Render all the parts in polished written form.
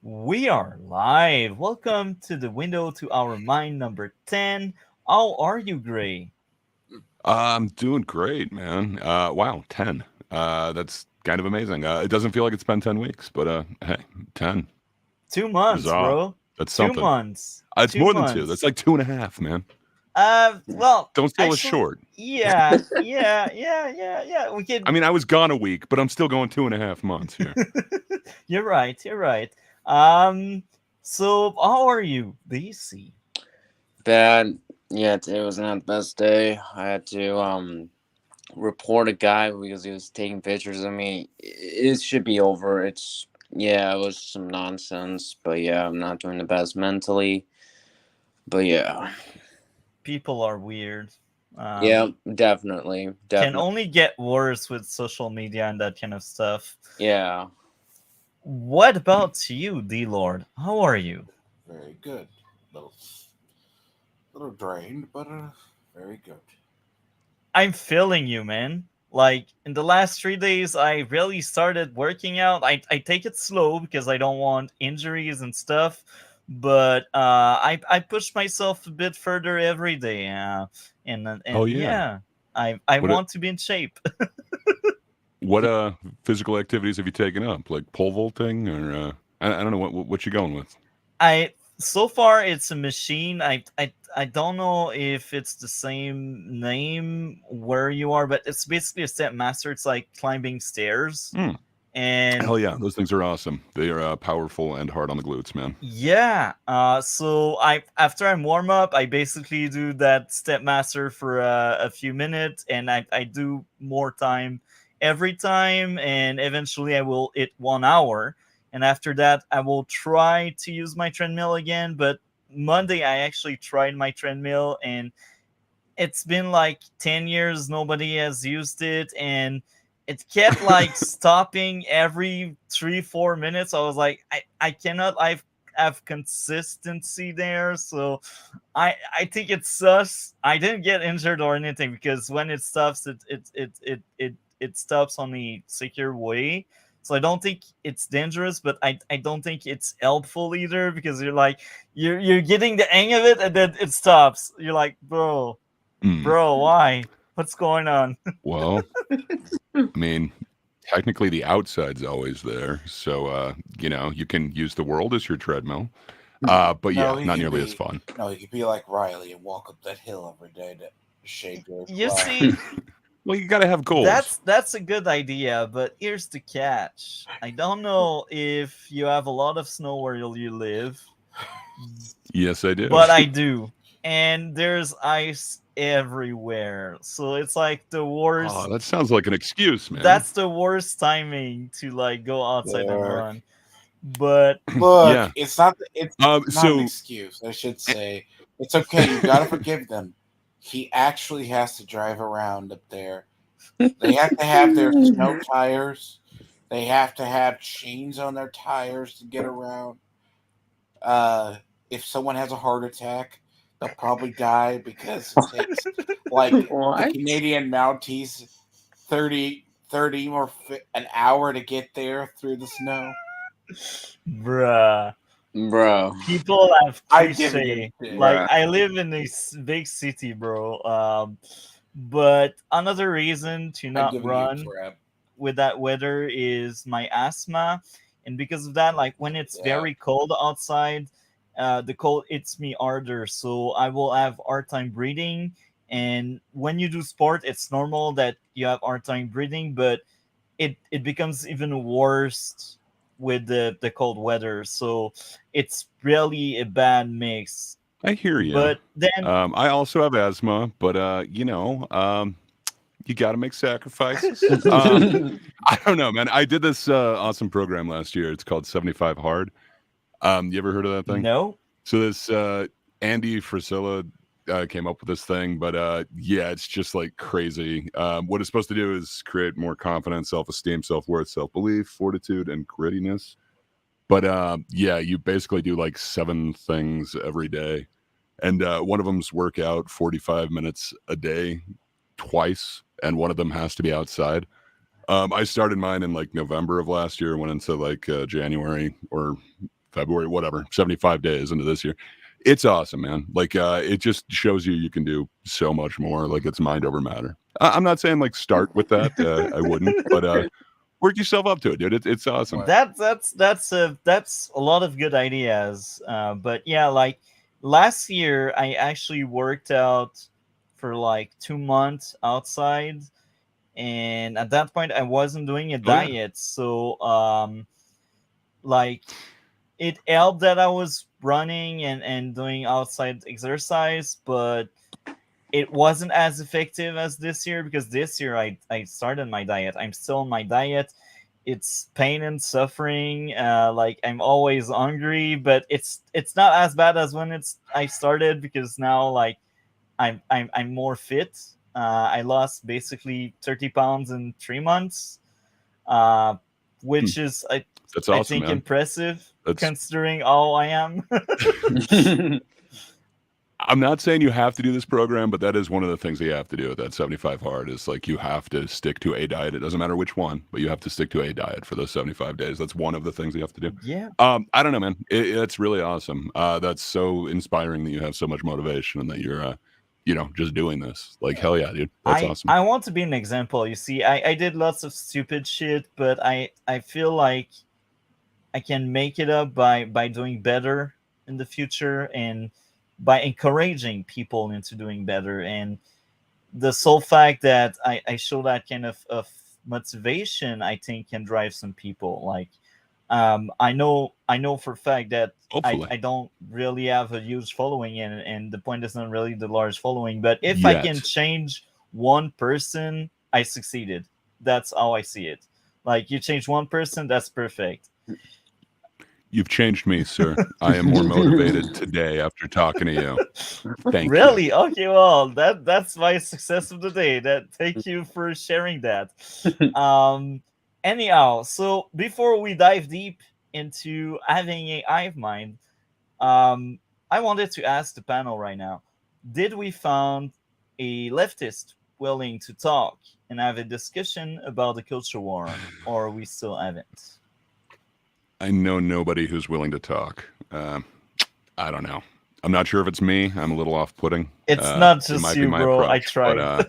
We are live. Welcome to the window to our mind number 10. How are you, Gray? I'm doing great, man. Wow, 10. That's kind of amazing. It doesn't feel like it's been 10 weeks, but hey, 10. 2 months, Huzzah. bro. That's Two something. months. It's Two more than two. That's months. like two and a half, man. Well, Don't sell us actually, short. yeah. We I can. mean, I was gone a week, but I'm still going 2.5 months here. You're right. You're right. Um, so how are you, DC? Bad. Yeah, today was not the best day. I had to report a guy because he was taking pictures of me. It should be over. It was some nonsense, but yeah, I'm not doing the best mentally. But yeah. People are weird. Yeah, definitely. Can Definitely. only get worse with social media and that kind of stuff. Yeah. What about you, D Lord? How are you? Very good. Little drained, but very good. I'm feeling you, man. Like in the last 3 days, I really started working out. I take it slow because I don't want injuries and stuff. But I push myself a bit further every day. Oh, And yeah. yeah, I What want to be in shape. what physical activities have you taken up? Like pole vaulting or I don't know what you going with? I so far it's a machine. I don't know if it's the same name where you are, but it's basically a step master. It's like climbing stairs, Hmm. and Hell yeah, those things are awesome. They are powerful and hard on the glutes, man. yeah. So I after I warm up, I basically do that step master for a few minutes, and I do more time every time, and eventually I will hit 1 hour. And after that, I will try to use my treadmill again. But Monday, I actually tried my treadmill, and it's been like 10 years nobody has used it, and it kept like stopping every 3 4 minutes. I was like, I cannot have consistency there. So I think it's sus. I didn't get injured or anything because when it stops, it stops on the secure way. So I don't think it's dangerous, but I don't think it's helpful either because you're like you're getting the hang of it and then it stops. You're like, Hmm. bro, why? What's going on? Well, I mean, technically the outside's always there, so you can use the world as your treadmill. But No, yeah, he not could nearly as be. fun. No, he could be like Riley and walk up that hill every day to shave your You flat. see, Well, you got to have goals. that's a good idea, but here's the catch. I don't know if you have a lot of snow where you live, Yes, I do. but I do. And there's ice everywhere. So it's like the Oh, worst. that sounds like an excuse, man. That's the worst timing to like go outside and There. run. But Look, Yeah. it's not an So excuse. I should eh, say it's okay. You gotta forgive them. He actually has to drive around up there. They have to have their snow tires. They have to have chains on their tires to get around. Uh, if someone has a heart attack, they'll probably die because it takes like the What? Canadian Mounties 30 or an hour to get there through the snow. bruh. Bro. People have I'm giving him cliche. shit. Like Bruh. I live in a big city, bro. But another reason to I'm not giving you run crap. with that weather is my asthma, and because of that, like when it's Yeah. very cold outside, the cold hits me harder, so I will have hard time breathing. And when you do sport, it's normal that you have hard time breathing, but it becomes even worse with the cold weather. So it's really a bad mix. I hear you. But then I also have asthma, but you got to make sacrifices. I don't know, man. I did this awesome program last year. It's called 75 Hard. You ever heard of that thing? no, So this Andy Frisella came up with this thing, but yeah, it's just like crazy. What it's supposed to do is create more confidence, self-esteem, self-worth, self-belief, fortitude, and grittiness. But yeah, you basically do like 7 things every day, and one of them's work out 45 minutes a day, twice, and one of them has to be outside. I started mine in like November of last year, went into like January or February, whatever, 75 days into this year. It's awesome, man. Like, it just shows you can do so much more. Like, it's mind over matter. I'm not saying like start with that. I wouldn't, but work yourself up to it, dude. It's awesome. That's a lot of good ideas. But yeah, like last year, I actually worked out for like 2 months outside, and at that point, I wasn't doing a Oh, yeah. diet, so like it helped that I was running and doing outside exercise, but it wasn't as effective as this year because this year I started my diet. I'm still on my diet. It's pain and suffering. Like I'm always hungry, but it's not as bad as when I started because now like I'm more fit. I lost basically 30 pounds in 3 months, uh, which is That's I awesome, think man. impressive That's considering how I am. I'm not saying you have to do this program, but that is one of the things that you have to do with that 75 hard is like you have to stick to a diet. It doesn't matter which one, but you have to stick to a diet for those 75 days. That's one of the things you have to do. Yeah. I don't know, man. It's really awesome. That's so inspiring that you have so much motivation and that you're, just doing this. Like, hell yeah, dude. That's awesome. I want to be an example. You see, I did lots of stupid shit, but I feel like I can make it up by doing better in the future and by encouraging people into doing better. And the sole fact that I show that kind of motivation, I think can drive some people. Like I know for a fact that Hopefully. I don't really have a huge following, and the point is not really the large following, but if I Yet. can change one person, I succeeded. That's how I see it. Like you change one person, that's perfect. You've changed me, sir. I am more motivated today after talking to you. Thank Really? you. Okay, well that's my success of the day. Thank you for sharing that. Anyhow, so before we dive deep into having a hive mind, I wanted to ask the panel right now: did we found a leftist willing to talk and have a discussion about the culture war, or we still haven't? I know nobody who's willing to talk. I don't know. I'm not sure if it's me. I'm a little off-putting. It's not It just might be you, my bro. I approach, tried.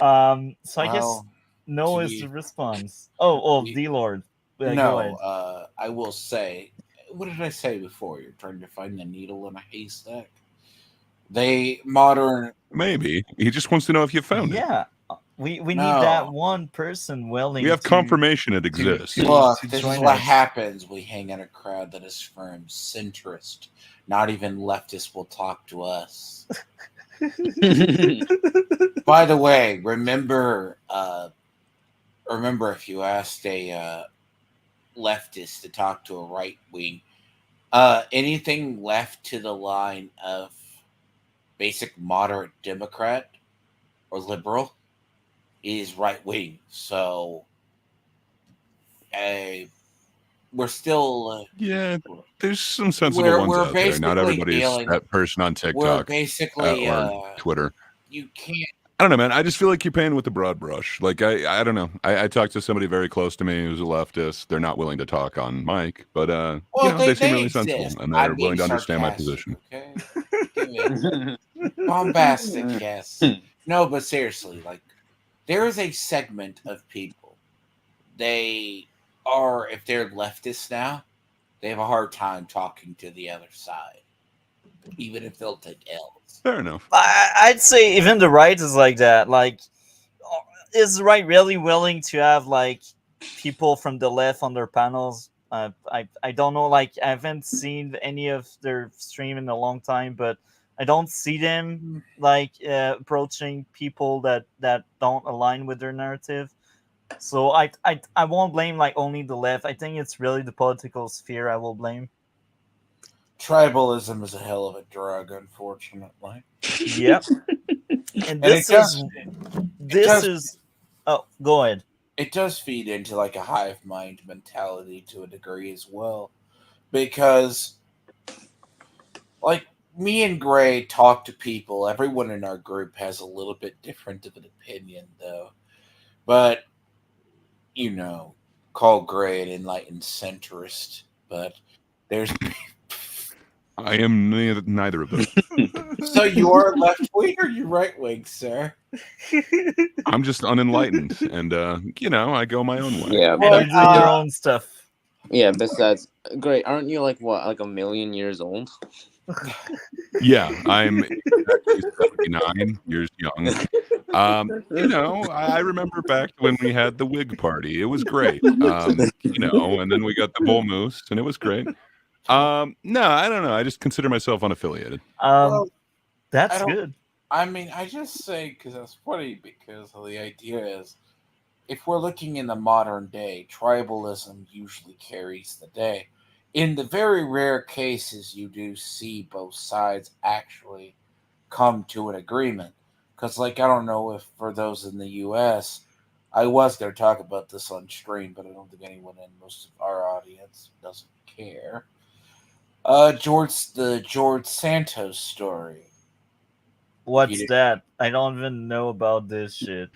So I guess Well, no to is be- the response. Oh, we- D Lord. Go ahead. no, I will say, what did I say before? You're trying to find the needle in a haystack. They modern maybe. He just wants to know if you found it. Yeah, we need No. that one person willing. We have to, confirmation it exists. Look, to this is join what us. happens. We hang in a crowd that is firm, centrist. Not even leftists will talk to us. By the way, remember if you asked a leftist to talk to a right wing, anything left to the line of basic moderate Democrat or liberal is right wing. So, we're still Yeah, there's some sensible we're ones out there. Not basically everybody's dealing. that person on We're TikTok basically or Twitter. you can't. I don't know, man. I just feel like you're painting with the broad brush. Like I don't know. I talked to somebody very close to me who's a leftist. They're not willing to talk on mic, but Well, they seem really exist. sensible and I'm they're willing being to understand my sarcastic, position. Okay, give it bombastic, yes. No, but seriously, like there is a segment of people. They are, if they're leftists now, they have a hard time talking to the other side, even if they'll take L's. Fair enough. I'd say even the right is like that. Like, is the right really willing to have like people from the left on their panels? I don't know. Like, I haven't seen any of their stream in a long time, but I don't see them like approaching people that don't align with their narrative. So I won't blame like only the left. I think it's really the political sphere I will blame. Tribalism is a hell of a drug, unfortunately. Yep. And And this is oh, go ahead. it does feed into like a hive mind mentality to a degree as well, because like me and Gray talk to people. Everyone in our group has a little bit different of an opinion, though. But call Gray an enlightened centrist. but there's I am neither of those. so you are left wing or you right wing, sir? I'm just unenlightened, and I go my own way. Yeah, And Well, you do your own stuff. yeah. Besides, great. Aren't you like what, like a million years old? Yeah, I'm exactly 79 years young. I remember back when we had the Whig Party. It was great. And then we got the Bull Moose, and it was great. No, I don't know. I just consider myself unaffiliated. well, I That's don't. good. I mean, I just say because that's funny because the idea is if we're looking in the modern day, tribalism usually carries the day. In the very rare cases, you do see both sides actually come to an agreement. Because, like, I don't know if for those in the U.S., I was going to talk about this on stream, but I don't think anyone in most of our audience doesn't care. The George Santos story. What's that? I don't even know about this shit.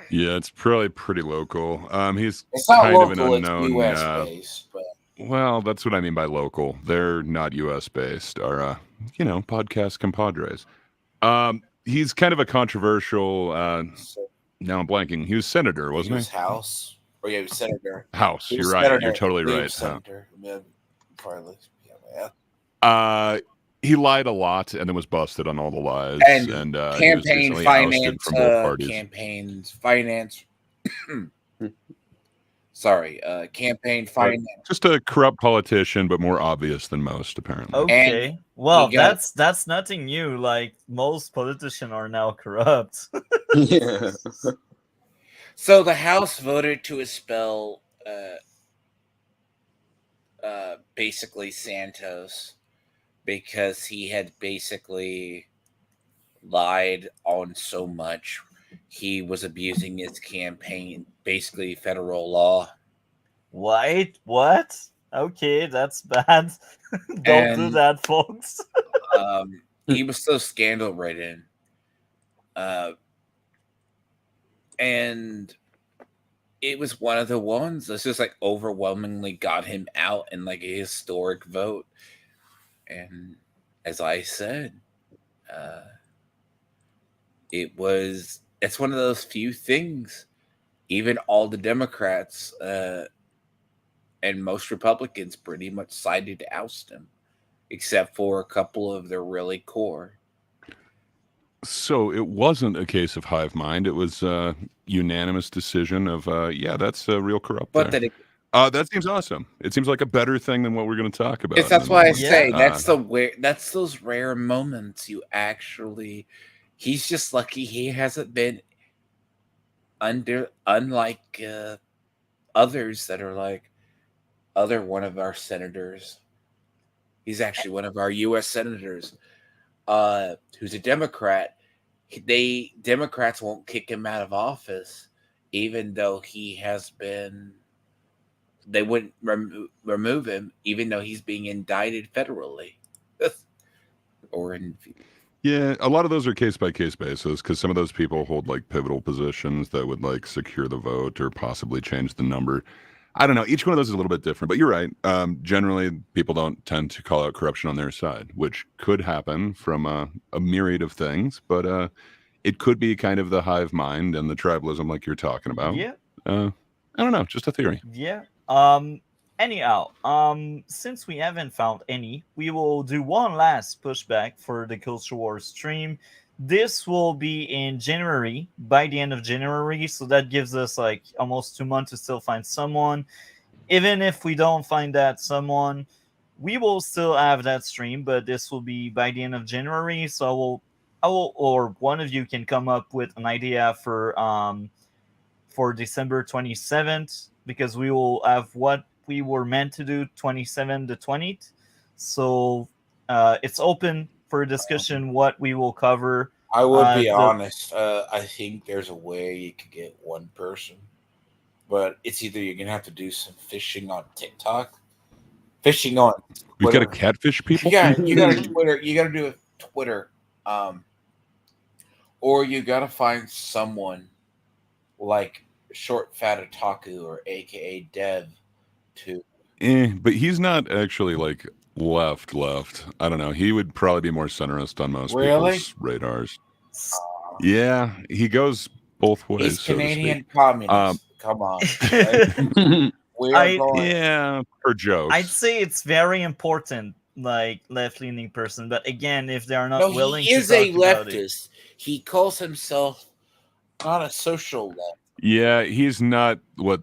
Yeah, it's probably pretty local. He's It's not kind of an local; it's unknown. U.S. based, but Well, that's what I mean by local. They're not U.S. based. Our, podcast compadres. He's kind of a controversial. so Now I'm blanking. He was senator, he wasn't was House. Or yeah, he was senator. he? House. He You're was right. senator. You're totally He right. was senator. Yeah, probably. Yeah. He lied a lot and then was busted on all the lies. And he was campaign recently finance, ousted from both parties. campaigns finance. Sorry, campaign finance. Just a corrupt politician, but more obvious than most, apparently. Okay. Well, he got- that's nothing new. Like most politicians are now corrupt. Yeah. So the House voted to expel basically Santos because he had basically lied on so much. He was abusing his campaign, basically federal law. What? Okay, that's bad. Don't do And- that, folks. He was so scandal ridden. And it was one of the ones that's just like overwhelmingly got him out in like a historic vote. And as I said, it's one of those few things. Even all the Democrats and most Republicans pretty much sided to oust him, except for a couple of their really core. So it wasn't a case of hive mind. It was a unanimous decision of, that's real corrupt. But there. That seems awesome. It seems like a better thing than what we're going to talk about. that's why I Yeah. say that's those rare moments you actually. He's just lucky he hasn't been unlike others that are like one of our senators. He's actually one of our U.S. senators, who's a Democrat. Democrats won't kick him out of office, even though he has been. They wouldn't remove him, even though he's being indicted federally, or in. Yeah, a lot of those are case by case basis because some of those people hold like pivotal positions that would like secure the vote or possibly change the number. I don't know. Each one of those is a little bit different, but you're right. Generally, people don't tend to call out corruption on their side, which could happen from a myriad of things, but it could be kind of the hive mind and the tribalism like you're talking about. Yeah. I don't know. Just a theory. Yeah. Anyhow, since we haven't found any, we will do one last pushback for the Culture Wars stream. This will be in January, by the end of January, so that gives us like almost 2 months to still find someone. Even if we don't find that someone, we will still have that stream, but this will be by the end of January. So I will, or one of you can come up with an idea for December 27th, because we will have what we were meant to do 27 to 20th. So it's open for discussion what we will cover. I would be honest. I think there's a way you could get one person, but it's either you're gonna have to do some fishing on TikTok, fishing on. We've got Twitter. to catfish people. Yeah, you got to Twitter. You got to do a Twitter, or you got to find someone like Short Fat Otaku or AKA Dev to. But he's not actually like left. I don't know. He would probably be more centrist on most Really? people's radars. Yeah, he goes both ways. He's so to speak. Canadian communist. Come on. Right? We are going. Yeah, for jokes. I'd say it's very important, like left-leaning person. But again, if they are not No, willing he is to a talk about it, leftist. He calls himself not a social left. Yeah, he's not what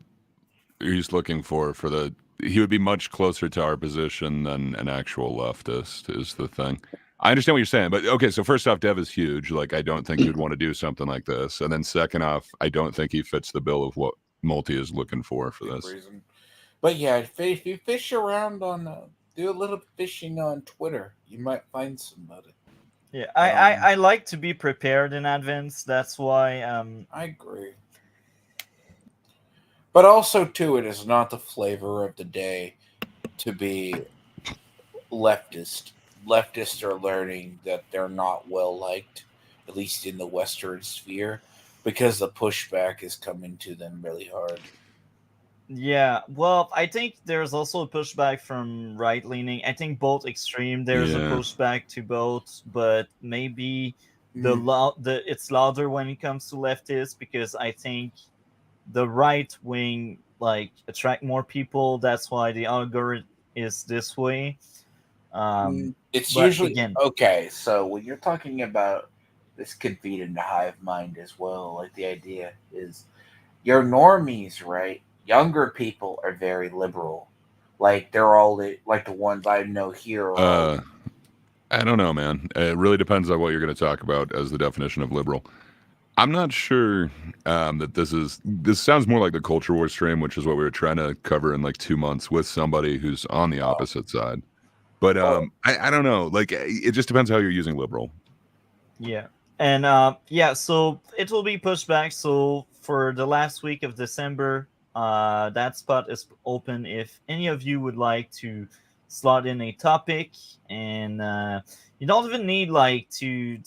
he's looking for the. He would be much closer to our position than an actual leftist. Is the thing. I understand what you're saying, but okay. So first off, Dev is huge. Like, I don't think he would want to do something like this. And then second off, I don't think he fits the bill of what Multi is looking for this. Reason. But yeah, if you fish around on, do a little fishing on Twitter, you might find somebody. yeah, I like to be prepared in advance. That's why. I agree. But also, too, it is not the flavor of the day to be leftist. Leftists are learning that they're not well liked, at least in the Western sphere, because the pushback is coming to them really hard. Yeah, well, I think there's also a pushback from right leaning. I think both extreme. There's a pushback to both, but maybe it's louder when it comes to leftists because I think the right wing like attract more people. That's why the algorithm is this way. It's but usually again, okay. So when you're talking about this, could feed into hive mind as well. Like the idea is, your normies, right? Younger people are very liberal. Like they're all like the ones I know here. I don't know, man. It really depends on what you're going to talk about as the definition of liberal. I'm not sure that this sounds more like the culture war stream, which is what we were trying to cover in like 2 months with somebody who's on the opposite side. But I don't know. Like, it just depends how you're using liberal. Yeah. And so it will be pushed back. So for the last week of December, that spot is open if any of you would like to slot in a topic, and you don't even need like to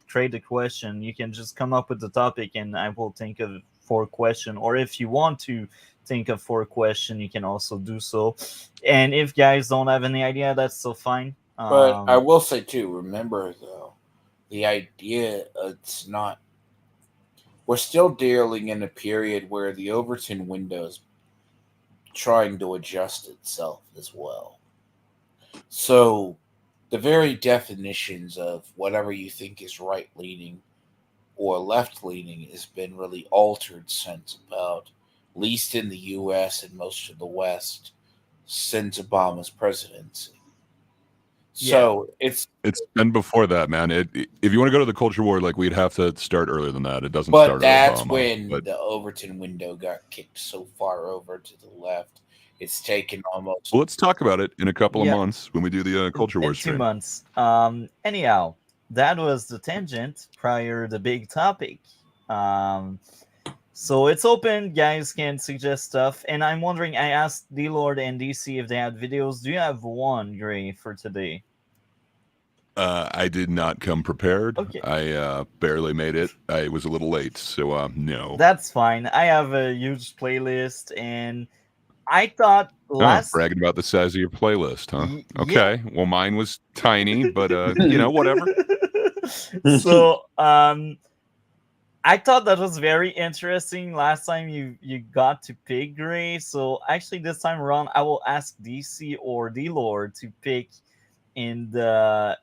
create a question. You can just come up with the topic and I will think of 4 questions, or if you want to think of 4 questions, you can also do so. And if guys don't have any idea, that's still fine. But I will say too, remember though, the idea it's not. We're still dealing in a period where the Overton window is trying to adjust itself as well. So the very definitions of whatever you think is right-leaning or left-leaning has been really altered since about, at least in the U.S. and most of the West, since Obama's presidency. So it's been before that, man. If you want to go to the culture war, like, we'd have to start earlier than that. It doesn't but start. That's Obama, when but the Overton window got kicked so far over to the left. It's taken almost. Well, let's talk about it in a couple of months when we do the culture war stream. 2 months. Anyhow, that was the tangent prior to the big topic. So it's open. Guys can suggest stuff. And I'm wondering, I asked D-Lord and DC if they had videos. Do you have one, Gray, for today? I did not come prepared. Okay. I barely made it. I was a little late, so no. That's fine. I have a huge playlist, and I thought bragging about the size of your playlist, huh? Okay. Well, mine was tiny, but whatever. So, I thought that was very interesting. Last time you got to pick Gray, so actually this time around I will ask DC or D-Lord to pick in the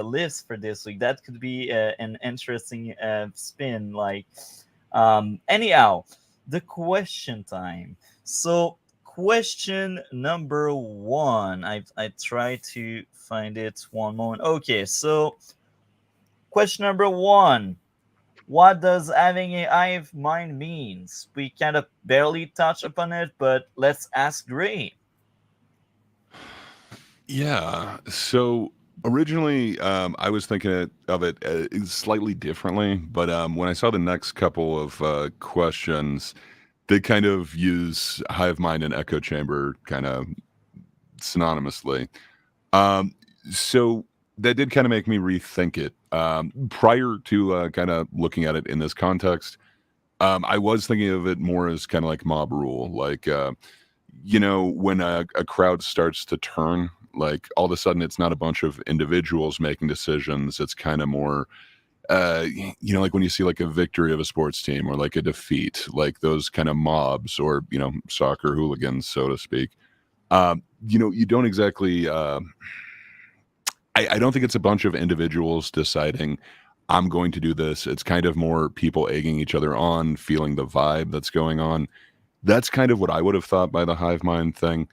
list for this week. That could be an interesting spin. Like, anyhow, the question time. So question number 1. I try to find it one moment. Okay, so question number 1. What does having a hive mind means? We kind of barely touch upon it, but let's ask Gray. Yeah. So originally, I was thinking of it slightly differently, but when I saw the next couple of questions, they kind of use hive mind and echo chamber kind of synonymously. So that did kind of make me rethink it. Prior to kind of looking at it in this context, I was thinking of it more as kind of like mob rule, like when a crowd starts to turn, like all of a sudden it's not a bunch of individuals making decisions. It's kind of more, like when you see like a victory of a sports team or like a defeat, like those kind of mobs or, soccer hooligans, so to speak. You don't exactly, I don't think it's a bunch of individuals deciding I'm going to do this. It's kind of more people egging each other on, feeling the vibe that's going on. That's kind of what I would have thought by the hive mind thing.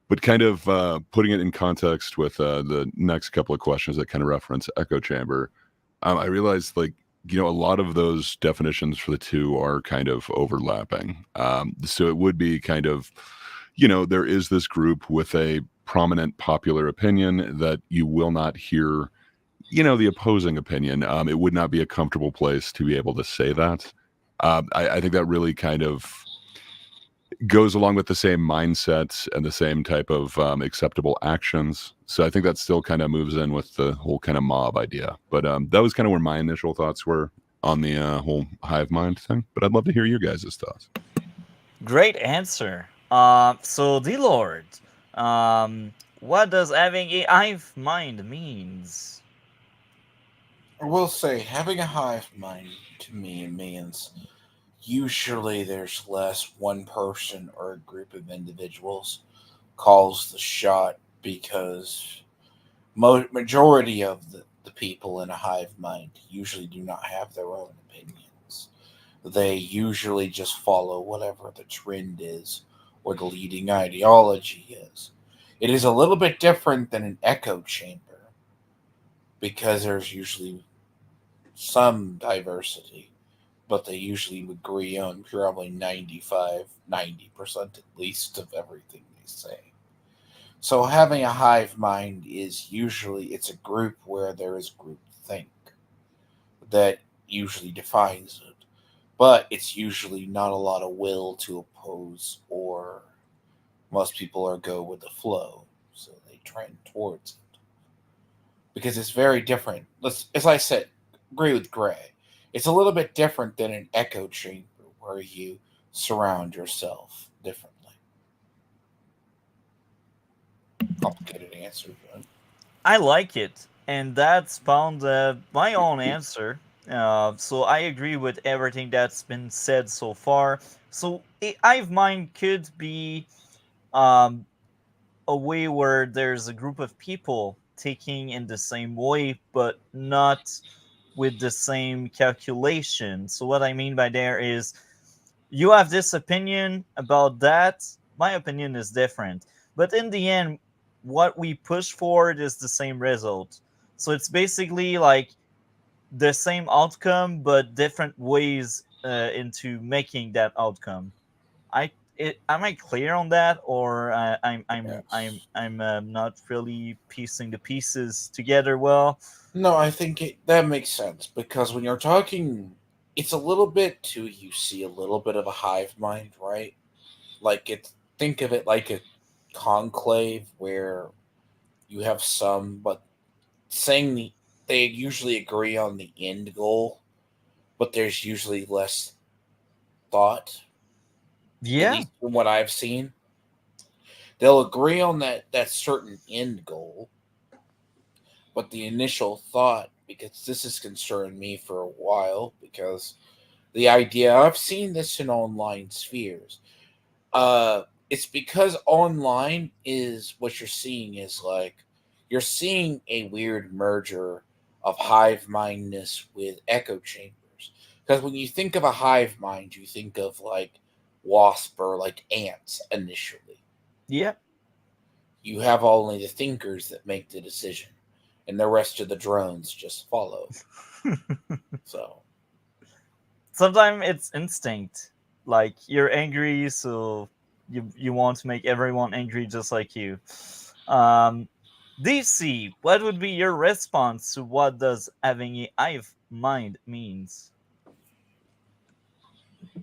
But kind of putting it in context with the next couple of questions that kind of reference echo chamber, I realized a lot of those definitions for the two are kind of overlapping. So it would be kind of, there is this group with a prominent popular opinion that you will not hear, the opposing opinion. It would not be a comfortable place to be able to say that. I think that really kind of goes along with the same mindset and the same type of acceptable actions. So I think that still kind of moves in with the whole kind of mob idea. But that was kind of where my initial thoughts were on the whole hive mind thing. But I'd love to hear your guys' thoughts. Great answer. So D Lord, what does having a hive mind means? I will say, having a hive mind to me means usually there's less one person or a group of individuals calls the shot because majority of the people in a hive mind usually do not have their own opinions. They usually just follow whatever the trend is or the leading ideology is. It is a little bit different than an echo chamber because there's usually some diversity, but they usually agree on probably 95, 90% at least of everything they say. So having a hive mind is usually it's a group where there is group think that usually defines it. But it's usually not a lot of will to oppose or most people are go with the flow. So they trend towards it. Because it's very different. As I said, agree with Gray. It's a little bit different than an echo chamber where you surround yourself differently. Complicated answer, but I like it, and that spawned my own answer. So I agree with everything that's been said so far. So a hive mind could be um, a way where there's a group of people taking in the same way, but not with the same calculation. So what I mean by there is you have this opinion about that, my opinion is different. But in the end, what we push forward is the same result. So it's basically like the same outcome, but different ways into making that outcome. Am I clear on that, or yes. not really piecing the pieces together well? No, I think that makes sense because when you're talking, it's a little bit too. You see a little bit of a hive mind, right? Like it. Think of it like a conclave where you have some, but saying they usually agree on the end goal, but there's usually less thought. At Yeah. least from what I've seen, they'll agree on that certain end goal, but the initial thought, because this has concerned me for a while, because the idea I've seen this in online spheres. It's because online is what you're seeing is like you're seeing a weird merger of hive mindness with echo chambers. Because when you think of a hive mind, you think of like wasp or like ants initially. Yeah. You have only the thinkers that make the decision, and the rest of the drones just follow. So Sometimes it's instinct. Like you're angry, so you want to make everyone angry just like you. Um, DC, what would be your response to what does having a hive mind means?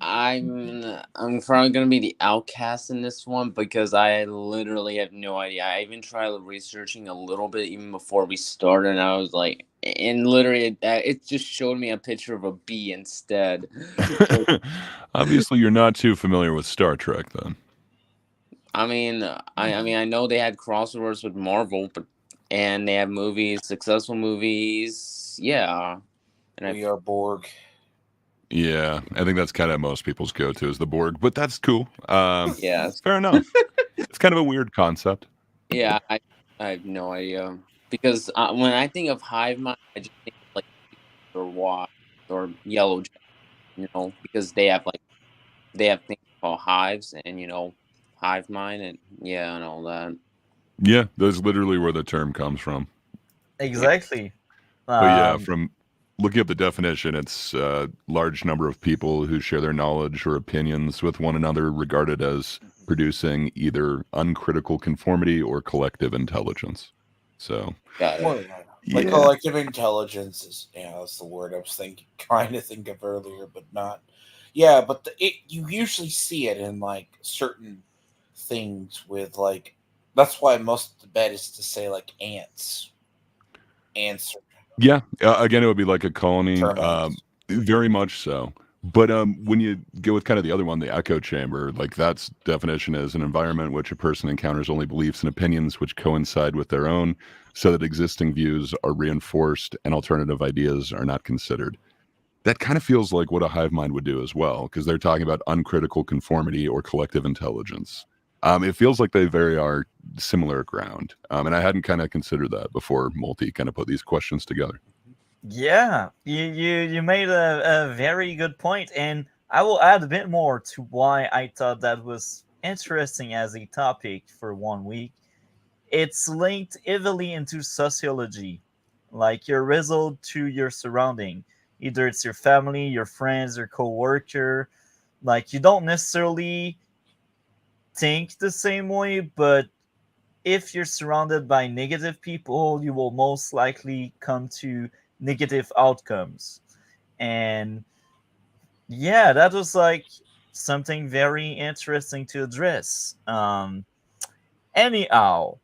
I'm probably gonna be the outcast in this one because I literally have no idea. I even tried researching a little bit even before we started, and I was like, and literally it just showed me a picture of a bee instead. Obviously, you're not too familiar with Star Trek, then. I know they had crossovers with Marvel, but and they have movies, successful movies. Yeah, and I We are Borg. Yeah, I think that's kind of most people's go-to is the Borg, but that's cool. yes, Fair enough. It's kind of a weird concept. yeah, I have no idea because when I think of hive mind, I just think of like or white or yellow, because they have things called hives and hive mind and yeah and all that. Yeah, that's literally where the term comes from. Yeah, Exactly. But yeah, Um, from looking up the definition, it's a large number of people who share their knowledge or opinions with one another, regarded as producing either uncritical conformity or collective intelligence. So, got it. More than that. Like yeah, collective intelligence is, that's the word I was trying to think of earlier, but not. Yeah, but you usually see it in like certain things with like. That's why most of the bet is to say like ants, ants, or yeah. Again, it would be like a colony, termites. very much so. But when you go with kind of the other one, the echo chamber, like that's definition is an environment which a person encounters only beliefs and opinions which coincide with their own, so that existing views are reinforced and alternative ideas are not considered. That kind of feels like what a hive mind would do as well, because they're talking about uncritical conformity or collective intelligence. It feels like they very are similar ground, and I hadn't kind of considered that before Multi kind of put these questions together. yeah, you made a very good point, and I will add a bit more to why I thought that was interesting as a topic for 1 week. It's linked heavily into sociology, like your result to your surrounding. Either it's your family, your friends, your coworker. Like you don't necessarily think the same way, but if you're surrounded by negative people, you will most likely come to negative outcomes. And yeah, that was like something very interesting to address. Anyhow,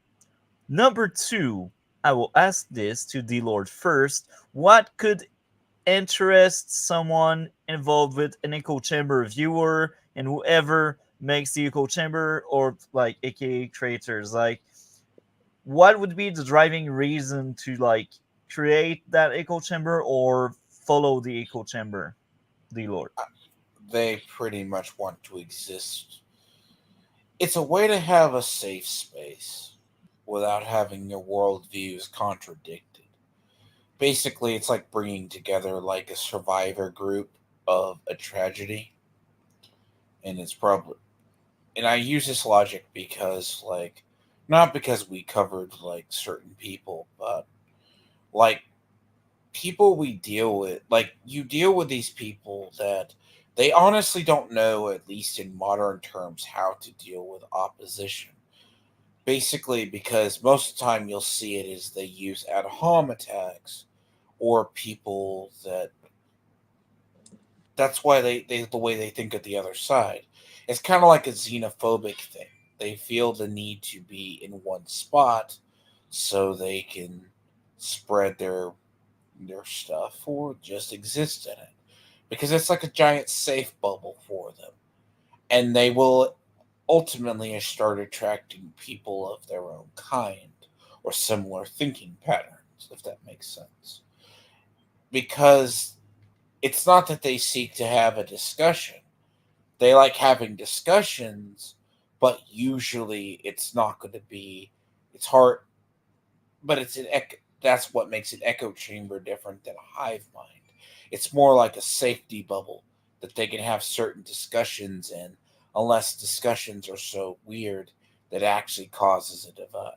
number two, I will ask this to D Lord first. What could interest someone involved with an echo chamber viewer and whoever makes the echo chamber or like aka creators? Like, what would be the driving reason to like create that echo chamber or follow the echo chamber, D Lord? They pretty much want to exist. It's a way to have a safe space without having your worldviews contradicted. Basically, it's like bringing together like a survivor group of a tragedy, and it's probably, and I use this logic because like not because we covered like certain people, but like people we deal with, like you deal with these people that they honestly don't know, at least in modern terms, how to deal with opposition. Basically, because most of the time you'll see it is they use ad hom attacks or people that that's why they the way they think of the other side. It's kind of like a xenophobic thing. They feel the need to be in one spot so they can spread their stuff or just exist in it because it's like a giant safe bubble for them, and they will ultimately start attracting people of their own kind or similar thinking patterns, if that makes sense. Because it's not that they seek to have a discussion. They like having discussions, but usually it's not going to be. It's hard, but it's an echo. That's what makes an echo chamber different than a hive mind. It's more like a safety bubble that they can have certain discussions in, unless discussions are so weird that actually causes a divide.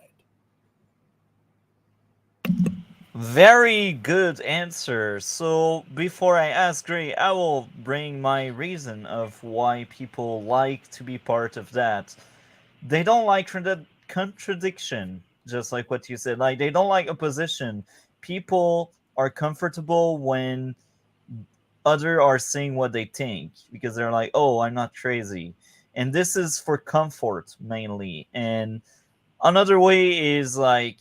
Very good answer. So before I ask Gray, I will bring my reason of why people like to be part of that. They don't like contradiction, just like what you said. Like they don't like opposition. People are comfortable when other are saying what they think because they're like, "Oh, I'm not crazy." And this is for comfort mainly. And another way is like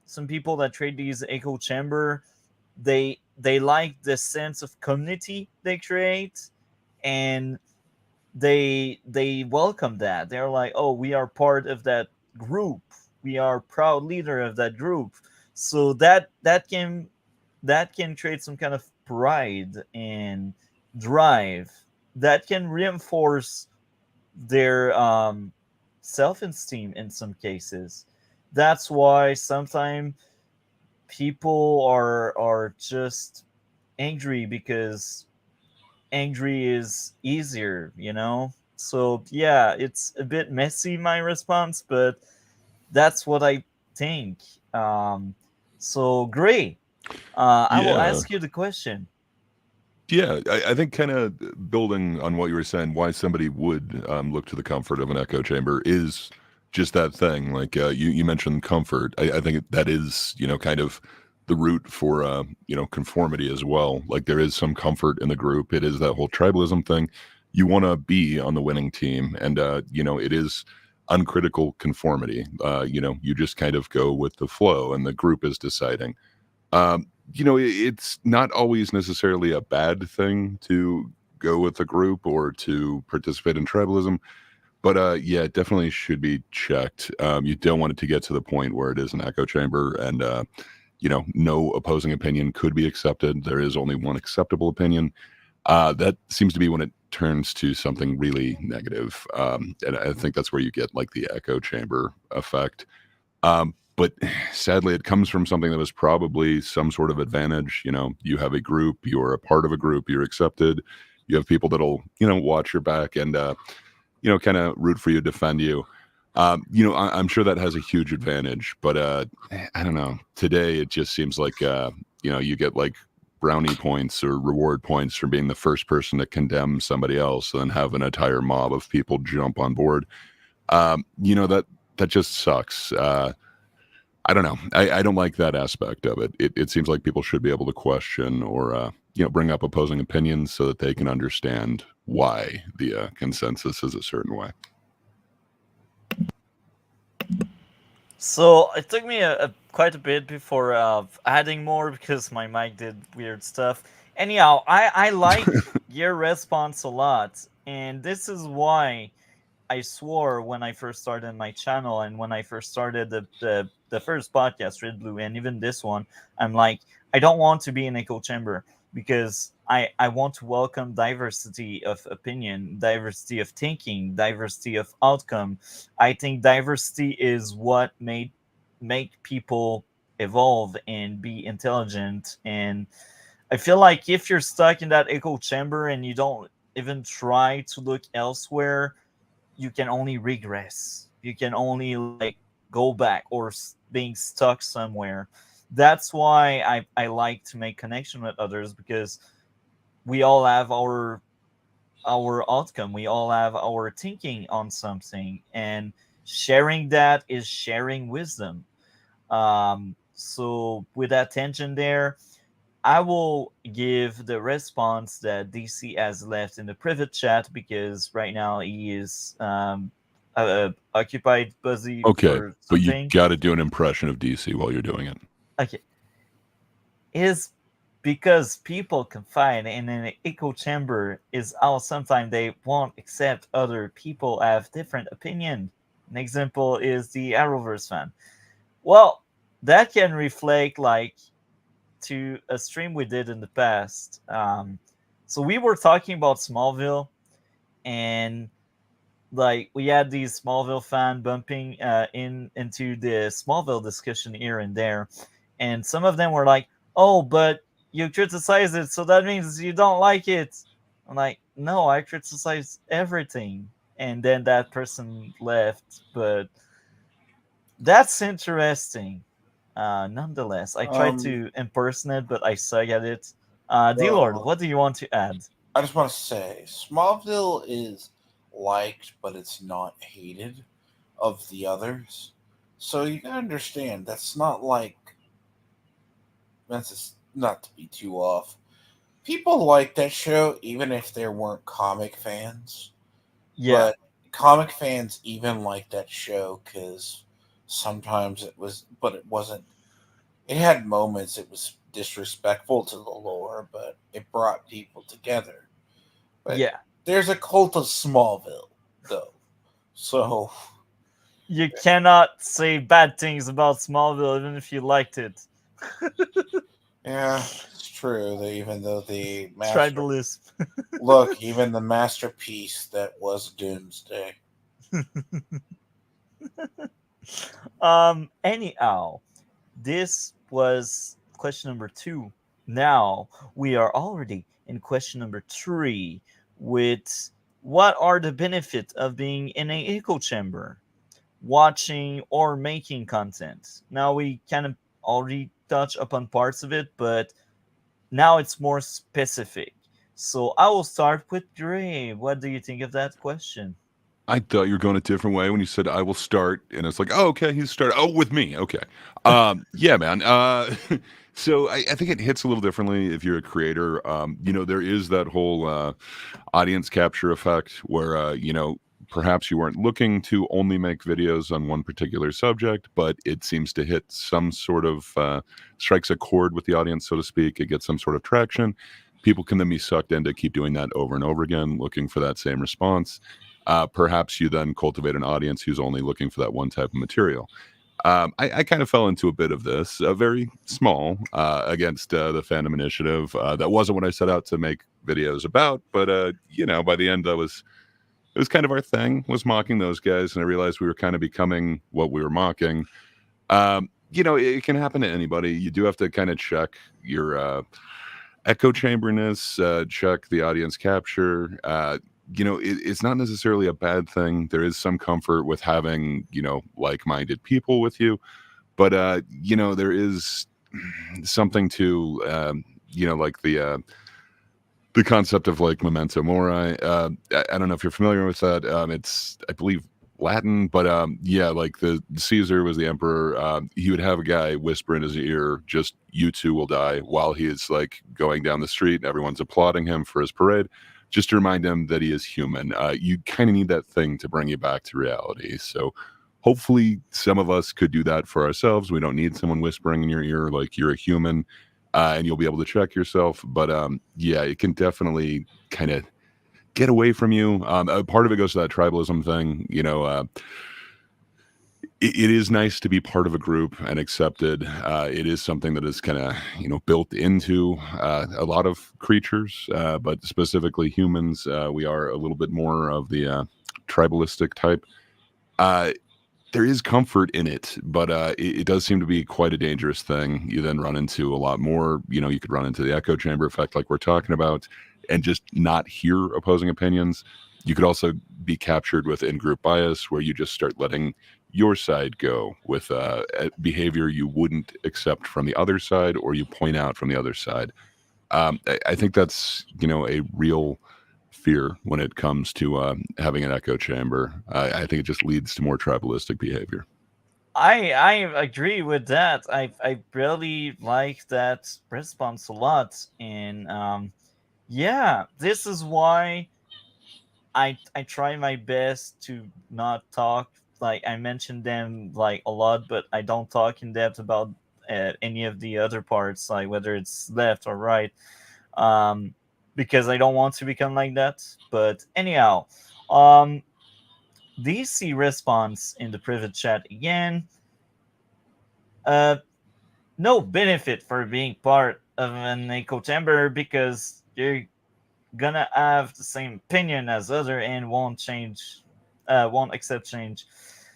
some people that trade these echo chamber, they like the sense of community they create, and they welcome that. They're like, oh, we are part of that group, we are proud leader of that group. So that can create some kind of pride and drive that can reinforce their self-esteem in some cases. That's why sometimes people are just angry because angry is easier, you know? So, yeah, it's a bit messy, my response, but that's what I think. So, great. I will Yeah. ask you the question. Yeah, I think kind of building on what you were saying, why somebody would look to the comfort of an echo chamber is just that thing. Like you mentioned comfort. I think that is, kind of the root for, conformity as well. Like there is some comfort in the group. It is that whole tribalism thing. You want to be on the winning team. And, it is uncritical conformity. You just kind of go with the flow and the group is deciding. It's not always necessarily a bad thing to go with a group or to participate in tribalism, but yeah, it definitely should be checked. You don't want it to get to the point where it is an echo chamber and no opposing opinion could be accepted. There is only one acceptable opinion. That seems to be when it turns to something really negative, and I think that's where you get like the echo chamber effect. But sadly, it comes from something that was probably some sort of advantage. You have a group, you're a part of a group, you're accepted. You have people that'll, watch your back and, kind of root for you, defend you. I'm sure that has a huge advantage, but I don't know. Today, it just seems like, you get like brownie points or reward points for being the first person to condemn somebody else and then have an entire mob of people jump on board. That just sucks. I don't know. I don't like that aspect of it. It seems like people should be able to question or bring up opposing opinions so that they can understand why the consensus is a certain way. So it took me quite a bit before adding more because my mic did weird stuff. Anyhow, I like your response a lot, and this is why I swore when I first started my channel and when I first started the first podcast, Red Blue, and even this one, I'm like, I don't want to be an echo chamber because I want to welcome diversity of opinion, diversity of thinking, diversity of outcome. I think diversity is what made make people evolve and be intelligent. And I feel like if you're stuck in that echo chamber and you don't even try to look elsewhere, you can only regress. You can only like go back or being stuck somewhere. That's why I like to make connection with others because we all have our outcome. We all have our thinking on something, and sharing that is sharing wisdom. So with that tension there, I will give the response that DC has left in the private chat because right now he is occupied, busy Okay, for but you something. got to do an impression of DC while you're doing it. Okay, is because people confined in an echo chamber is how sometimes they won't accept other people have different opinion. An example is the Arrowverse fan. Well, that can reflect like to a stream we did in the past. So we were talking about Smallville, and like we had these Smallville fan bumping into the Smallville discussion here and there, and some of them were like, "Oh, but you criticize it, so that means you don't like it." I'm like, "No, I criticize everything." And then that person left, but that's interesting. Nonetheless, I tried Um, to impersonate, but I suck at it. D-Lord, well, what do you want to add? I just want to say Smallville is liked, but it's not hated of the others. So you gotta understand that's not like that's just not to be too off. People like that show even if there weren't comic fans, Yeah, but comic fans even like that show because sometimes it was, but it wasn't. It had moments it was disrespectful to the lore, but it brought people together. But yeah, there's a cult of Smallville, though. So You cannot say bad things about Smallville even if you liked it. yeah, it's true. That even though the Tribalism. look, even the masterpiece that was Doomsday. Anyhow, this was question number 2. Now we are already in question number 3 with what are the benefits of being in an echo chamber, watching or making content. Now we kind of already touch upon parts of it, but now it's more specific. So I will start with Gray. What do you think of that question? I thought you were going a different way when you said I will start, and it's like, oh, okay, he's started. Oh, with me, okay. Yeah, man. So I think it hits a little differently if you're a creator. There is that whole audience capture effect where perhaps you weren't looking to only make videos on one particular subject, but it seems to hit some sort of strikes a chord with the audience, so to speak. It gets some sort of traction. People can then be sucked in to keep doing that over and over again, looking for that same response. Perhaps you then cultivate an audience who's only looking for that one type of material. I kind of fell into a bit of this, very small, against the fandom initiative. That wasn't what I set out to make videos about, but by the end, it was kind of our thing, was mocking those guys, and I realized we were kind of becoming what we were mocking. It can happen to anybody. You do have to kind of check your echo chamberness, check the audience capture. It's not necessarily a bad thing. There is some comfort with having, like-minded people with you. But, there is something to, like the concept of like memento mori. I don't know if you're familiar with that. It's, I believe, Latin, but like the Caesar was the emperor. He would have a guy whisper in his ear, just "You two will die," while he is like going down the street and everyone's applauding him for his parade, just to remind him that he is human. You kind of need that thing to bring you back to reality. So hopefully some of us could do that for ourselves. We don't need someone whispering in your ear like you're a human, and you'll be able to check yourself. But it can definitely kind of get away from you. Part of it goes to that tribalism thing. It is nice to be part of a group and accepted. It is something that is kind of built into a lot of creatures, but specifically humans. We are a little bit more of the tribalistic type. There is comfort in it, but it does seem to be quite a dangerous thing. You then run into a lot more. You could run into the echo chamber effect, like we're talking about, and just not hear opposing opinions. You could also be captured with in-group bias, where you just start letting your side go with behavior you wouldn't accept from the other side, or you point out from the other side. I think that's a real fear when it comes to having an echo chamber. I think it just leads to more tribalistic behavior. I agree with that. I really like that response a lot, and this is why I try my best to not talk. Like I mentioned them like a lot, but I don't talk in depth about any of the other parts, like whether it's left or right, um, because I don't want to become like that. But anyhow, um, DC response in the private chat again. Uh, no benefit for being part of an echo chamber because you're gonna have the same opinion as other and won't accept change.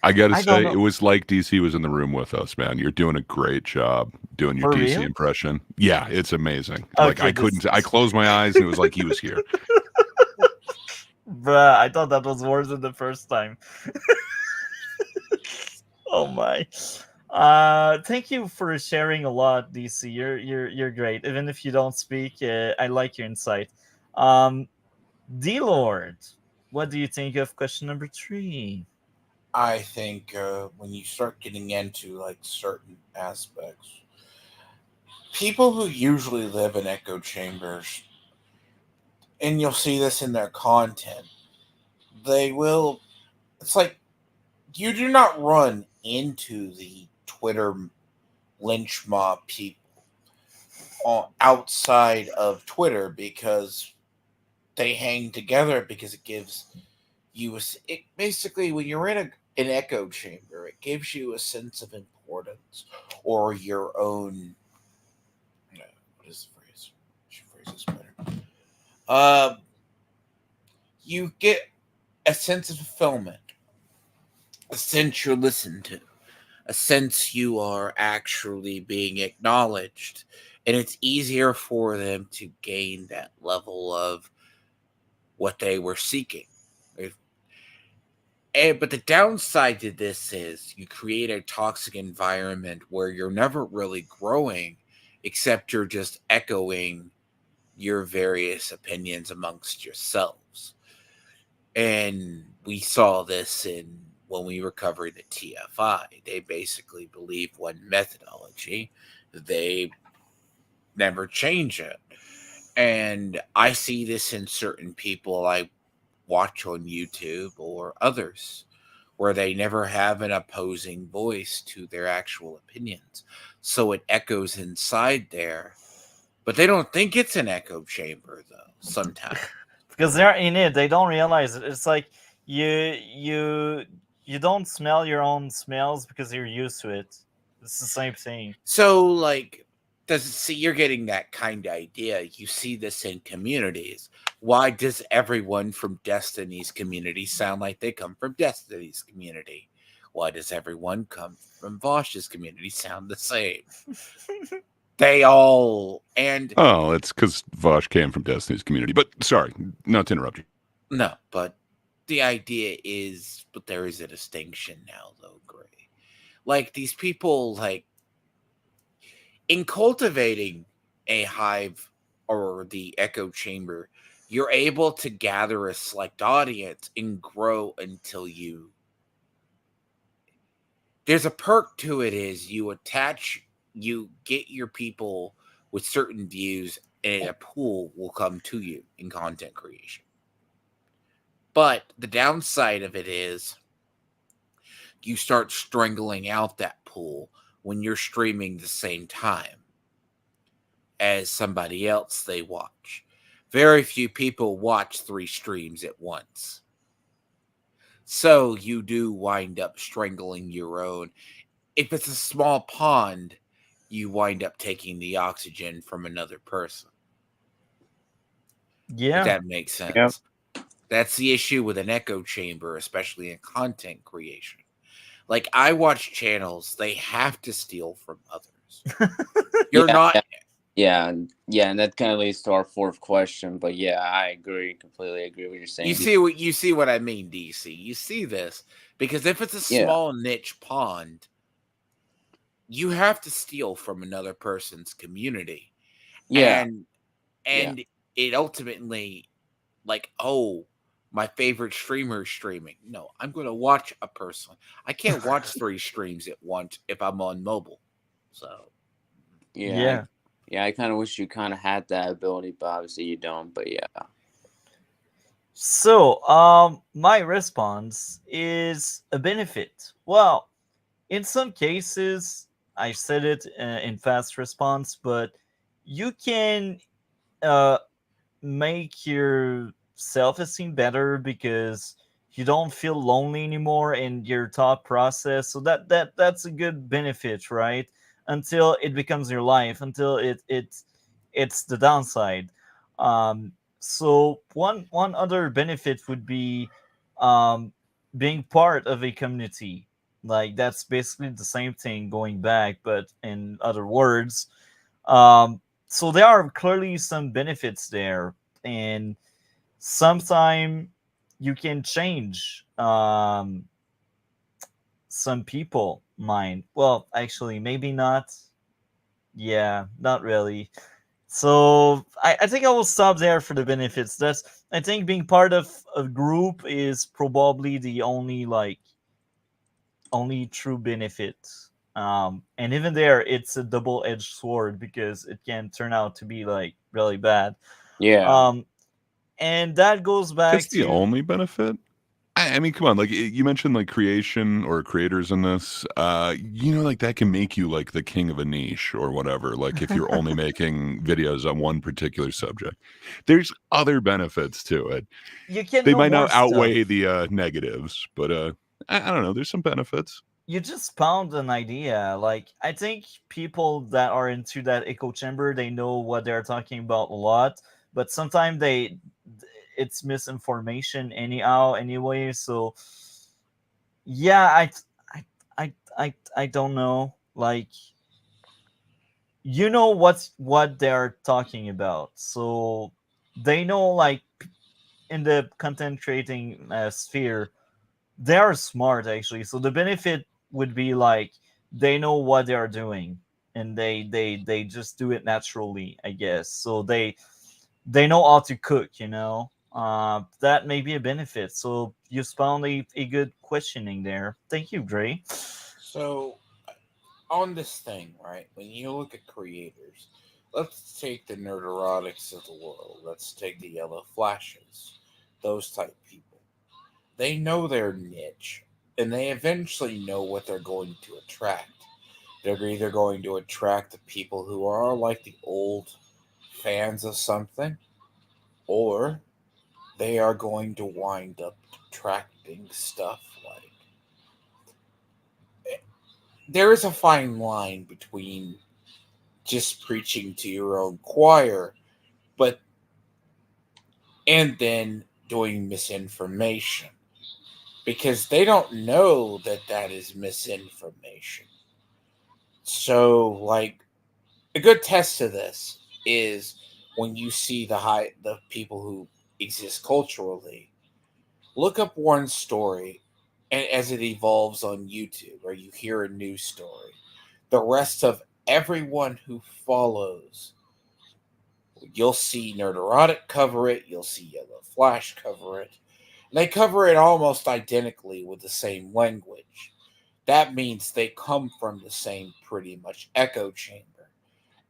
I gotta I don't say, know. it was like DC was in the room with us, man. You're doing a great job doing your For DC real? impression. Yeah, it's amazing. Like Okay, I this couldn't. I closed my eyes and it was like he was here. bruh, I thought that was worse than the first time. Oh my. Thank you for sharing a lot, DC. You're great. Even if you don't speak, I like your insight. Um, D Lord, what do you think of question number 3? I think when you start getting into like certain aspects, people who usually live in echo chambers, and you'll see this in their content, they will. It's like you do not run into the Twitter lynch mob people outside of Twitter because they hang together because it gives you it basically when you're in an echo chamber, it gives you a sense of importance or your own. What is the phrase? I should phrase this better. You get a sense of fulfillment, a sense you're listened to, a sense you are actually being acknowledged, and it's easier for them to gain that level of what they were seeking. But the downside to this is you create a toxic environment where you're never really growing, except you're just echoing your various opinions amongst yourselves. And we saw this in when we were covering the TFI. They basically believe one methodology. They never change it. And I see this in certain people I watch on YouTube or others, where they never have an opposing voice to their actual opinions. So it echoes inside there, but they don't think it's an echo chamber, though, sometimes. Because they're in it, they don't realize it. It's like you don't smell your own smells because you're used to it. It's the same thing. So, like, you're getting that kind of idea. You see this in communities. Why does everyone from Destiny's community sound like they come from Destiny's community? Why does everyone come from Vosh's community sound the same? They all Oh, it's because Vosh came from Destiny's community. But sorry, not to interrupt you. No, but the idea is, but there is a distinction now, though, Gray. Like these people, like in cultivating a hive or the echo chamber, you're able to gather a select audience and grow until you. There's a perk to it is you get your people with certain views and a pool will come to you in content creation. But the downside of it is you start strangling out that pool when you're streaming the same time as somebody else they watch. Very few people watch 3 streams at once. So you do wind up strangling your own. If it's a small pond, you wind up taking the oxygen from another person. Yeah. If that makes sense. Yep. That's the issue with an echo chamber, especially in content creation. Like, I watch channels, they have to steal from others. You're not... Yeah, and that kind of leads to our fourth question. But yeah, I completely agree with what you're saying. You see what I mean, DC. You see this because if it's a small niche pond, you have to steal from another person's community. Yeah, and it ultimately, like, oh, my favorite streamer is streaming. No, I'm going to watch a person. I can't watch 3 streams at once if I'm on mobile. So, yeah. I kind of wish you kind of had that ability, but obviously you don't. But yeah. So, my response is a benefit. Well, in some cases, I said it in fast response, but you can make your self-esteem better because you don't feel lonely anymore in your thought process. So that's a good benefit, right? Until it becomes your life, until it's the downside. So one other benefit would be being part of a community. Like that's basically the same thing going back, but in other words. So there are clearly some benefits there, and sometime you can change some people mind. Well, actually, maybe not. Yeah, not really. So I think I will stop there for the benefits. I think being part of a group is probably the only true benefit. And even there, it's a double-edged sword because it can turn out to be like really bad. Yeah. And that goes back It's the to only benefit. I mean, come on, like you mentioned, like creation or creators in this, like that can make you like the king of a niche or whatever. Like if you're only making videos on one particular subject, there's other benefits to it. You can They know might more not outweigh stuff. the negatives, but I don't know. There's some benefits. You just found an idea. Like, I think people that are into that echo chamber, they know what they're talking about a lot, but sometimes it's misinformation anyhow anyway. So yeah, I don't know. Like, you know what they're talking about, so they know, like, in the content creating sphere, they are smart actually. So the benefit would be like they know what they are doing, and they just do it naturally, I guess. So they know how to cook, that may be a benefit. So you found a good questioning there. Thank you, Gray. So, on this thing, right, when you look at creators, let's take the nerderotics of the world. Let's take the yellow flashes, those type people. They know their niche, and they eventually know what they're going to attract. They're either going to attract the people who are like the old fans of something, or they are going to wind up attracting stuff like. There is a fine line between just preaching to your own choir, but and then doing misinformation, because they don't know that that is misinformation. So, like, a good test of this is when you see the people who exist culturally. Look up one story, and as it evolves on YouTube, or you hear a news story, the rest of everyone who follows, you'll see Nerderotic cover it, you'll see Yellow Flash cover it. And they cover it almost identically with the same language. That means they come from the same pretty much echo chamber.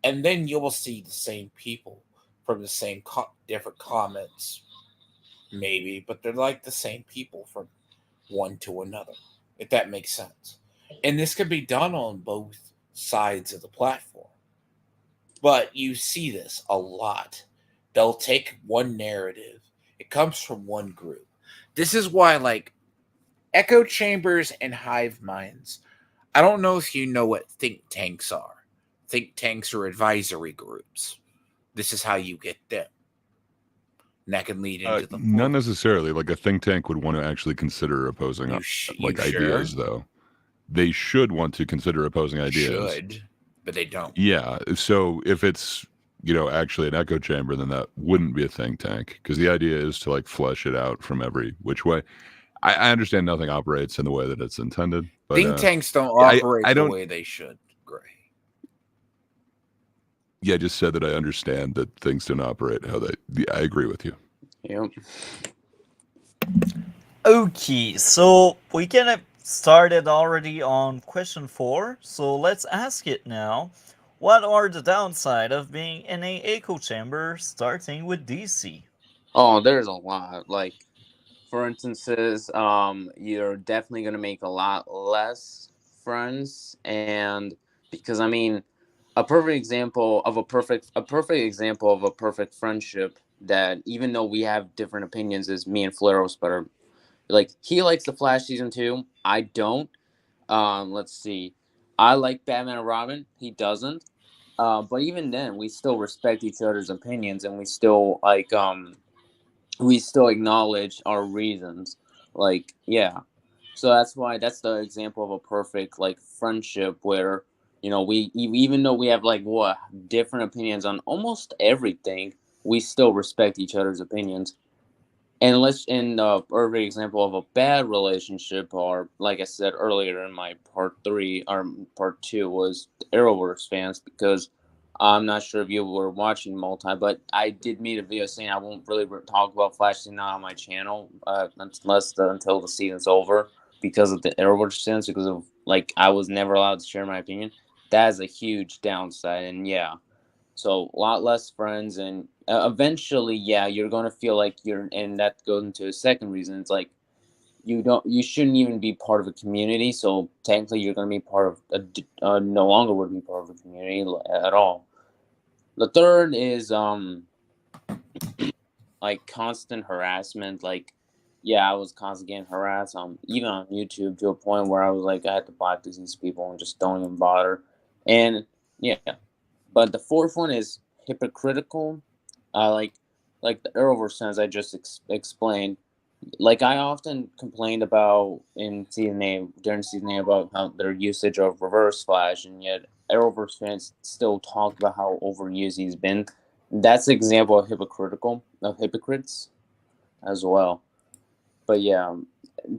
And then you will see the same people from the same different comments, maybe, but they're like the same people from one to another, if that makes sense. And this can be done on both sides of the platform. But you see this a lot. They'll take one narrative, it comes from one group. This is why, like, echo chambers and hive minds, I don't know if you know what think tanks are. Think tanks are advisory groups. This is how you get them. And that can lead into the Not fourth. necessarily. Like a think tank would want to actually consider opposing You ideas, sure? though. They should want to consider opposing ideas. Should, but they don't. Yeah. So if it's actually an echo chamber, then that wouldn't be a think tank, because the idea is to like flesh it out from every which way. I understand nothing operates in the way that it's intended, but Think tanks don't I operate the don't. way they should, Gray. Yeah, I just said that I understand that things don't operate how they. Yeah, I agree with you. Yep. Okay, so we can have started already on question 4, so let's ask it now. What are the downside of being in a echo chamber, starting with DC? Oh, there's a lot. Like, for instances, you're definitely gonna make a lot less friends, and because I mean, a perfect example of a perfect friendship that even though we have different opinions is me and Flaros, but are like he likes the Flash season 2. I don't. Let's see. I like Batman and Robin. He doesn't. But even then, we still respect each other's opinions, and we still acknowledge our reasons. Like, yeah. So that's the example of a perfect like friendship where we even though we have like what different opinions on almost everything, we still respect each other's opinions. And let's in a perfect example of a bad relationship, or like I said earlier in my part 3 or part 2, was Arrowverse fans, because I'm not sure if you were watching multi, but I did make a video saying I won't really talk about Flash season on my channel until the season's over, because of the Arrowverse fans, because of like I was never allowed to share my opinion. That is a huge downside, and yeah. So a lot less friends, and eventually, yeah, you're gonna feel like you're, and that goes into a second reason. It's like you shouldn't even be part of a community. So technically, you're going to be part of no longer would be part of a community at all. The third is like constant harassment. Like, yeah, I was constantly getting harassed. Even on YouTube to a point where I was like, I had to block these people and just don't even bother. And yeah, but the fourth one is hypocritical. Like the Arrowverse sense I just explained. Like I often complained about in season A during season A about how their usage of Reverse Flash, and yet Arrowverse fans still talk about how overused he's been. That's an example of hypocrites as well. But yeah,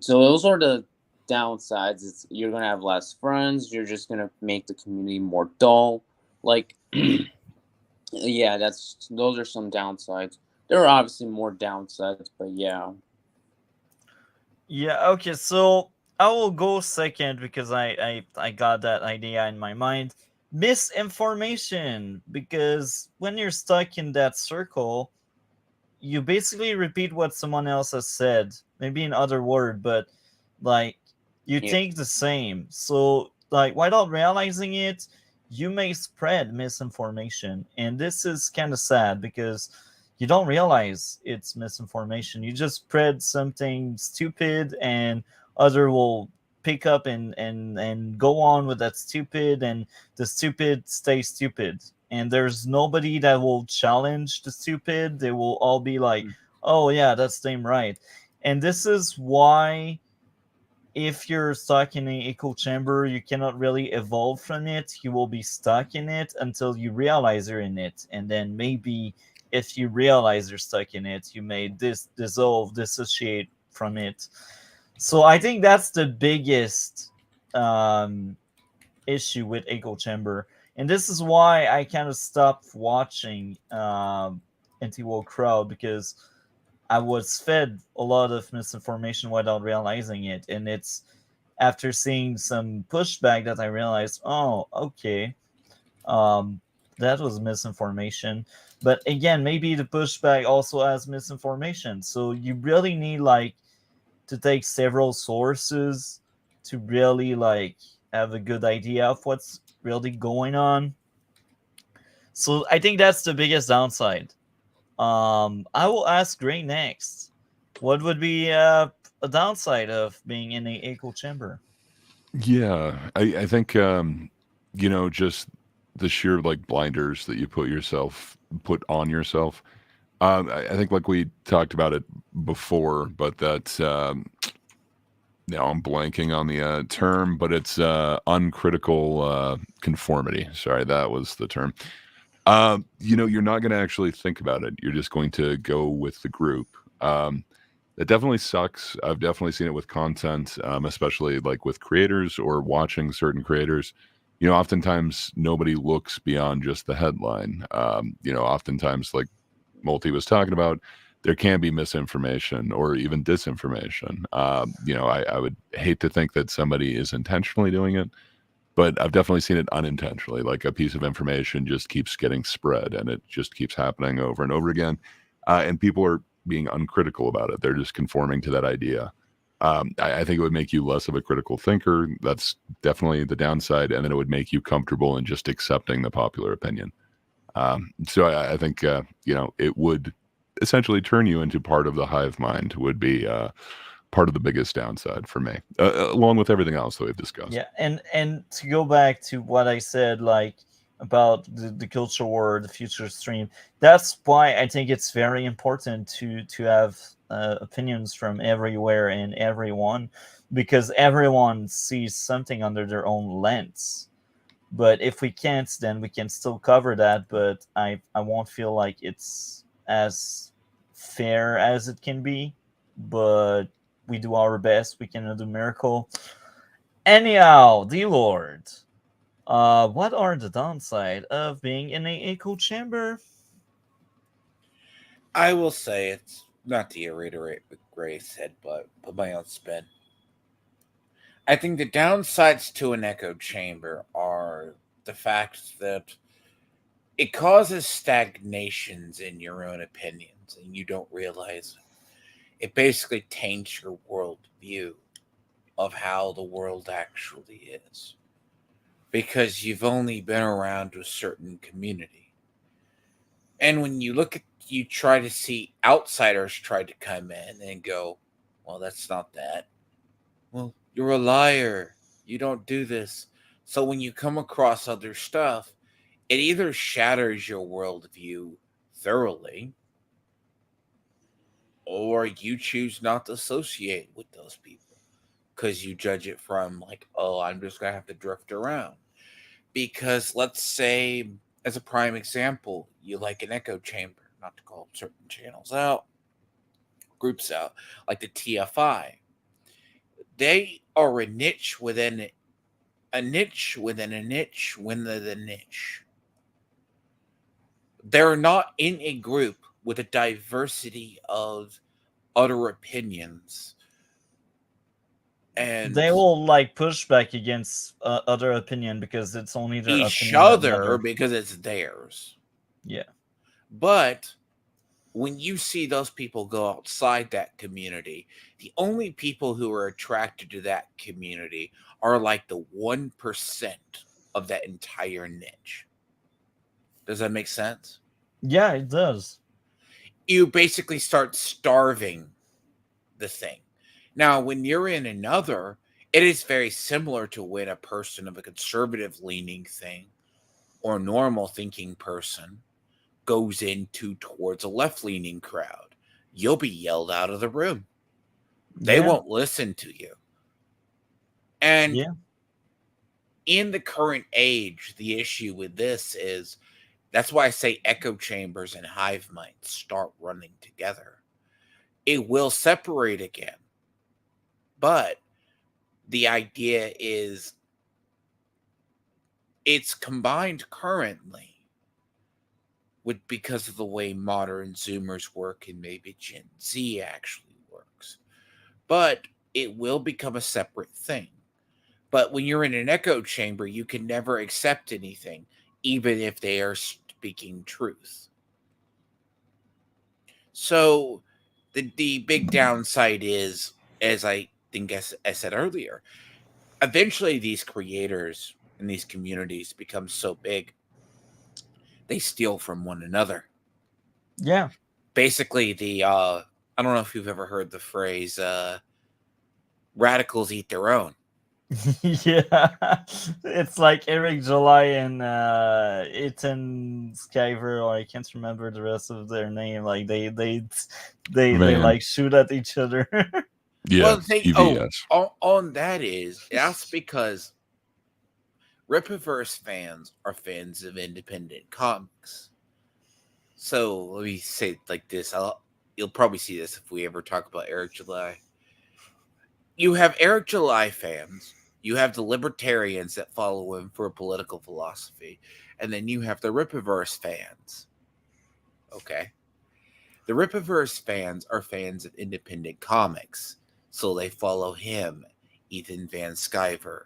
so those are the downsides. You're gonna have less friends. You're just gonna make the community more dull. Like, yeah, those are some downsides. There are obviously more downsides, but yeah. Yeah, okay, so I will go second because I got that idea in my mind. Misinformation, because when you're stuck in that circle, you basically repeat what someone else has said, maybe in other word, but like you Yeah. think the same. So like without realizing it, you may spread misinformation, and this is kind of sad because you don't realize it's misinformation. You just spread something stupid, and other will pick up and go on with that stupid, and the stupid stay stupid, and there's nobody that will challenge the stupid. They will all be like, oh yeah, that's damn right. And this is why if you're stuck in an echo chamber, you cannot really evolve from it. You will be stuck in it until you realize you're in it, and then maybe if you realize you're stuck in it, you may dissociate from it. So I think that's the biggest um, issue with echo chamber, and this is why I kind of stopped watching anti-woke crowd, because I was fed a lot of misinformation without realizing it, and it's after seeing some pushback that I realized, oh, okay, um, that was misinformation. But again, maybe the pushback also has misinformation, so you really need like to take several sources to really like have a good idea of what's really going on. So I think that's the biggest downside. I will ask Gray next. What would be a downside of being in a echo chamber? Yeah, I think just the sheer like blinders that you put on yourself. I think like we talked about it before, but that now I'm blanking on the term, but it's uncritical conformity. Sorry, that was the term. You're not going to actually think about it. You're just going to go with the group. It definitely sucks. I've definitely seen it with content, especially like with creators or watching certain creators. Oftentimes nobody looks beyond just the headline. Oftentimes, like Multi was talking about, there can be misinformation or even disinformation. I would hate to think that somebody is intentionally doing it, but I've definitely seen it unintentionally. Like a piece of information just keeps getting spread and it just keeps happening over and over again. And people are being uncritical about it. They're just conforming to that idea. I think it would make you less of a critical thinker. That's definitely the downside. And then it would make you comfortable in just accepting the popular opinion. So I think, it would essentially turn you into part of the hive mind, would be part of the biggest downside for me, along with everything else that we've discussed. Yeah, and to go back to what I said, like about the culture war, the future stream. That's why I think it's very important to have opinions from everywhere and everyone, because everyone sees something under their own lens. But if we can't, then we can still cover that. But I won't feel like it's as fair as it can be. But we do our best. We cannot do miracle. Anyhow, the Lord. What are the downside of being in a echo chamber? I will say it's not to reiterate what Gray said, but put my own spin. I think the downsides to an echo chamber are the fact that it causes stagnations in your own opinions and you don't realize it basically taints your worldview of how the world actually is. Because you've only been around a certain community. And when you try to see outsiders try to come in and go, well, that's not that. Well, you're a liar. You don't do this. So when you come across other stuff, it either shatters your worldview thoroughly, or you choose not to associate with those people because you judge it from like, oh, I'm just gonna have to drift around. Because let's say, as a prime example, you like an echo chamber, not to call certain channels out, groups out, like the TFI. They are a niche within a niche within a niche within the niche. They're not in a group with a diversity of other opinions. And They will like push back against other opinion because it's only their each opinion that other matter. because it's theirs. Yeah. But when you see those people go outside that community, the only people who are attracted to that community are like the 1% of that entire niche. Does that make sense? Yeah, it does. You basically start starving the thing. Now, when you're in another, it is very similar to when a person of a conservative leaning thing or normal thinking person goes into towards a left leaning crowd. You'll be yelled out of the room. They won't listen to you. And in the current age, the issue with this is that's why I say echo chambers and hive minds start running together. It will separate again. But the idea is it's combined currently with because of the way modern Zoomers work and maybe Gen Z actually works. But it will become a separate thing. But when you're in an echo chamber, you can never accept anything, even if they are speaking truth. So the big downside is, as I think I said earlier, eventually these creators and these communities become so big, they steal from one another. Yeah. Basically, I don't know if you've ever heard the phrase, radicals eat their own. Yeah, it's like Eric July and Ethan Skyver, or I can't remember the rest of their name. Like they like shoot at each other. Yeah, well, the thing, EVS. on that is that's because Rippaverse fans are fans of independent comics. So let me say it like this. You'll probably see this if we ever talk about Eric July. You have Eric July fans. You have the libertarians that follow him for a political philosophy. And then you have the Rippaverse fans. Okay? The Rippaverse fans are fans of independent comics. So they follow him, Ethan Van Sciver,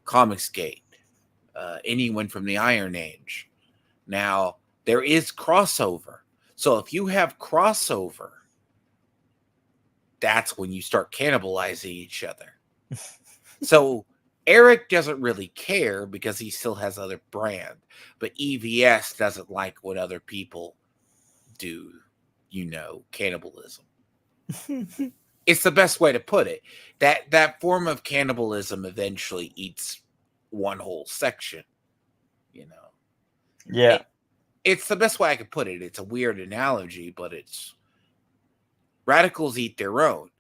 Comicsgate, anyone from the Iron Age. Now, there is crossover. So if you have crossover, that's when you start cannibalizing each other. So Eric doesn't really care because he still has other brand, but EVS doesn't like when other people do, cannibalism. It's the best way to put it. That form of cannibalism eventually eats one whole section, Yeah. It's the best way I could put it. It's a weird analogy, but it's radicals eat their own.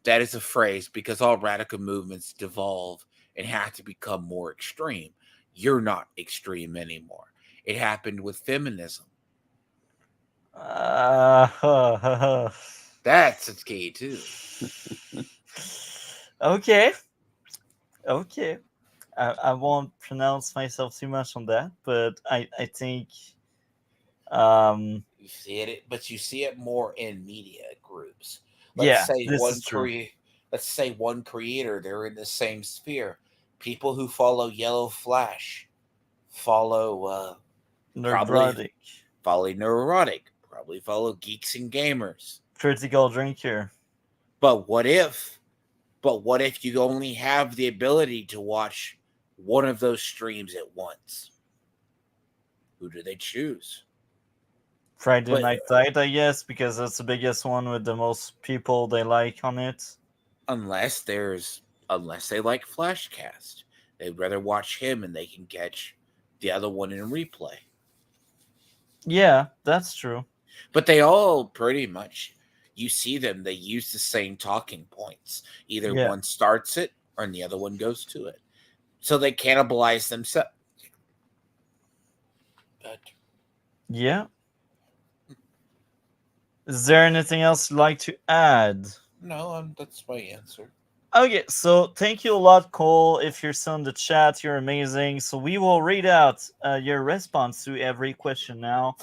That is a phrase because all radical movements devolve and have to become more extreme. You're not extreme anymore. It happened with feminism. That's its key too. Okay. I won't pronounce myself too much on that, but I think You see it, but you see it more in media groups. this is true. Let's say one creator, they're in the same sphere. People who follow Yellow Flash follow Neurotic. Neurotic, probably follow Geeks and Gamers. Critical drinker. But what if? But what if you only have the ability to watch one of those streams at once? Who do they choose? Friday But Night Light, I guess, because that's the biggest one with the most people they like on it. unless they like Flashcast, they'd rather watch him and they can catch the other one in replay. Yeah, that's true. But they all pretty much, you see them, they use the same talking points. Either Yeah. one starts it or the other one goes to it. So they cannibalize themselves. But Yeah. Is there anything else you'd like to add? no, that's my answer. Okay, so thank you a lot, Cole. If you're still in the chat, you're amazing. So we will read out your response to every question now.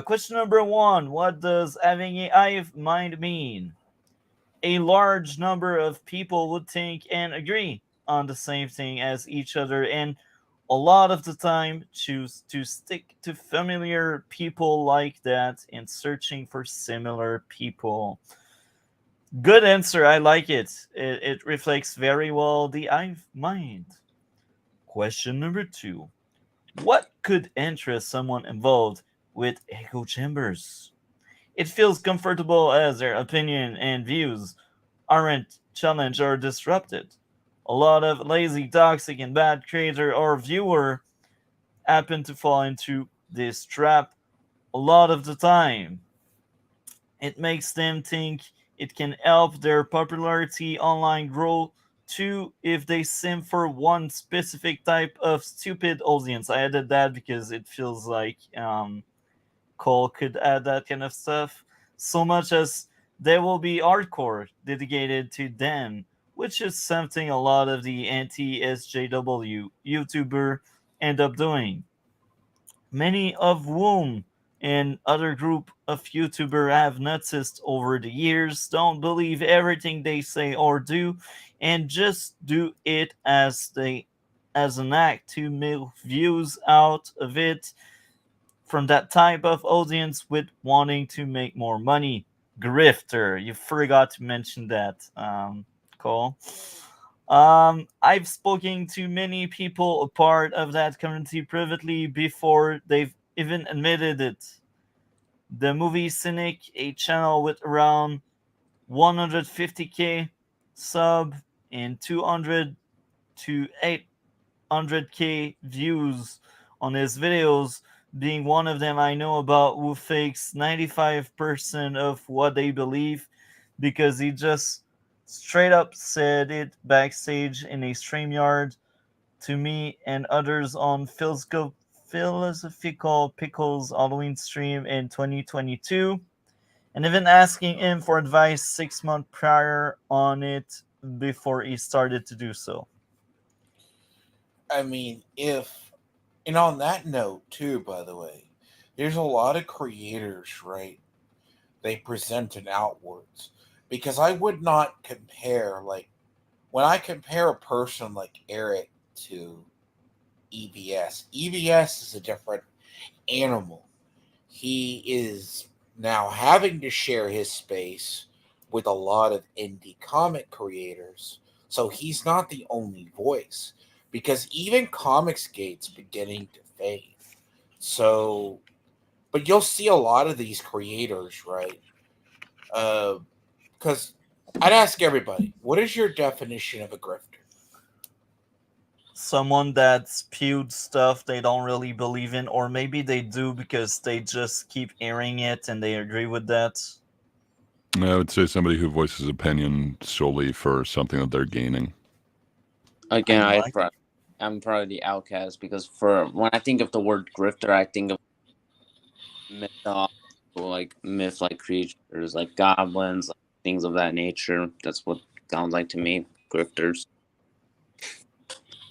Question number 1: what does having a hive mind mean? A large number of people would think and agree on the same thing as each other, and a lot of the time choose to stick to familiar people like that and searching for similar people. Good answer. I like it. It reflects very well the hive mind. Question number 2: what could interest someone involved with echo chambers? It feels comfortable as their opinion and views aren't challenged or disrupted. A lot of lazy, toxic, and bad creator or viewer happen to fall into this trap a lot of the time. It makes them think it can help their popularity online grow too if they sim for one specific type of stupid audience. I added that because it feels like Cole could add that kind of stuff. So much as there will be hardcore dedicated to them, which is something a lot of the anti SJW YouTuber end up doing. Many of whom and other group of YouTuber have noticed over the years don't believe everything they say or do and just do it as an act to milk views out of it from that type of audience with wanting to make more money. Grifter, you forgot to mention that, Cole. I've spoken to many people a part of that community privately before they've even admitted it. The movie Cynic, a channel with around 150k sub and 200 to 800k views on his videos, being one of them I know about, who fakes 95% of what they believe because he just straight up said it backstage in a StreamYard to me and others on Philosophical Pickles Halloween stream in 2022, and even asking him for advice 6 months prior on it before he started to do so. I mean, and on that note, too, by the way, there's a lot of creators, right? They present it outwards. Because I would not compare, like, when I compare a person like Eric to EVS is a different animal. He is now having to share his space with a lot of indie comic creators. So he's not the only voice because even Comicsgate's beginning to fade. So, but you'll see a lot of these creators, right? Because I'd ask everybody, what is your definition of a grifter? Someone that spewed stuff they don't really believe in, or maybe they do because they just keep hearing it and they agree with that. I would say somebody who voices opinion solely for something that they're gaining. Again, like I'm probably the outcast because for when I think of the word grifter, I think of myth like creatures like goblins, like things of that nature. That's what sounds like to me, grifters.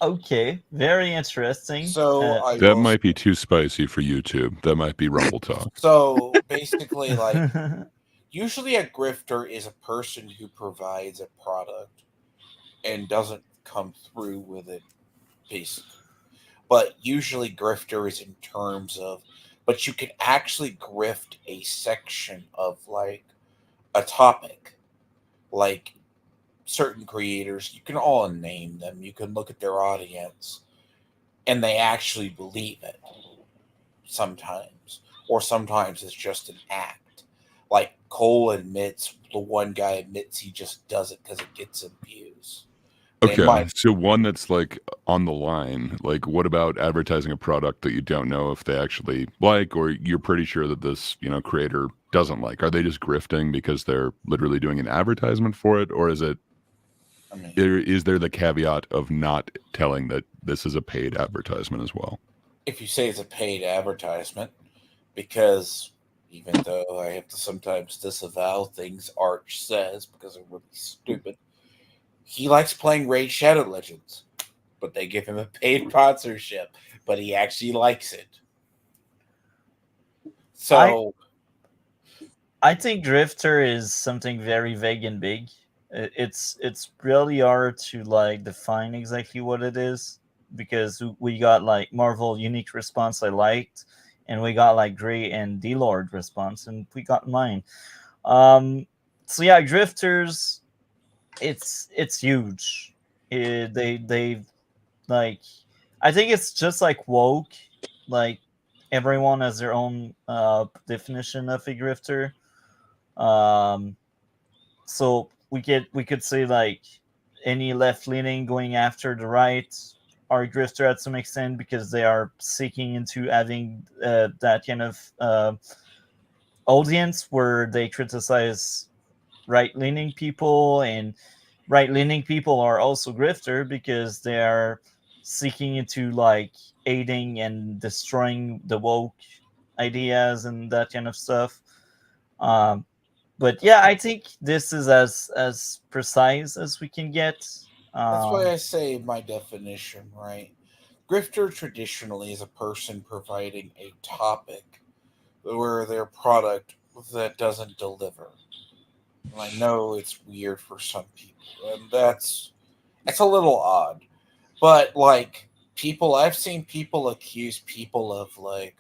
Okay, very interesting. So I That will. might be too spicy for YouTube. That might be Rumble Talk. So basically, like, usually a grifter is a person who provides a product and doesn't come through with it, basically. But usually, grifter is in terms of, but you can actually grift a section of like a topic. like certain creators, you can all name them. You can look at their audience, and they actually believe it sometimes, or sometimes it's just an act. Like Cole admits, the one guy admits he just does it because it gets him views. They Okay, might. so one that's like on the line. Like, what about advertising a product that you don't know if they actually like, or you're pretty sure that this, creator doesn't like? Are they just grifting because they're literally doing an advertisement for it, or is it? I mean, Is there the caveat of not telling that this is a paid advertisement as well? if you say it's a paid advertisement, because even though I have to sometimes disavow things Arch says because they're really stupid, he likes playing Raid Shadow Legends, but they give him a paid sponsorship, but he actually likes it. I So I think Drifter is something very vague and big. It's really hard to like define exactly what it is, because we got like Marvel Unique Response I liked, and we got like Gray and D Lord Response, and we got mine. Um, so yeah, Drifters, it's huge. They like, I think it's just like woke, like everyone has their own definition of a grifter. Um, so we could say like any left leaning going after the right are a grifter at some extent, because they are seeking into having that kind of audience where they criticize right leaning people, and right leaning people are also grifter because they are seeking into like aiding and destroying the woke ideas and that kind of stuff. Um, but yeah, I think this is as precise as we can get. that's why Um, I say my definition, right? Grifter traditionally is a person providing a topic where their product that doesn't deliver. And I know it's weird for some people, and that's a little odd. But like people, I've seen people accuse people of like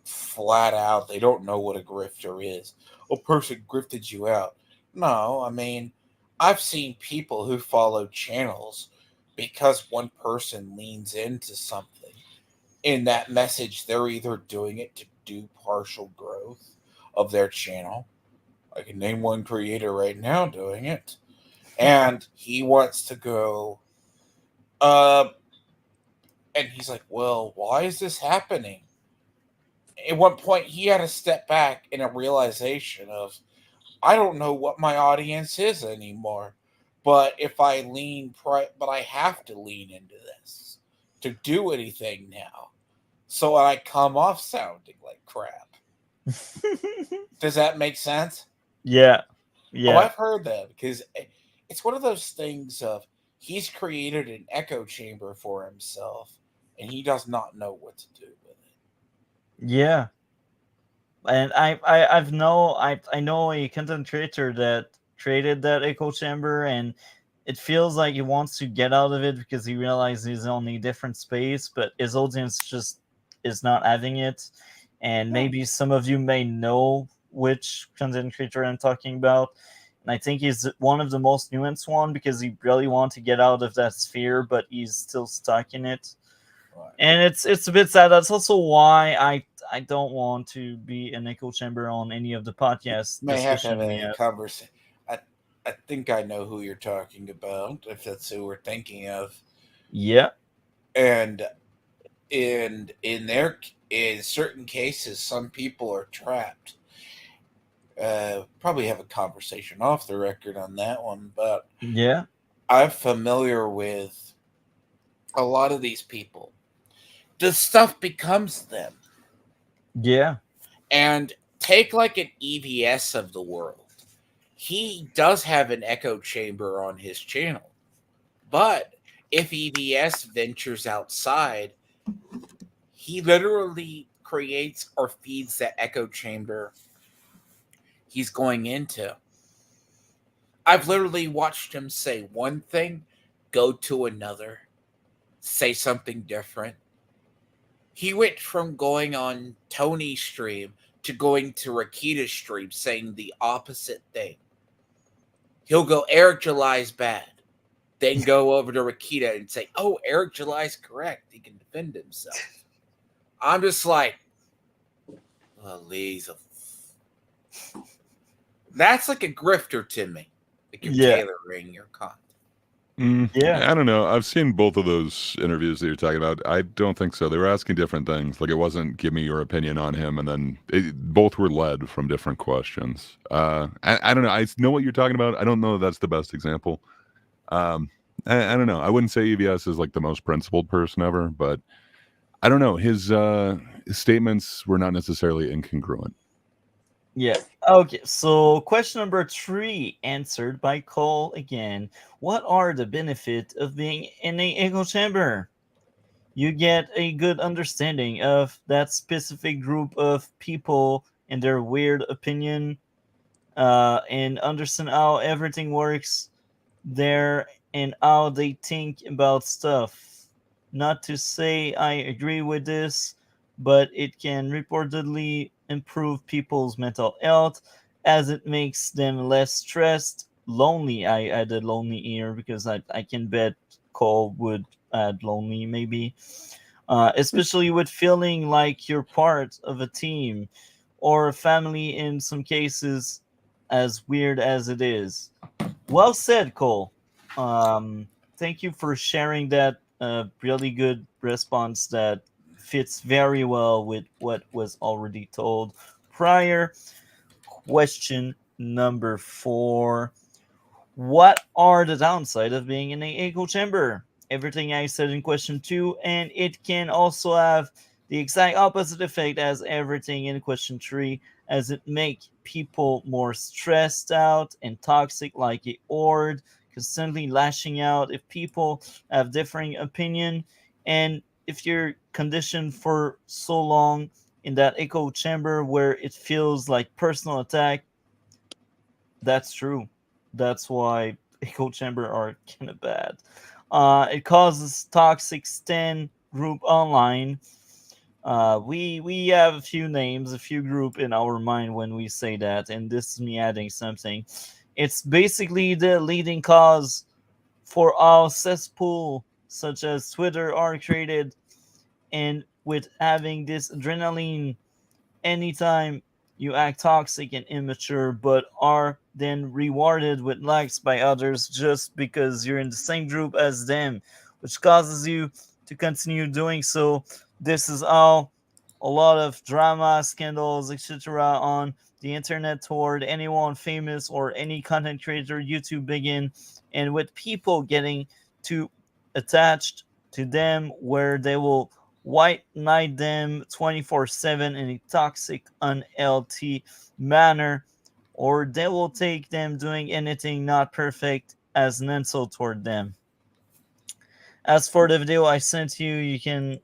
flat out they don't know what a grifter is. A person grifted you out. No, I mean, I've seen people who follow channels because one person leans into something. In that message, they're either doing it to do partial growth of their channel. I can name one creator right now doing it. And he wants to go, uh, and he's like, well, why is this happening? At one point, he had to step back in a realization of, I don't know what my audience is anymore. But if I but I have to lean into this to do anything now. So I come off sounding like crap. Does that make sense? yeah, Oh, yeah, I've heard that because it's one of those things of he's created an echo chamber for himself and he does not know what to do with it. yeah. And I know a content creator that created that echo chamber, and it feels like he wants to get out of it because he realizes he's on a different space, but his audience just is not having it. And Yeah. maybe some of you may know which content creator I'm talking about. And I think he's one of the most nuanced one, because he really wants to get out of that sphere, but he's still stuck in it. Right. And it's a bit sad. That's also why I don't want to be an echo chamber on any of the podcast May have to have discussion we a have. conversation. I, I think I know who you're talking about, if that's who we're thinking of. Yeah, And in certain cases, some people are trapped. Probably have a conversation off the record on that one, but yeah, I'm familiar with a lot of these people. The stuff becomes them. yeah, And take like an EVS of the world. He does have an echo chamber on his channel. But if EVS ventures outside, he literally creates or feeds that echo chamber he's going into. I've literally watched him say one thing, go to another, say something different. He went from going on Tony's stream to going to Rakita's stream saying the opposite thing. He'll go, Eric July's bad. Then go over to Rakita and say, oh, Eric July's correct. He can defend himself. I'm just like, please. That's like a grifter to me. Like you're Yeah. tailoring your content. Yeah. I don't know. I've seen both of those interviews that you're talking about. I don't think so. They were asking different things. Like it wasn't give me your opinion on him, and then both were led from different questions. I don't know. I know what you're talking about. I don't know if that's the best example. I don't know. I wouldn't say EVS is like the most principled person ever, but I don't know. His statements were not necessarily incongruent. Yeah. Okay. So question number 3 answered by Cole again. What are the benefits of being in an echo chamber? You get a good understanding of that specific group of people and their weird opinion, and understand how everything works there and how they think about stuff. Not to say I agree with this, but it can reportedly improve people's mental health as it makes them less stressed. Lonely, I added lonely here because I can bet Cole would add lonely maybe. Especially with feeling like you're part of a team or a family in some cases, as weird as it is. Well said, Cole. Thank you for sharing that really good response that fits very well with what was already told prior. Question number 4. What are the downside of being in an echo chamber? Everything I said in question 2, and it can also have the exact opposite effect as everything in question 3, as it make people more stressed out and toxic like a horde, constantly lashing out if people have differing opinion. And if you're conditioned for so long in that echo chamber where it feels like personal attack, that's true. That's why echo chamber are kind of bad. It causes toxic stan group online. We have a few names, a few group in our mind when we say that, and this is me adding something. It's basically the leading cause for all cesspool such as Twitter are created, and with having this adrenaline anytime you act toxic and immature, but are then rewarded with likes by others just because you're in the same group as them, which causes you to continue doing so. This is all a lot of drama, scandals, etc. on the internet toward anyone famous or any content creator, YouTube begin, and with people getting too attached to them where they will white knight them 24/7 in a toxic, unhealthy manner, or they will take them doing anything not perfect as an insult toward them. As for the video I sent you, you can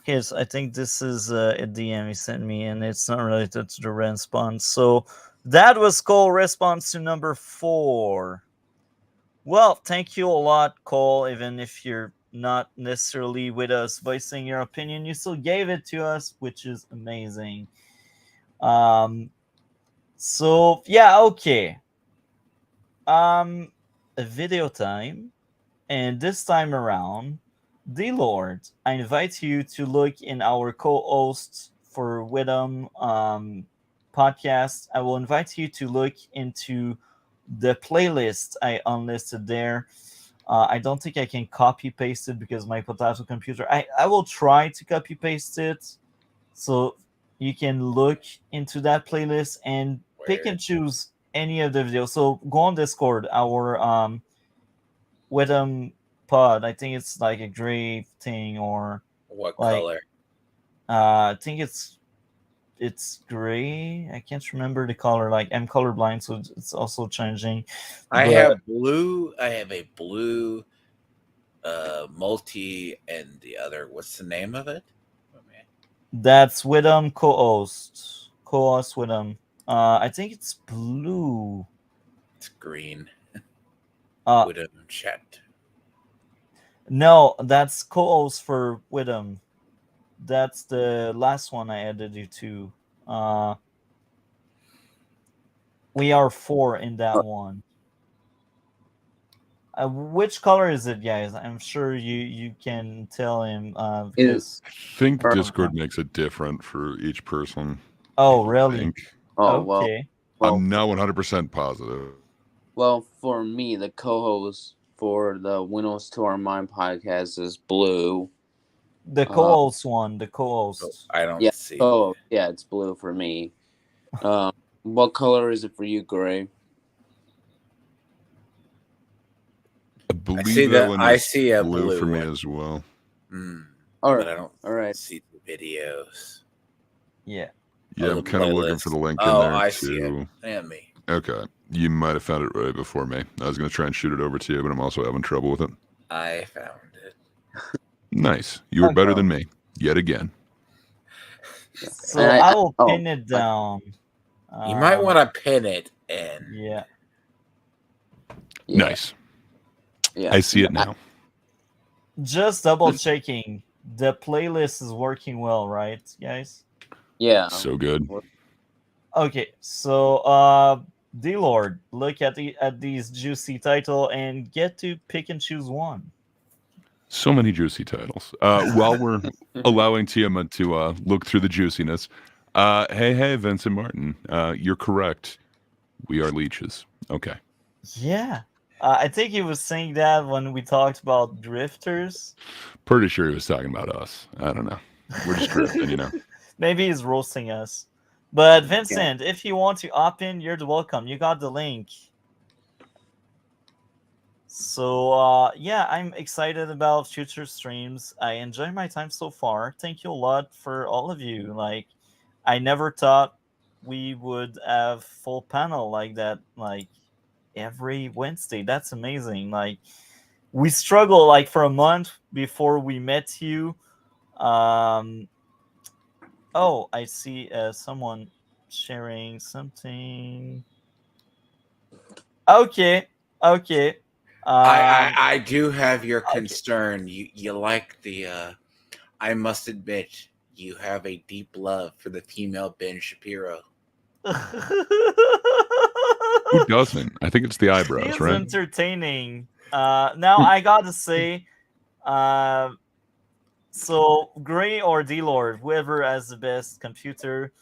here's I think this is a DM he sent me, and it's not related to the response. So that was Cole response to number 4. Well, thank you a lot, Cole. Even if you're not necessarily with us voicing your opinion, you still gave it to us, which is amazing. So yeah, okay. A video time, and this time around, the Lord, I invite you to look in our co-hosts for Widom podcast. I will invite you to look into the playlist I unlisted there. I don't think I can copy paste it because my potato computer. I will try to copy paste it so you can look into that playlist and pick and choose any of the videos. So go on Discord, our Widom pod. I think it's like a gray thing or What like color? I think it's gray. I can't remember the color. Like I'm colorblind, so it's also changing. I But have blue. I have a blue multi and the other. What's the name of it? Oh, man. that's Widom co-host. Co-host Widom. I think it's blue. It's green. Uh With a chat. no, that's co-host for Widom. That's the last one I added you to. We are 4 in that one. Which color is it, guys? I'm sure you can tell him because. I think Or- Discord makes it different for each person. Oh, I really? think. Oh well. Okay. Well, I'm not 100% positive. well, for me, the co-host for the Windows to Our Mind podcast is blue. The co-host one. The Oh, co-host. I don't Yeah. see. Oh, yeah, it's blue for me. What color is it for you, Gray? I believe see that that- one I is see a blue for blue me one. as well. All But right. I don't All right. see the videos. Yeah. Yeah, Oh, I'm the kind of looking for playlist. the link in Oh, there I too. see it. Yeah, me. Okay, you might have found it right before me. I was going to try and shoot it over to you, but I'm also having trouble with it. I found it. Nice. You were better Okay. than me yet again. So I will pin it down. You might want to pin it in. Yeah. Nice. Yeah. I see it now. Just double checking. The playlist is working well, right, guys? Yeah. So good. Okay, so D-Lord, look at these juicy title and get to pick and choose one. So many juicy titles. While we're allowing Tiamat to look through the juiciness, hey, Vincent Martin, you're correct. We are leeches. Okay. Yeah. I think he was saying that when we talked about drifters. Pretty sure he was talking about us. I don't know. We're just drifting, you know. Maybe he's roasting us. But Vincent, if you want to opt in, you're welcome. You got the link. So yeah, I'm excited about future streams. I enjoy my time so far. Thank you a lot for all of you. Like, I never thought we would have full panel like that, like every Wednesday. That's amazing. Like, we struggled like for a month before we met you. Oh, I see someone sharing something. Okay. I do have your concern. You like the I must admit you have a deep love for the female Ben Shapiro. Who doesn't? I think it's the eyebrows, He's right? entertaining. Now I gotta say, so Gray or D-Lord, whoever has the best computer,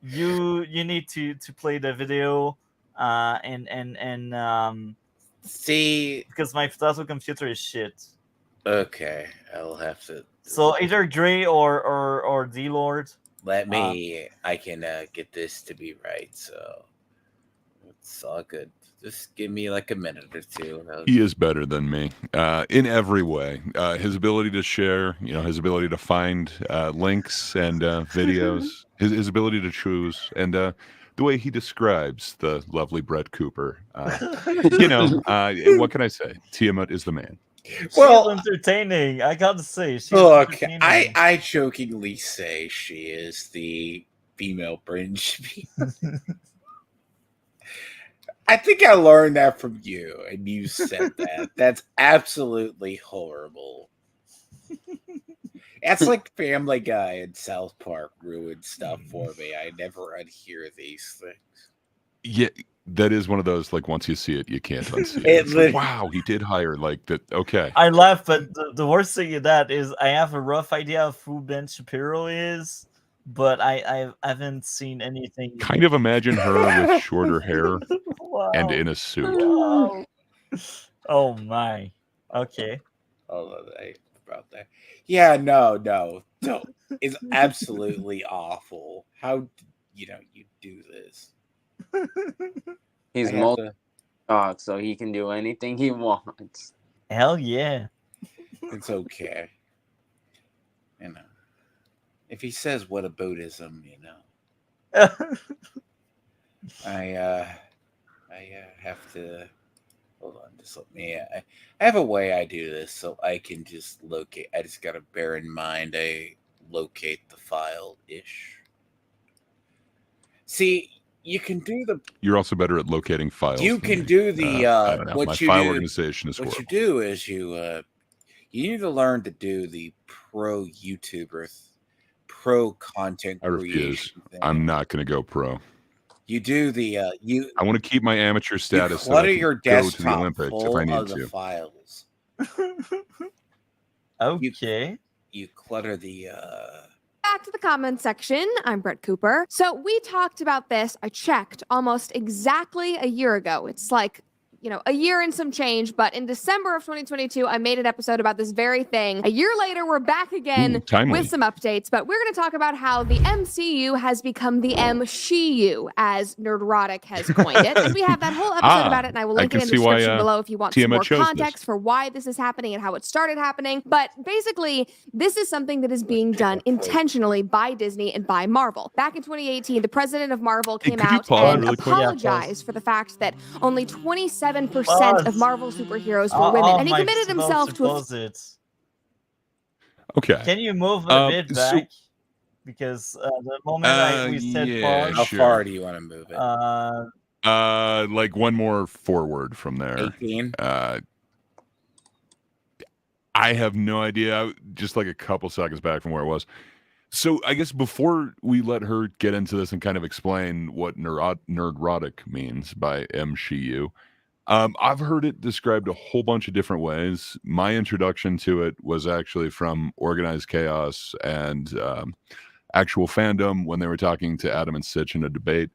you need to play the video, and see, because my Futato computer is shit. Okay, I'll have to. So either Gray or D-Lord. Let me. I can get this to be right. So it's all good. Just give me like a minute or two. He is better than me in every way. His ability to share, his ability to find links and videos, his ability to choose, and the way he describes the lovely Brett Cooper. What can I say? Tiamat is the man. She's entertaining. I gotta say, look. I jokingly say she is the female Bringe. I think I learned that from you, and you said that. That's absolutely horrible. That's like Family Guy and South Park ruined stuff for me. I never unhear these things. Yeah, that is one of those, like, once you see it, you can't unsee it. Like, wow, he did hire, like, that. Okay. I laugh, but the worst thing of that is I have a rough idea of who Ben Shapiro is, but I haven't seen anything. Kind of imagine her with shorter hair and in a suit. Wow. Oh my. Okay. Oh, about that. Yeah, no. It's absolutely awful. How you do this? He's multi-talk, so he can do anything he wants. Hell yeah. It's okay. If he says what a Buddhism, I have to hold on. Just let me. I have a way I do this, so I can just locate. I just gotta bear in mind I locate the file ish. See, you can do the. You're also better at locating files. You can do the. I don't know. What My you file do, organization is horrible. What you do is you need to learn to do the pro YouTuber, pro content I refuse. creation thing. I'm not going to go pro. You do the I want to keep my amateur you status so that I clutter can your go to the desktop Olympics if I full need of the to. files. Okay. You clutter the Back to the comments section. I'm Brett Cooper. So we talked about this. I checked almost exactly a year ago. It's like, a year and some change, but in December of 2022, I made an episode about this very thing. A year later, we're back again with some updates, but we're going to talk about how the MCU has become the MSHU, as Nerdrotic has coined it. And we have that whole episode about it, and I will link it in the description below if you want some more context for why this is happening and how it started happening. But basically, this is something that is being done intentionally by Disney and by Marvel. Back in 2018, the president of Marvel came out and apologized for the fact that only 27% of Marvel superheroes were women, and he committed himself to Okay. Can you move a bit back? Because the moment we said pause. How far do you want to move it? Like one more forward from there. 18. I have no idea. Just like a couple seconds back from where it was. So I guess before we let her get into this and kind of explain what nerdrotic means by MCU, I've heard it described a whole bunch of different ways. My introduction to it was actually from Organized Chaos and actual fandom when they were talking to Adam and Sitch in a debate,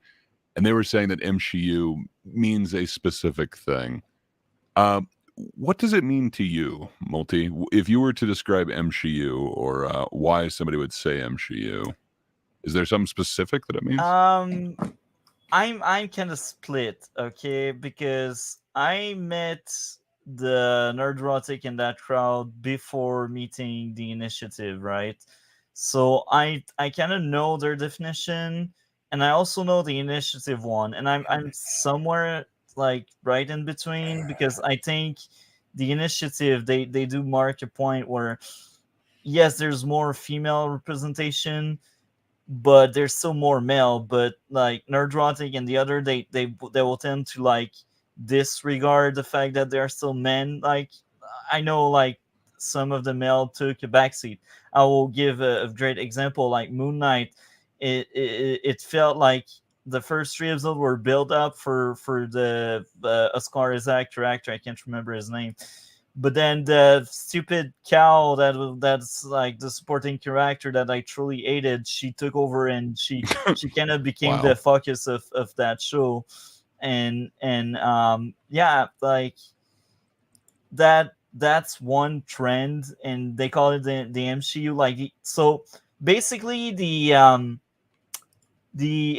and they were saying that MCU means a specific thing. What does it mean to you, Multi? If you were to describe MCU or why somebody would say MCU, is there something specific that it means? I'm kind of split, okay, because I met the Nerdrotic in that crowd before meeting the initiative, right? So I kind of know their definition, and I also know the initiative one, and I'm somewhere like right in between, because I think the initiative they do mark a point where yes, there's more female representation, but there's still more male. But like Nerdrotic and the other, they will tend to like disregard the fact that there are still men. Like I know like some of the male took a backseat. I will give a great example, like Moon Knight. It felt like the first three episodes were built up for the Oscar actor. I can't remember his name. But then the stupid cow that's like the supporting character that I truly hated, she took over and she kind of became the focus of that show. And yeah, like that's one trend, and they call it the MCU. Like so basically the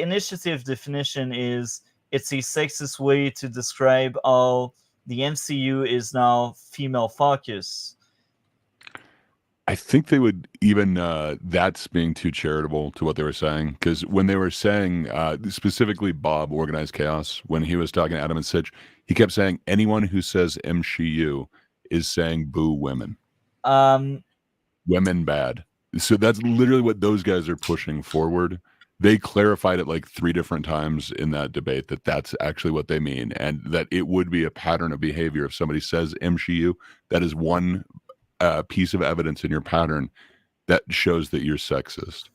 initiative definition is it's a sexist way to describe how the MCU is now female focused. I think they would even that's being too charitable to what they were saying, because when they were saying specifically Bob Organized Chaos, when he was talking to Adam and Sitch, he kept saying anyone who says MCU is saying boo women. Women bad. So that's literally what those guys are pushing forward. They clarified it like 3 different times in that debate that that's actually what they mean, and that it would be a pattern of behavior if somebody says MCU. That is one piece of evidence in your pattern that shows that you're sexist.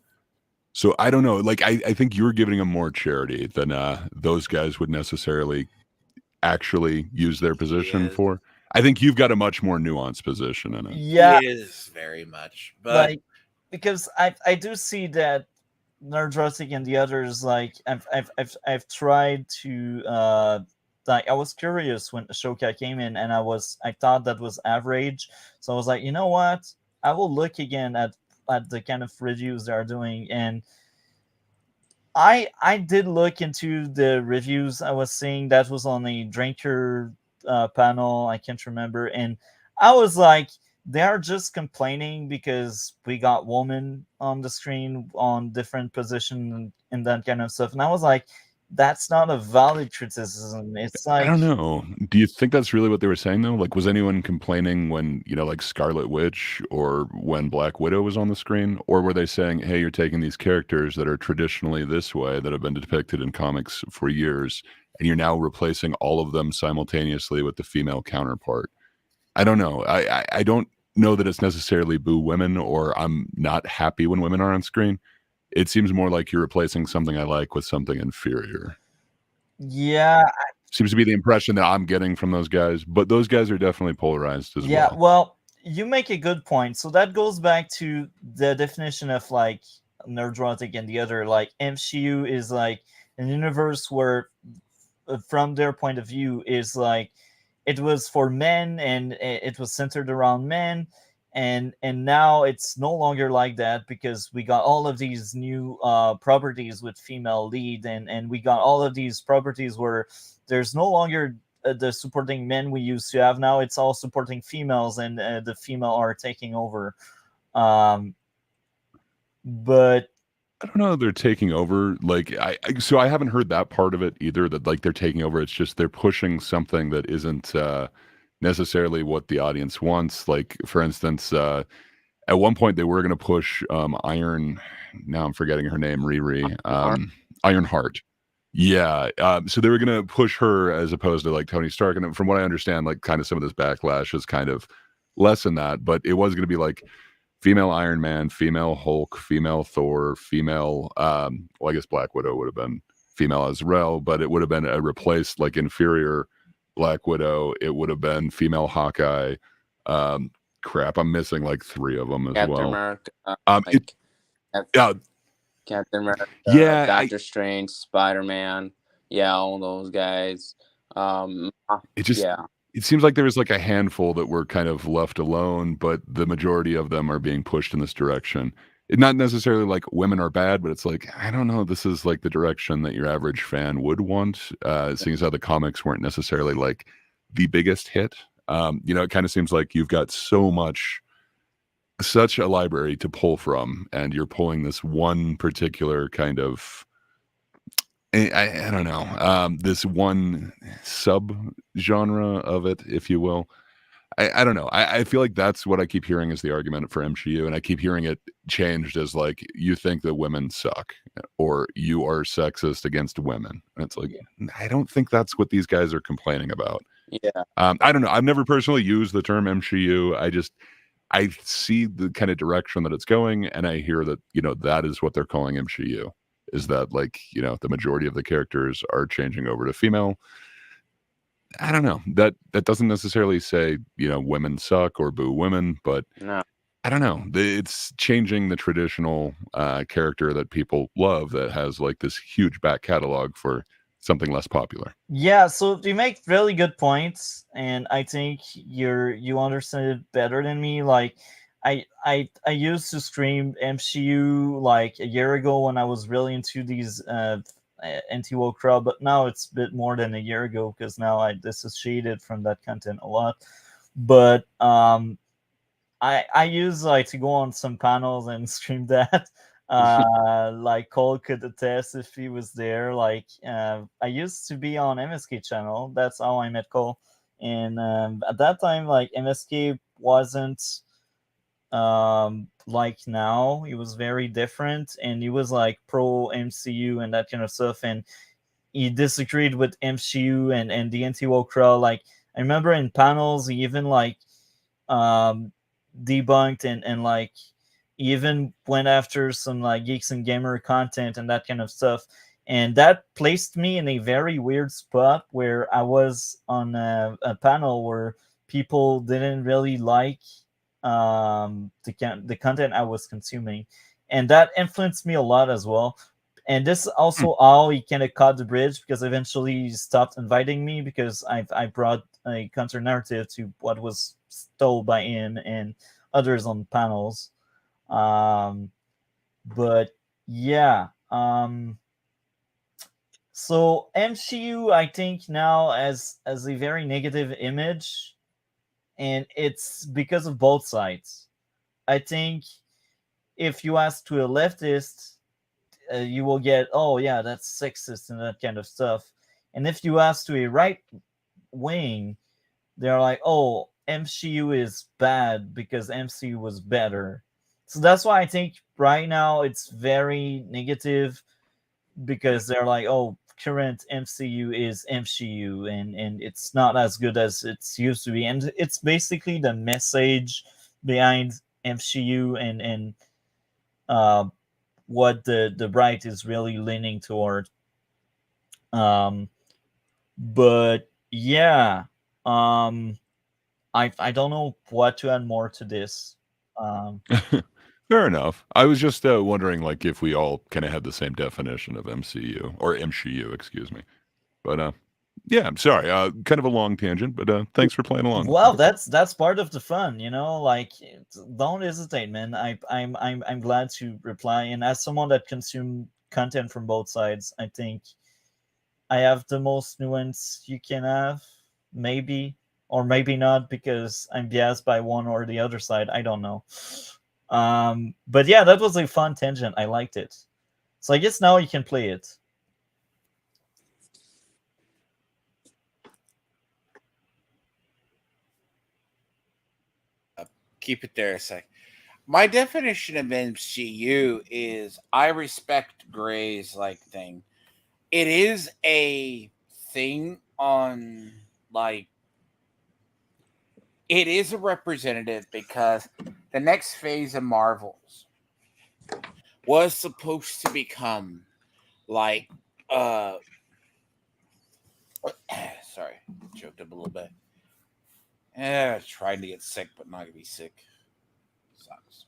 So I don't know. Like I think you're giving them more charity than those guys would necessarily actually use their position for. I think you've got a much more nuanced position in it. Yeah, it is very much, but like because I do see that Nerdrotic and the others, like I've tried to like I was curious when Ashoka came in, and I thought that was average, so I was like, you know what, I will look again at the kind of reviews they are doing, and I did look into the reviews I was seeing that was on the Drinker panel, I can't remember, and I was like, they are just complaining because we got women on the screen on different positions and that kind of stuff. And I was like, that's not a valid criticism. It's like, I don't know. Do you think that's really what they were saying though? Like, was anyone complaining when, like Scarlet Witch or when Black Widow was on the screen? Or were they saying, hey, you're taking these characters that are traditionally this way, that have been depicted in comics for years, and you're now replacing all of them simultaneously with the female counterpart? I don't know. I don't know that it's necessarily boo women or I'm not happy when women are on screen. It seems more like you're replacing something I like with something inferior. Yeah, Seems to be the impression that I'm getting from those guys, but those guys are definitely polarized as yeah. well. Well, you make a good point. So that goes back to the definition of like nerdrotic and the other. Like MCU is like an universe where, from their point of view, is like it was for men and it was centered around men, and now it's no longer like that because we got all of these new properties with female lead, and we got all of these properties where there's no longer the supporting men we used to have. Now it's all supporting females, and the female are taking over. um but I don't know if they're taking over. Like, so I haven't heard that part of it either. That like they're taking over. It's just they're pushing something that isn't necessarily what the audience wants. Like, for instance, at one point they were going to push Iron. Now I'm forgetting her name. Riri. Ironheart. Yeah. So they were going to push her as opposed to like Tony Stark. And from what I understand, like kind of some of this backlash is kind of less than that. But it was going to be like female Iron Man, female Hulk, female Thor, female. Well, I guess Black Widow would have been female as well, but it would have been a replaced like inferior Black Widow. It would have been female Hawkeye. Crap, I'm missing like 3 of them as Captain well. America, It, yeah, Captain America, yeah, Doctor Strange, Spider-Man, yeah, all those guys. it just Yeah, it seems like there was like a handful that were kind of left alone, but the majority of them are being pushed in this direction. It, not necessarily like women are bad, but it's like I don't know. This is like the direction that your average fan would want, seeing as how the comics weren't necessarily like the biggest hit. It kind of seems like you've got such a library to pull from, and you're pulling this one particular kind of I don't know, this one sub genre of it, if you will. I don't know. I feel like that's what I keep hearing is the argument for MCU, and I keep hearing it changed as like you think that women suck or you are sexist against women. And it's like I don't think that's what these guys are complaining about. yeah, I don't know. I've never personally used the term MCU. I see the kind of direction that it's going, and I hear that that is what they're calling MCU. Is that like the majority of the characters are changing over to female? I don't know. That doesn't necessarily say women suck or boo women, but no, I don't know. It's changing the traditional character that people love that has like this huge back catalog for something less popular. yeah, so you make really good points, and I think you understand it better than me. Like I used to stream MCU like a year ago when I was really into these anti-woke crowd, but now it's a bit more than a year ago because now I dissociated from that content a lot. But I use like to go on some panels and stream that. Like Cole could attest if he was there. Like I used to be on MSK channel. That's how I met Cole. And at that time, like MSK wasn't like now. He was very different, and he was like pro MCU and that kind of stuff. And he disagreed with MCU and the anti-woke crowd. Like I remember in panels, he even like um debunked and like even went after some like geeks and gamer content and that kind of stuff, and that placed me in a very weird spot where I was on a panel where people didn't really like the content I was consuming, and that influenced me a lot as well. And this also how he kind of caught the bridge, because eventually he stopped inviting me because I brought a counter narrative to what was stole by him and others on panels. But yeah, so MCU I think now as a very negative image, and it's because of both sides. I think if you ask to a leftist, you will get, oh yeah, that's sexist and that kind of stuff. And if you ask to a right wing, they're like, oh, MCU is bad because MCU was better. So that's why I think right now it's very negative, because they're like, oh, current MCU is MCU and it's not as good as it's used to be. And it's basically the message behind MCU and what the right is really leaning toward. But yeah, um, I don't know what to add more to this. Um, Fair enough. I was just wondering, like, if we all kind of had the same definition of MCU or MCU, excuse me. But yeah, I'm sorry. Kind of a long tangent, but thanks for playing along with well, me. that's part of the fun, like don't hesitate, man. I'm glad to reply, and as someone that consume content from both sides, I think I have the most nuance you can have, maybe, or maybe not, because I'm biased by one or the other side. I don't know. But yeah, that was a fun tangent. I liked it. So I guess now you can play it. Keep it there a sec. My definition of MCU is I respect Gray's like thing. It is a thing on like it is a representative because the next phase of Marvels was supposed to become like sorry, choked up a little bit. Trying to get sick but not gonna be sick. Sucks.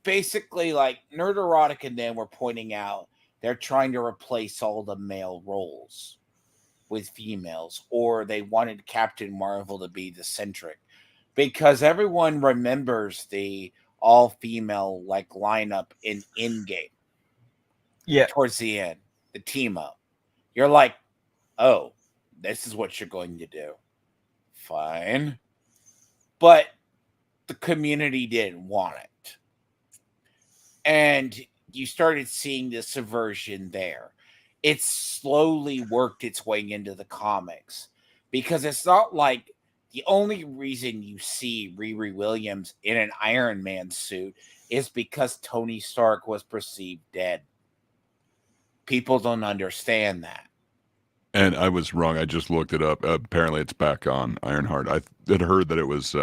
Basically, like Nerd Erotic and them were pointing out, they're trying to replace all the male roles with females, or they wanted Captain Marvel to be the centric because everyone remembers the all female like lineup in Endgame. Yeah. Towards the end, the team up. You're like, oh, this is what you're going to do. Fine. But the community didn't want it. And you started seeing the subversion there. It slowly worked its way into the comics because it's not like the only reason you see Riri Williams in an Iron Man suit is because Tony Stark was perceived dead. People don't understand that. And I was wrong. I just looked it up. Apparently, it's back on Ironheart. I had heard that it was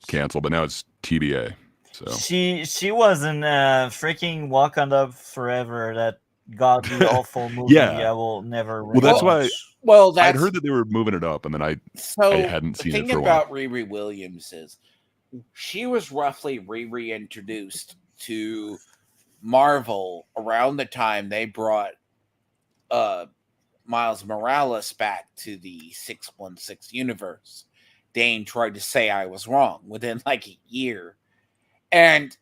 canceled, but now it's TBA. So She was in freaking Wakanda Forever, that godly awful movie yeah. I will never Well, that's why rewatch. Well, I'd that's heard that they were moving it up, and then I so. hadn't The seen it thing for a while. about Riri Williams is she was roughly reintroduced to Marvel around the time they brought Miles Morales back to the 616 universe. Dane tried to say I was wrong within like a year. And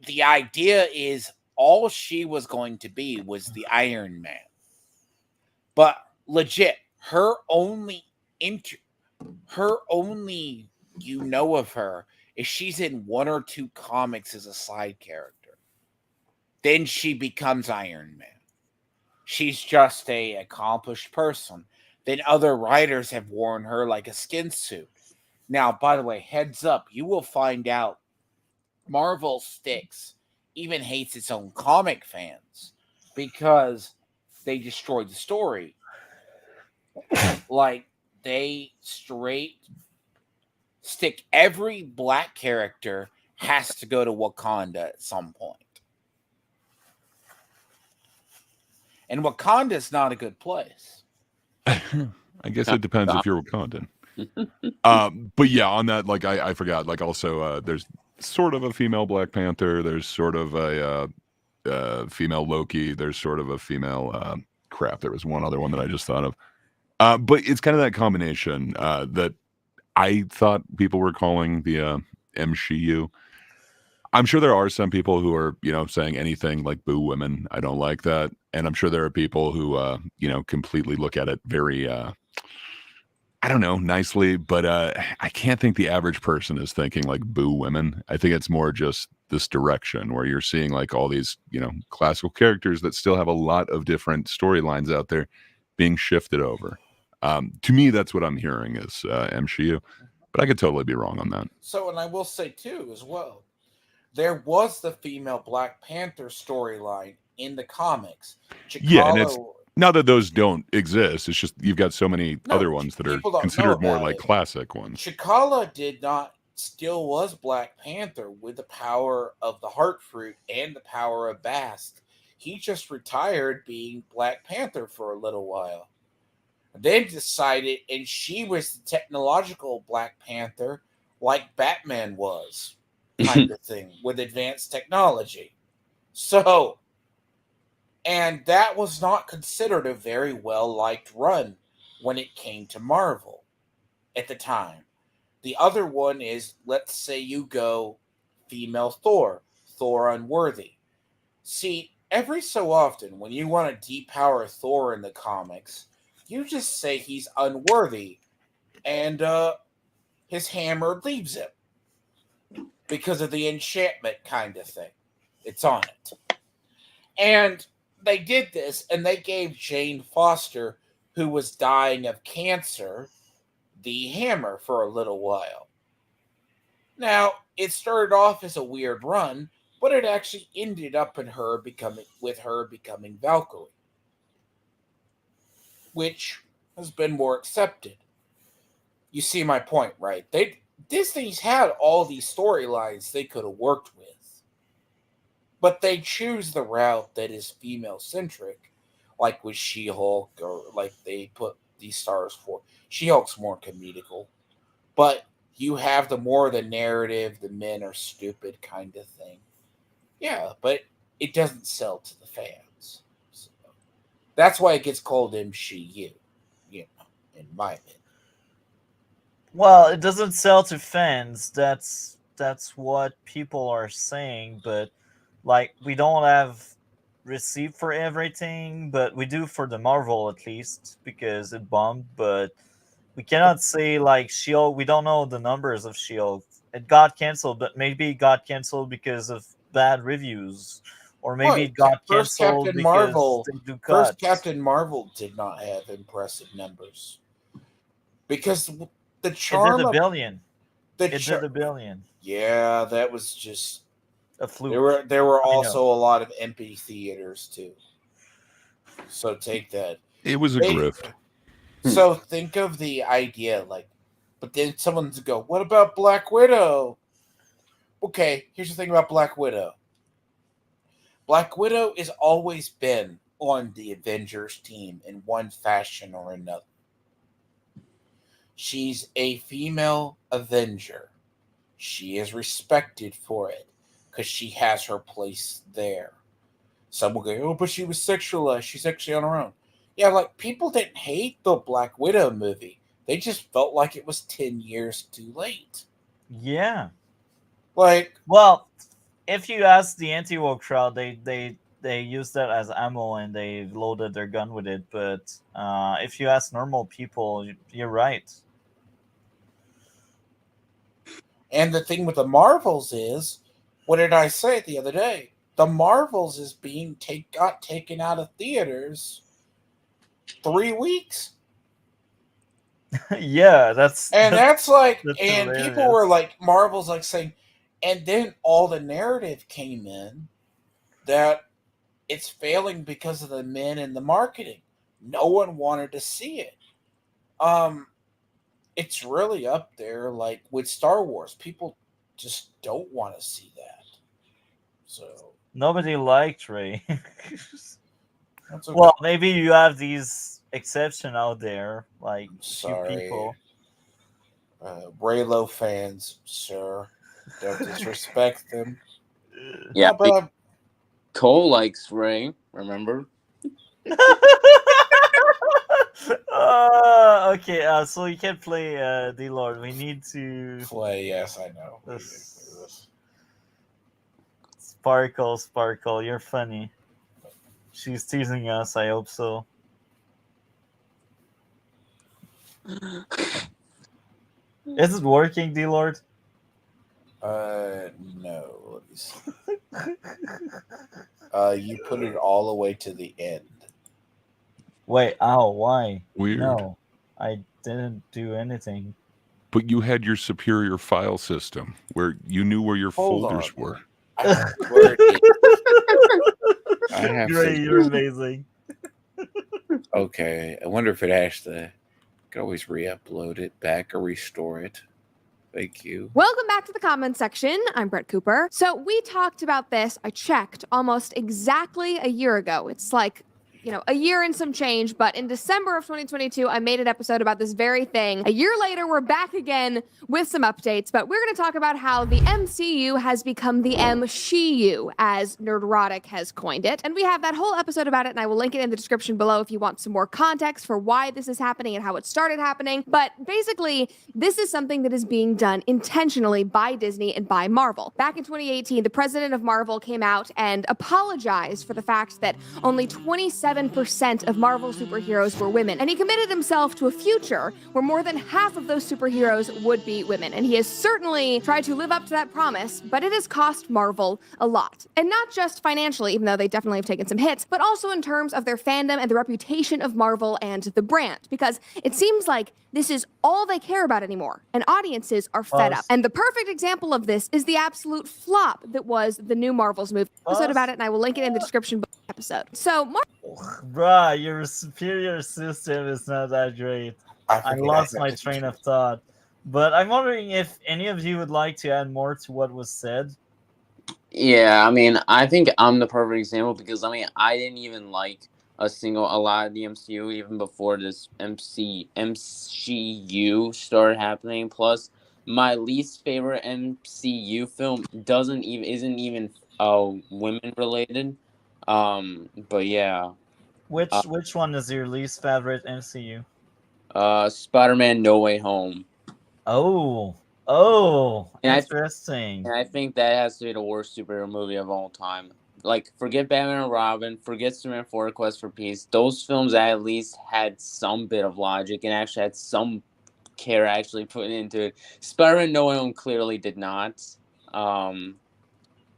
the idea is all she was going to be was the Iron Man. But legit, her only of her is she's in one or two comics as a side character. Then she becomes Iron Man. She's just a accomplished person. Then other writers have worn her like a skin suit. Now, by the way, heads up, you will find out Marvel sticks, even hates its own comic fans because they destroyed the story. Like, they straight stick every black character has to go to Wakanda at some point. And Wakanda's not a good place. I guess it depends if you're Wakandan. But yeah, on that, like I forgot. Like also, there's sort of a female Black Panther. There's sort of a female Loki. There's sort of a female crap. There was one other one that I just thought of. But it's kind of that combination that I thought people were calling the MCU. I'm sure there are some people who are, saying anything like boo women. I don't like that. And I'm sure there are people who, completely look at it very, I don't know, nicely. But I can't think the average person is thinking like boo women. I think it's more just this direction where you're seeing like all these, classical characters that still have a lot of different storylines out there being shifted over. To me, that's what I'm hearing is MCU. But I could totally be wrong on that. So, and I will say too, as well, there was the female Black Panther storyline in the comics. Yeah, and it's not that those don't exist. It's just you've got so many other ones that are considered more like classic ones. Chikala still was Black Panther with the power of the heart fruit and the power of Bast. He just retired being Black Panther for a little while. Then decided, and she was the technological Black Panther, like Batman was, kind of thing, with advanced technology. So, and that was not considered a very well liked run when it came to Marvel at the time. The other one is, let's say you go female Thor, Thor Unworthy. See, every so often when you want to depower Thor in the comics, you just say he's unworthy and his hammer leaves him because of the enchantment kind of thing. It's on it. And they did this, and they gave Jane Foster, who was dying of cancer, the hammer for a little while. Now, it started off as a weird run, but it actually ended up in her becoming Valkyrie, which has been more accepted. You see my point, right? Disney's had all these storylines they could have worked with, but they choose the route that is female centric, like with She-Hulk, or like they put these stars for. She-Hulk's more comedical, but you have the narrative, the men are stupid kind of thing. Yeah, but it doesn't sell to the fans. So that's why it gets called MCU, in my opinion. Well, it doesn't sell to fans. That's what people are saying, but like we don't have receipt for everything, but we do for the Marvel at least because it bombed, but we cannot say like Shield. We don't know the numbers of Shield. It got canceled, but maybe it got canceled because of bad reviews, or maybe What? it got First canceled Captain because Marvel. they do First cuts. Captain Marvel did not have impressive numbers because the It did charm a of billion. the It did a billion. yeah, that was just A fluke. there were I also know. a lot of empty theaters too. So take that. It was a They grift. so think of the idea like, but then someone's go, what about Black Widow? Okay, here's the thing about Black Widow. Black Widow has always been on the Avengers team in one fashion or another. She's a female Avenger. She is respected for it because she has her place there. Some will go, oh, but she was sexualized. She's actually on her own. Yeah, like people didn't hate the Black Widow movie. They just felt like it was 10 years too late. Yeah. Like, Well, if you ask the anti-woke crowd, they use that as ammo and they loaded their gun with it. But if you ask normal people, you're right. and the thing with the Marvels is, what did I say the other day? The Marvels is got taken out of theaters 3 weeks. Yeah, And that's like, that's and people were hilarious. like, Marvel's like saying, and then all the narrative came in that it's failing because of the men and the marketing. No one wanted to see it. It's really up there, like with Star Wars. People just don't want to see that. So Nobody liked Ray. that's okay. Well, maybe you have these exception out there, like I'm a few sorry, people. Raylo fans, sir. Don't disrespect them. Yeah, But Cole likes Ray. Remember? Okay, so you can play D Lord. We need to play. Yes, I know. this. Sparkle, you're funny. She's teasing us, I hope so. Is it working, D Lord? No. Let me see. You put it all the way to the end. Wait, ow, why? Weird. No, I didn't do anything. But you had your superior file system where you knew where your Hold folders on. were. I swear it is. I have Great, to. you're amazing. Okay, I wonder if it actually. I can always re-upload it back or restore it. Thank you. Welcome back to the comments section. I'm Brett Cooper. So we talked about this. I checked almost exactly a year ago. It's like, a year and some change, but in December of 2022, I made an episode about this very thing. A year later, we're back again with some updates, but we're going to talk about how the MCU has become the MSHU, as Nerdrotic has coined it. And we have that whole episode about it, and I will link it in the description below if you want some more context for why this is happening and how it started happening. But basically, this is something that is being done intentionally by Disney and by Marvel. Back in 2018, the president of Marvel came out and apologized for the fact that only 27% of Marvel superheroes were women, and he committed himself to a future where more than half of those superheroes would be women. And he has certainly tried to live up to that promise, but it has cost Marvel a lot. And not just financially, even though they definitely have taken some hits, but also in terms of their fandom and the reputation of Marvel and the brand, because it seems like this is all they care about anymore, and audiences are fed up. And the perfect example of this is the absolute flop that was the new Marvels movie. Episode about it, and I will link it in the description below the episode. So, Bruh, your superior system is not that great. I lost my train of thought. But I'm wondering if any of you would like to add more to what was said. Yeah, I mean, I think I'm the perfect example because, I mean, I didn't even like a lot of the MCU even before this MCU started happening. Plus, my least favorite MCU film isn't even women related. But yeah. Which one is your least favorite MCU? Spider-Man No Way Home. Interesting. I think that has to be the worst superhero movie of all time. Like, forget Batman and Robin, forget Superman 4 Quest for Peace. Those films at least had some bit of logic and actually had some care actually put into it. Spider-Man No Way Home clearly did not.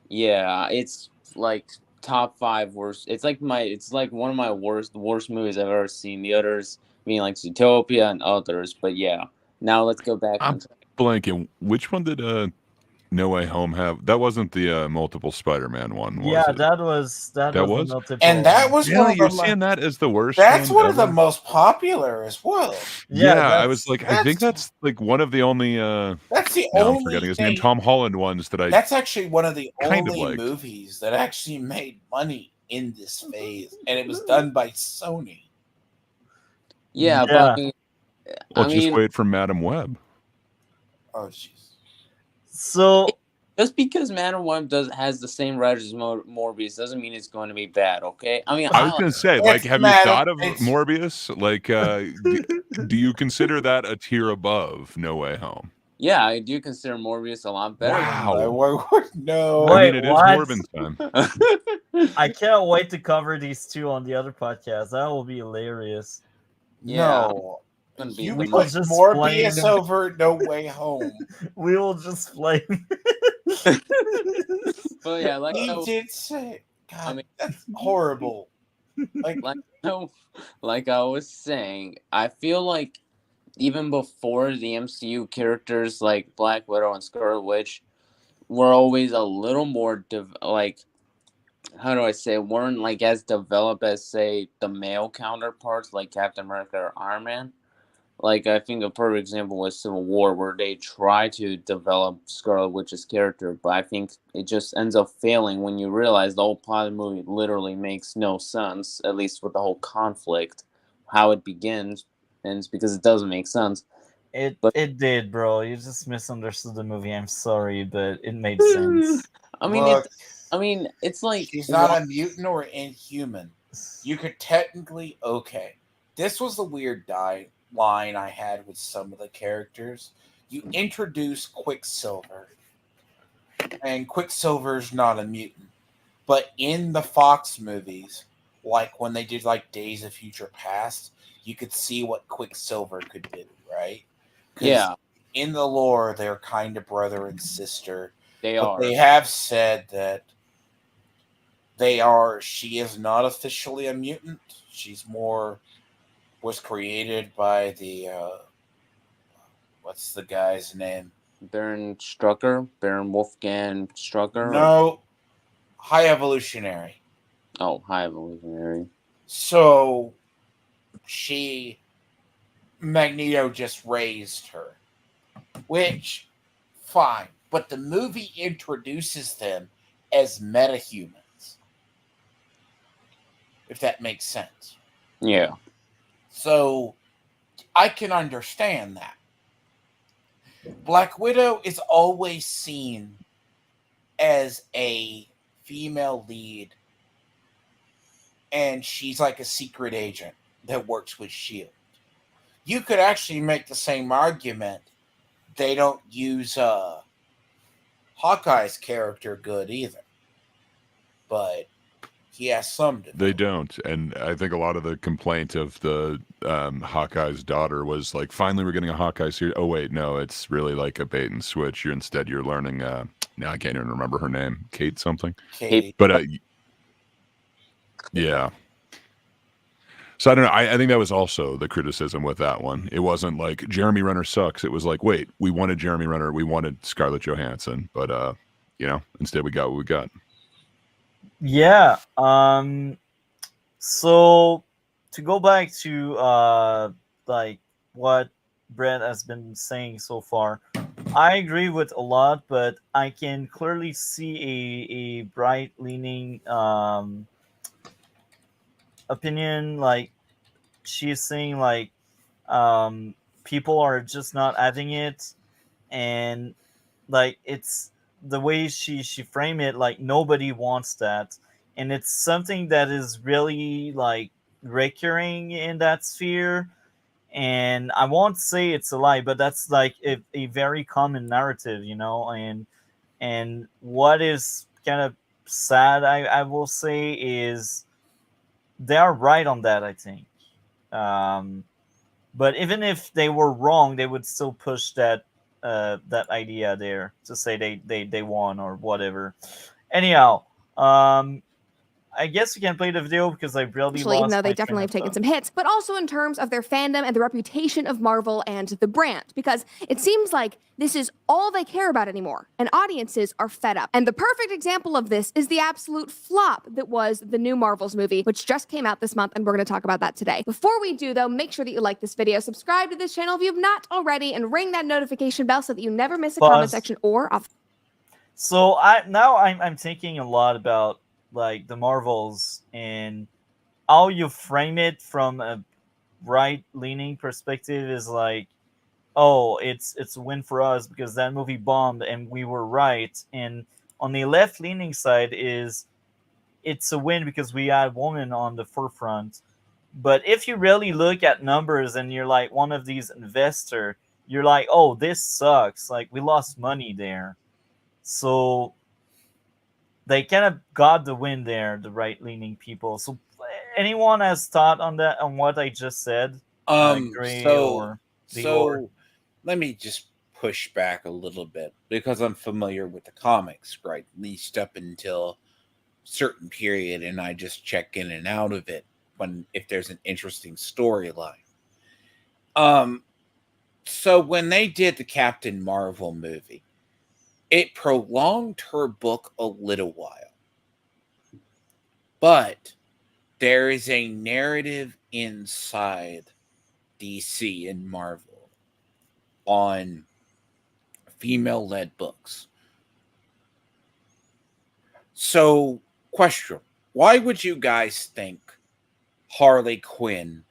Yeah, it's like top 5 worst. It's like one of my worst movies I've ever seen. The others being like Zootopia and others. But yeah, now let's go back. I'm blanking. Which one did No Way Home have? That wasn't the multiple Spider-Man one, was Yeah, it? that was was? multiple. And that was really, you're seeing that as the worst. That's one of ever? the most popular as well. Yeah, I was like, I think that's like one of the only. That's the now only. I'm forgetting his name. Tom Holland ones that I. That's actually one of the kind of only liked. movies that actually made money in this phase, and it was done by Sony. Yeah, Yeah. but I Well, just wait for Madam Web. Oh, jeez. So just because Madam Web has the same writers as Morbius doesn't mean it's going to be bad. Okay, I mean, I was going to say, like, have you thought of Morbius? Like, do you consider that a tier above No Way Home? Yeah, I do consider Morbius a lot better. Wow. No. Wait, I mean, it is what? Morbin time. I can't wait to cover these two on the other podcast. That will be hilarious. No. Be You we put will just Morbius blame- over No Way Home. We will just flame. But yeah, like He did say, God, that's horrible. Like I was saying, I feel like even before the MCU, characters like Black Widow and Scarlet Witch were always a little more how do I say, weren't like as developed as, say, the male counterparts like Captain America or Iron Man. Like, I think a perfect example was Civil War, where they try to develop Scarlet Witch's character, but I think it just ends up failing when you realize the whole plot of the movie literally makes no sense, at least with the whole conflict, how it begins, and it's because it doesn't make sense. It did, bro. You just misunderstood the movie. I'm sorry, but it made sense. It's like she's not a mutant or inhuman. You could technically This was the weird line I had with some of the characters. You introduce Quicksilver, and Quicksilver's not a mutant, but in the Fox movies, like when they did like Days of Future Past, you could see what Quicksilver could do, right? Yeah. In the lore, they're kind of brother and sister. They have said that she is not officially a mutant. She's was created by the what's the guy's name? Baron Wolfgang Strucker? No, High Evolutionary. Oh, High Evolutionary. So Magneto just raised her, which fine, but the movie introduces them as metahumans. if that makes sense. Yeah. So I can understand that. Black Widow is always seen as a female lead, and she's like a secret agent that works with S.H.I.E.L.D. You could actually make the same argument. They don't use Hawkeye's character good either, but he has some to They do. don't, and I think a lot of the complaint of the Hawkeye's daughter was like, finally we're getting a Hawkeye series. Oh wait, no, it's really like a bait and switch. You're learning. Now I can't even remember her name, Kate something. Katie. But yeah. So I don't know. I think that was also the criticism with that one. It wasn't like Jeremy Renner sucks. It was like, wait, we wanted Jeremy Renner, we wanted Scarlett Johansson, but instead we got what we got. Yeah. So to go back to like what Brett has been saying so far, I agree with a lot, but I can clearly see a bright leaning opinion. Like she's saying, like people are just not having it, and like it's the way she framed it, like nobody wants that, and it's something that is really like recurring in that sphere. And I won't say it's a lie, but that's like a very common narrative, and what is kind of sad, I will say, is they are right on that, I think. But even if they were wrong, they would still push that idea there to say they won or whatever. Anyhow, I guess we can play the video because I really Actually, even lost though they my train definitely of have taken thought. some hits, but also in terms of their fandom and the reputation of Marvel and the brand, because it seems like this is all they care about anymore, and audiences are fed up. And the perfect example of this is the absolute flop that was the new Marvels movie, which just came out this month, and we're going to talk about that today. Before we do, though, make sure that you like this video, subscribe to this channel if you've not already, and ring that notification bell so that you never miss a comment Pause. section or off. So I'm thinking a lot about like the Marvels and how you frame it from a right leaning perspective is like, oh, it's a win for us because that movie bombed and we were right. And on the left leaning side is it's a win because we had women on the forefront. But if you really look at numbers and you're like one of these investor, you're like, oh, this sucks. Like we lost money there. So they kind of got the win there, the right leaning people. So anyone has thought on that, on what I just said? Agree or divorce? So let me just push back a little bit because I'm familiar with the comics, right? At least up until certain period, and I just check in and out of it if there's an interesting storyline. So when they did the Captain Marvel movie, it prolonged her book a little while. But there is a narrative inside DC and Marvel on female-led books. So, question, why would you guys think Harley Quinn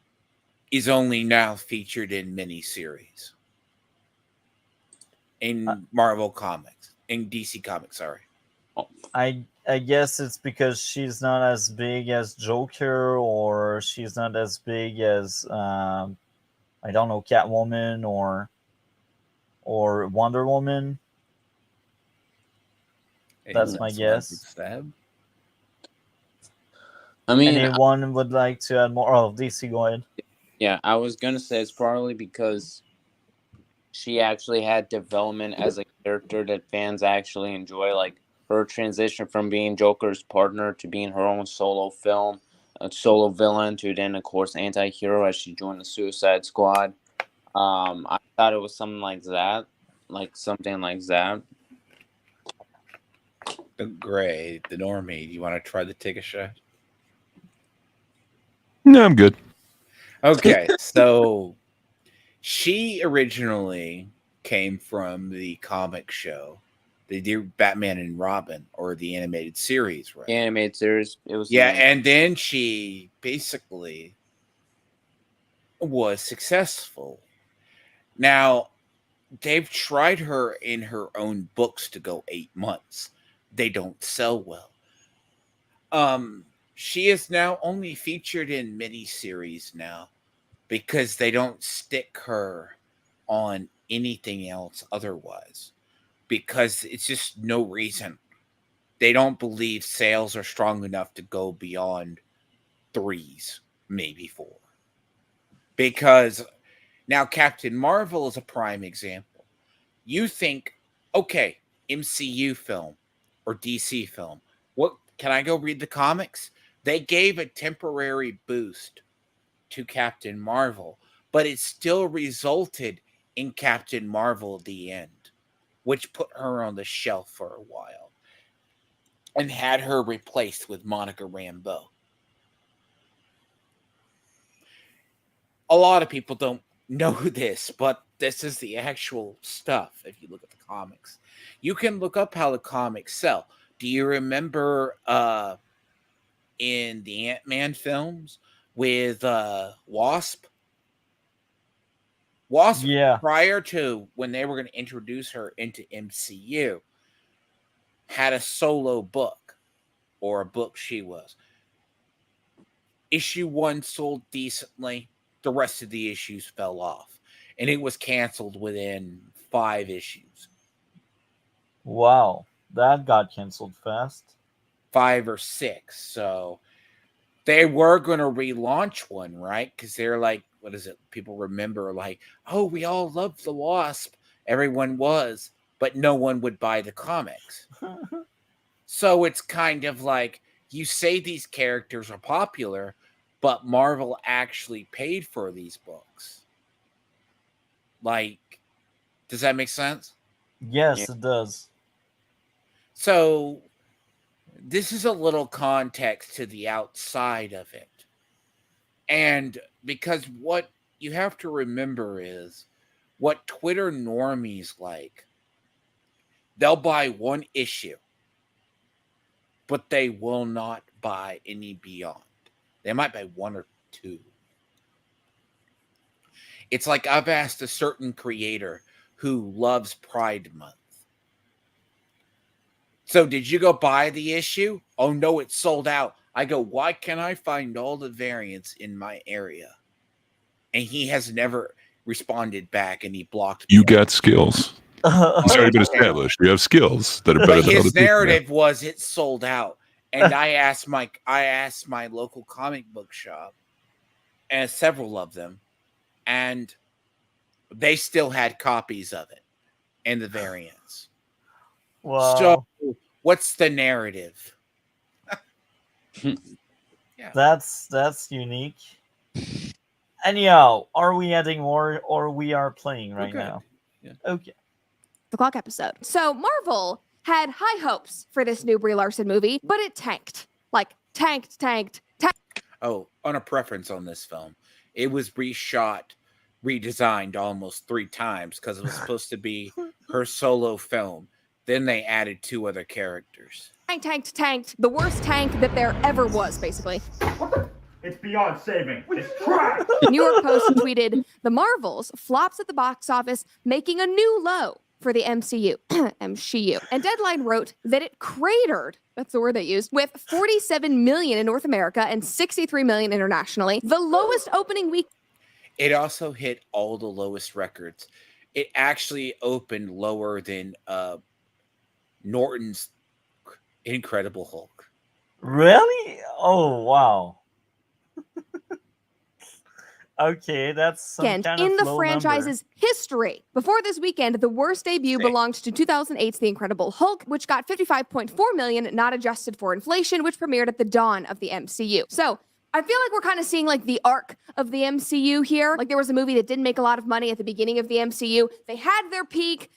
is only now featured in miniseries? In Marvel Comics, in DC Comics, sorry. I guess it's because she's not as big as Joker, or she's not as big as I don't know, Catwoman or Wonder Woman. That's my guess. I mean, Anyone would like to add more? Oh, DC, go ahead. yeah, I was gonna say it's probably because she actually had development as a character that fans actually enjoy, like her transition from being Joker's partner to being her own solo film, a solo villain, to then, of course, anti-hero as she joined the Suicide Squad. I thought it was something like that. Gray, the normie, you want to try to take a shot? No, I'm good. Okay, so she originally came from the comic show They did Batman and Robin, or the animated series, right? Animated series. It was Yeah, and then she basically was successful. Now, they've tried her in her own books to go 8 months. They don't sell well. She is now only featured in miniseries now because they don't stick her on anything else otherwise, because it's just no reason. They don't believe sales are strong enough to go beyond 3s, maybe 4. Because now Captain Marvel is a prime example. You think, okay, MCU film or DC film. What can I go read the comics? They gave a temporary boost to Captain Marvel, but it still resulted in Captain Marvel at the end, which put her on the shelf for a while and had her replaced with Monica Rambeau. A lot of people don't know this, but this is the actual stuff. If you look at the comics, you can look up how the comics sell. Do you remember in the Ant-Man films with Wasp? Wasp, Yeah. prior to when they were going to introduce her into MCU, had a solo book, or a book she was. Issue 1 sold decently. The rest of the issues fell off, and it was canceled within 5 issues. Wow, that got canceled fast. 5 or 6. So they were going to relaunch one, right? Because they're like, what is it? People remember, like, oh, we all loved the Wasp. Everyone was, but no one would buy the comics. So it's kind of like, you say these characters are popular, but Marvel actually paid for these books. Like, does that make sense? Yes, Yeah. it does. So this is a little context to the outside of it. And because what you have to remember is what Twitter normies like. They'll buy 1 issue, but they will not buy any beyond. They might buy 1 or 2. It's like I've asked a certain creator who loves Pride Month. So did you go buy the issue? Oh no, it's sold out. I go, why can't I find all the variants in my area? And he has never responded back, and he blocked me. You got skills. It's already been established. You have skills that are better But than other his people. narrative was it sold out. And I asked my local comic book shop, and several of them, and they still had copies of it and the variants. Wow. So what's the narrative? Yeah. That's unique. Anyhow, are we adding more, or we are playing right good. now? Yeah. Okay. The clock episode. So Marvel had high hopes for this new Brie Larson movie, but it tanked. Like tanked. Oh, on a preference on this film. It was reshot, redesigned almost 3 times because it was supposed to be her solo film. Then they added 2 other characters. Tanked. The worst tank that there ever was, basically. It's beyond saving. It's trash. New York Post tweeted, "The Marvels flops at the box office, making a new low for the MCU." MCU. And Deadline wrote that it cratered, that's the word they used, with 47 million in North America and 63 million internationally. The lowest opening week. It also hit all the lowest records. It actually opened lower than Norton's Incredible Hulk. Really? Oh wow. Okay, that's some Weekend kind in of the low franchise's history. Before this weekend, the worst debut belonged to 2008's The Incredible Hulk, which got 55.4 million, not adjusted for inflation, which premiered at the dawn of the MCU. So I feel like we're kind of seeing like the arc of the MCU here. Like there was a movie that didn't make a lot of money at the beginning of the MCU. They had their peak,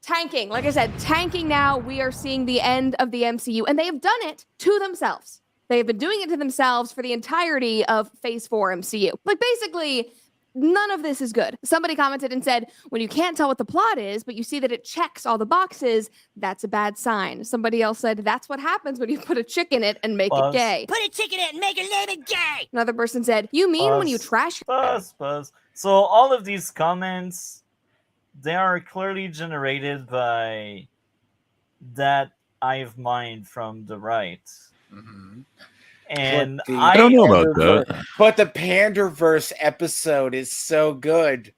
tanking. Like I said, tanking now. We are seeing the end of the MCU, and they have done it to themselves. They have been doing it to themselves for the entirety of Phase 4 MCU. Like basically, none of this is good. Somebody commented and said, when you can't tell what the plot is, but you see that it checks all the boxes, that's a bad sign. Somebody else said, that's what happens when you put a chick in it and make it gay. Put a chick in it and make her name it gay. Another person said, you mean when you trash... Buzz. So all of these comments, they are clearly generated by that hive mind from the right. Mm-hmm. And I don't know about that. But the Panderverse episode is so good.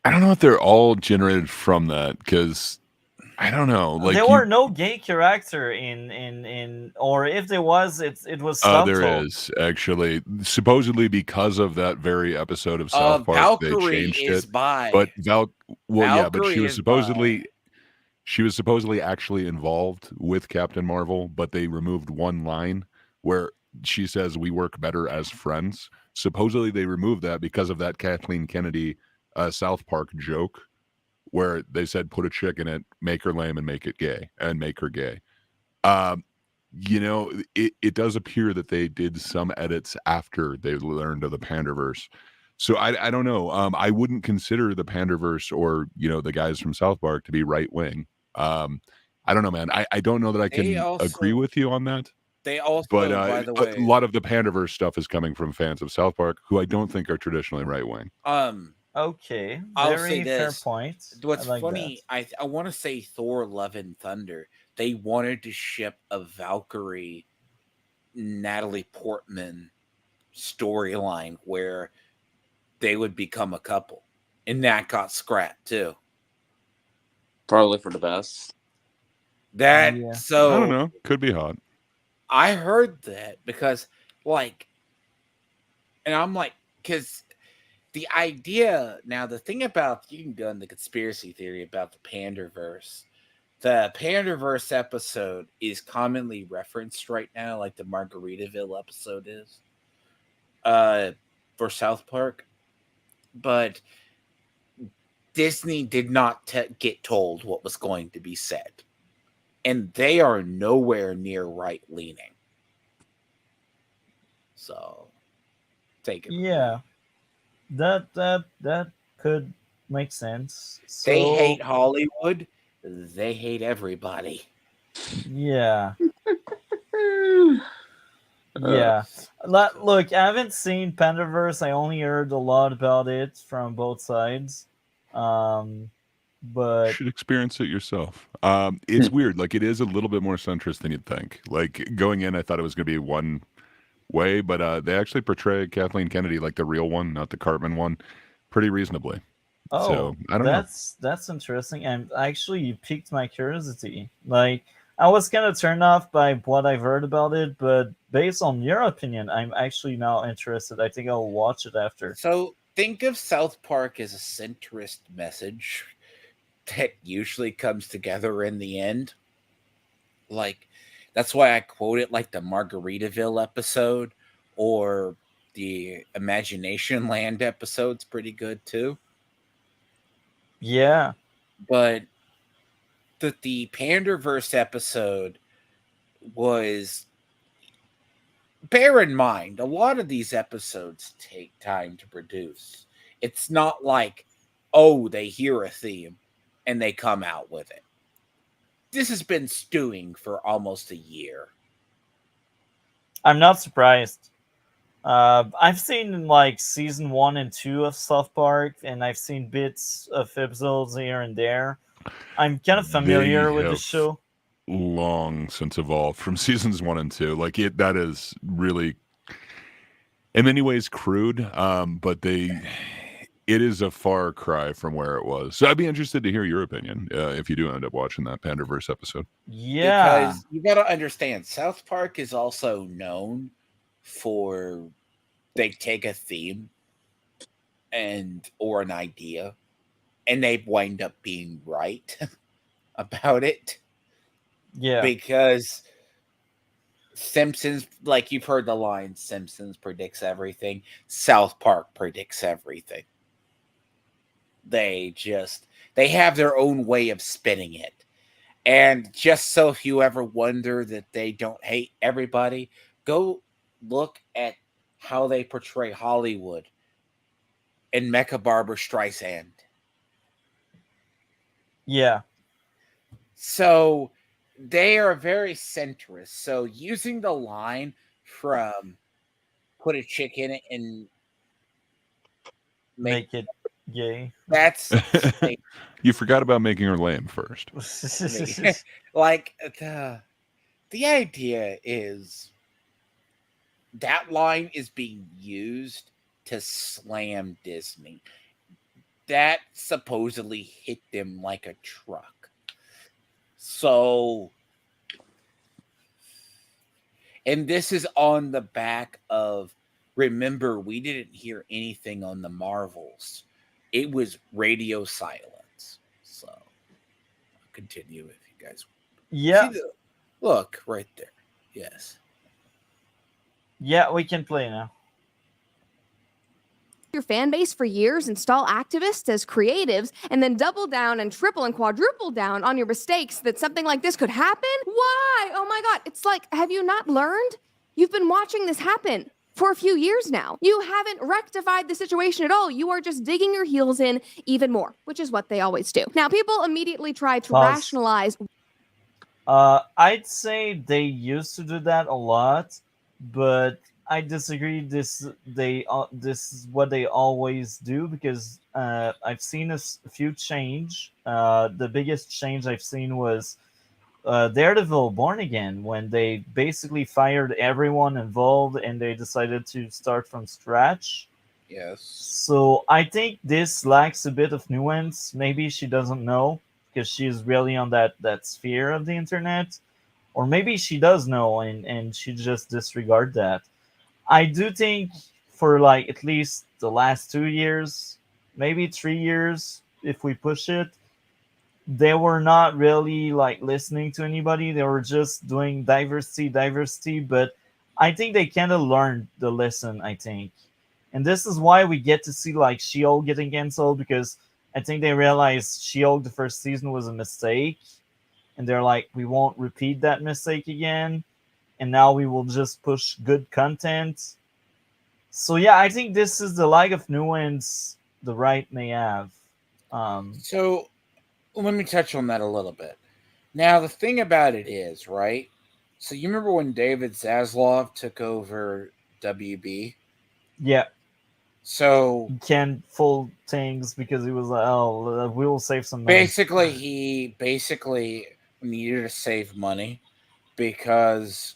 I don't know if they're all generated from that, because I don't know. Like there were no gay character in or if there was, it was subtle. There is actually, supposedly because of that very episode of South Park, Valkyrie they changed is it. bi. But but Valkyrie she was is supposedly actually involved with Captain Marvel, but they removed one line where she says we work better as friends. Supposedly they removed that because of that Kathleen Kennedy South Park joke where they said put a chick in it, make her lame and make it gay, and make her gay. It does appear that they did some edits after they learned of the Panderverse. So I don't know. I wouldn't consider the Panderverse or the guys from South Park to be right wing. I don't know, man. I don't know that I can agree with you on that. They also, but by the way, a lot of the Panderverse stuff is coming from fans of South Park who I don't think are traditionally right wing. Okay, I'll very say fair this. point. What's I like funny, I want to say Thor: Love and Thunder. They wanted to ship a Valkyrie, Natalie Portman storyline where they would become a couple, and that got scrapped too. Probably for the best. I don't know. Could be hot. I heard that because, and I'm like, because the idea now, the thing about you can go in the conspiracy theory about the Panderverse. The Panderverse episode is commonly referenced right now, like the Margaritaville episode is, for South Park, but Disney did not get told what was going to be said, and they are nowhere near right leaning. So, take it. Yeah, that could make sense. So, they hate Hollywood. They hate everybody. Yeah. Yeah. Look, I haven't seen Panderverse. I only heard a lot about it from both sides. But you should experience it yourself. It's weird. Like, it is a little bit more centrist than you'd think. Like, going in, I thought it was going to be one way, but they actually portray Kathleen Kennedy, like the real one, not the Cartman one, pretty reasonably. So, I don't know. That's interesting, and actually you piqued my curiosity. Like, I was kind of turned off by what I've heard about it, but based on your opinion, I'm actually now interested. I think I'll watch it after. So think of South Park as a centrist message that usually comes together in the end. Like, that's why I quote it like the Margaritaville episode or the Imagination Land episode's pretty good too. Yeah. But the Panderverse episode was, bear in mind, a lot of these episodes take time to produce. It's not like, oh, they hear a theme and they come out with it. This has been stewing for almost a year. I'm not surprised. I've seen like season 1 and 2 of South Park, and I've seen bits of episodes here and there. I'm kind of familiar with the show. Long since evolved from seasons 1 and 2. Like, that is really, in many ways, crude. But it is a far cry from where it was. So I'd be interested to hear your opinion if you do end up watching that Panderverse episode. Yeah, because you got to understand, South Park is also known for, they take a theme or an idea, and they wind up being right about it. Yeah, because Simpsons, like you've heard the line, Simpsons predicts everything. South Park predicts everything. They have their own way of spinning it. And just so if you ever wonder that they don't hate everybody, go look at how they portray Hollywood in Mecha Barbara Streisand. Yeah. So they are very centrist. So using the line from put a chick in it and Make it gay. that's like, You forgot about making her lame first. like the idea is that line is being used to slam Disney. That supposedly hit them like a truck. So, and this is on the back of, remember, we didn't hear anything on the Marvels. It was radio silence. So, I'll continue if you guys. Yeah. Look right there. Yes. Yeah, we can play now. Your fan base for years, install activists as creatives, and then double down and triple and quadruple down on your mistakes that something like this could happen? Why? Oh my God. It's like, have you not learned? You've been watching this happen for a few years now. You haven't rectified the situation at all. You are just digging your heels in even more, which is what they always do. Now, people immediately try to Pause. rationalize. I'd say they used to do that a lot, but I disagree. This is what they always do, because I've seen a few change. The biggest change I've seen was Daredevil Born Again, when they basically fired everyone involved and they decided to start from scratch. Yes. So I think this lacks a bit of nuance. Maybe she doesn't know because she's really on that sphere of the internet, or maybe she does know and she just disregard that. I do think for like at least the last 2 years, maybe 3 years, if we push it, they were not really like listening to anybody. They were just doing diversity. But I think they kind of learned the lesson, I think. And this is why we get to see like She-Hulk getting canceled, because I think they realized She-Hulk the first season was a mistake. And they're like, we won't repeat that mistake again. And now we will just push good content. So yeah, I think this is the lack of nuance the right may have. So let me touch on that a little bit. Now, the thing about it is, right? So you remember when David Zaslav took over WB? Yeah. So He can't fold things because he was like, oh, we will save some money. basically, he needed to save money because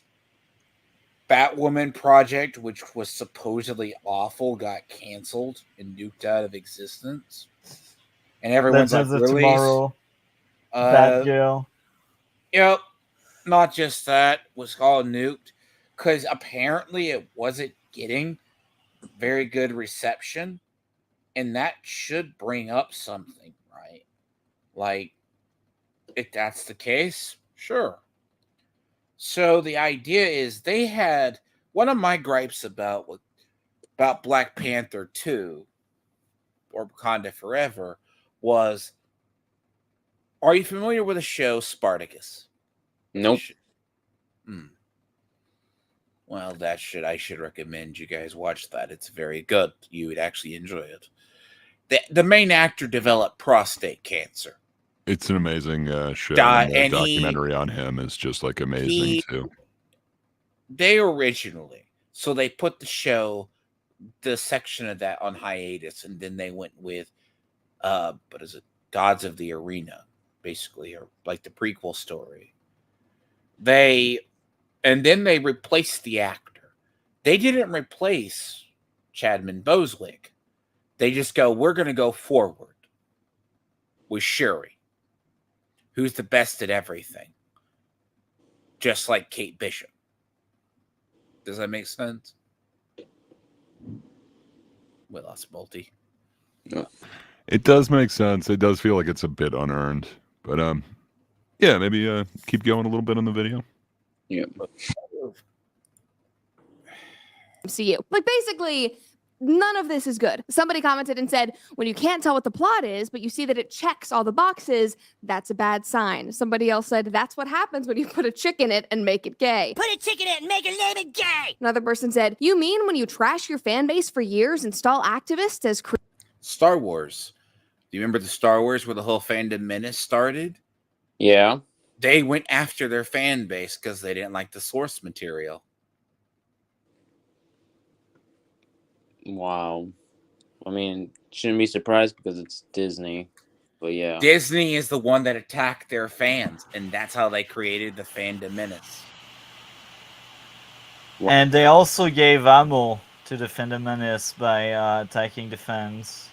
Batwoman project, which was supposedly awful, got canceled and nuked out of existence. And everyone's Legends like, of really? Tomorrow, Batgirl. Yep. Not just that, was all nuked. Because apparently it wasn't getting very good reception. And that should bring up something, right? Like, if that's the case, sure. So the idea is they had one of my gripes about Black Panther 2 or Wakanda Forever was, are you familiar with the show Spartacus? Nope. Well, I should recommend you guys watch that. It's very good. You would actually enjoy it. The main actor developed prostate cancer. It's an amazing show. And the and documentary on him is just like amazing too. They originally, so they put the section of that on hiatus, and then they went with what is it, Gods of the Arena, basically, or like the prequel story. And then they replaced the actor. They didn't replace Chadman Boswick. They just go, we're going to go forward with Shuri, who's the best at everything, just like Kate Bishop. Does that make sense? We lost Multi. It does make sense. It does feel like it's a bit unearned, but yeah, maybe keep going a little bit on the video. Yeah. MCU. Like basically, None of this is good. Somebody commented and said, when you can't tell what the plot is, but you see that it checks all the boxes, that's a bad sign. Somebody else said, that's what happens when you put a chick in it and make it gay. Put a chick in it and make it name it gay. Another person said, you mean when you trash your fan base for years, install activists as Star Wars. Do you remember the Star Wars where the whole fandom menace started? Yeah. They went after their fan base because they didn't like the source material. Wow. I mean, shouldn't be surprised because it's Disney. But yeah. Disney is the one that attacked their fans, and that's how they created the fandom menace. And they also gave ammo to the Fandom Menace by attacking the fans.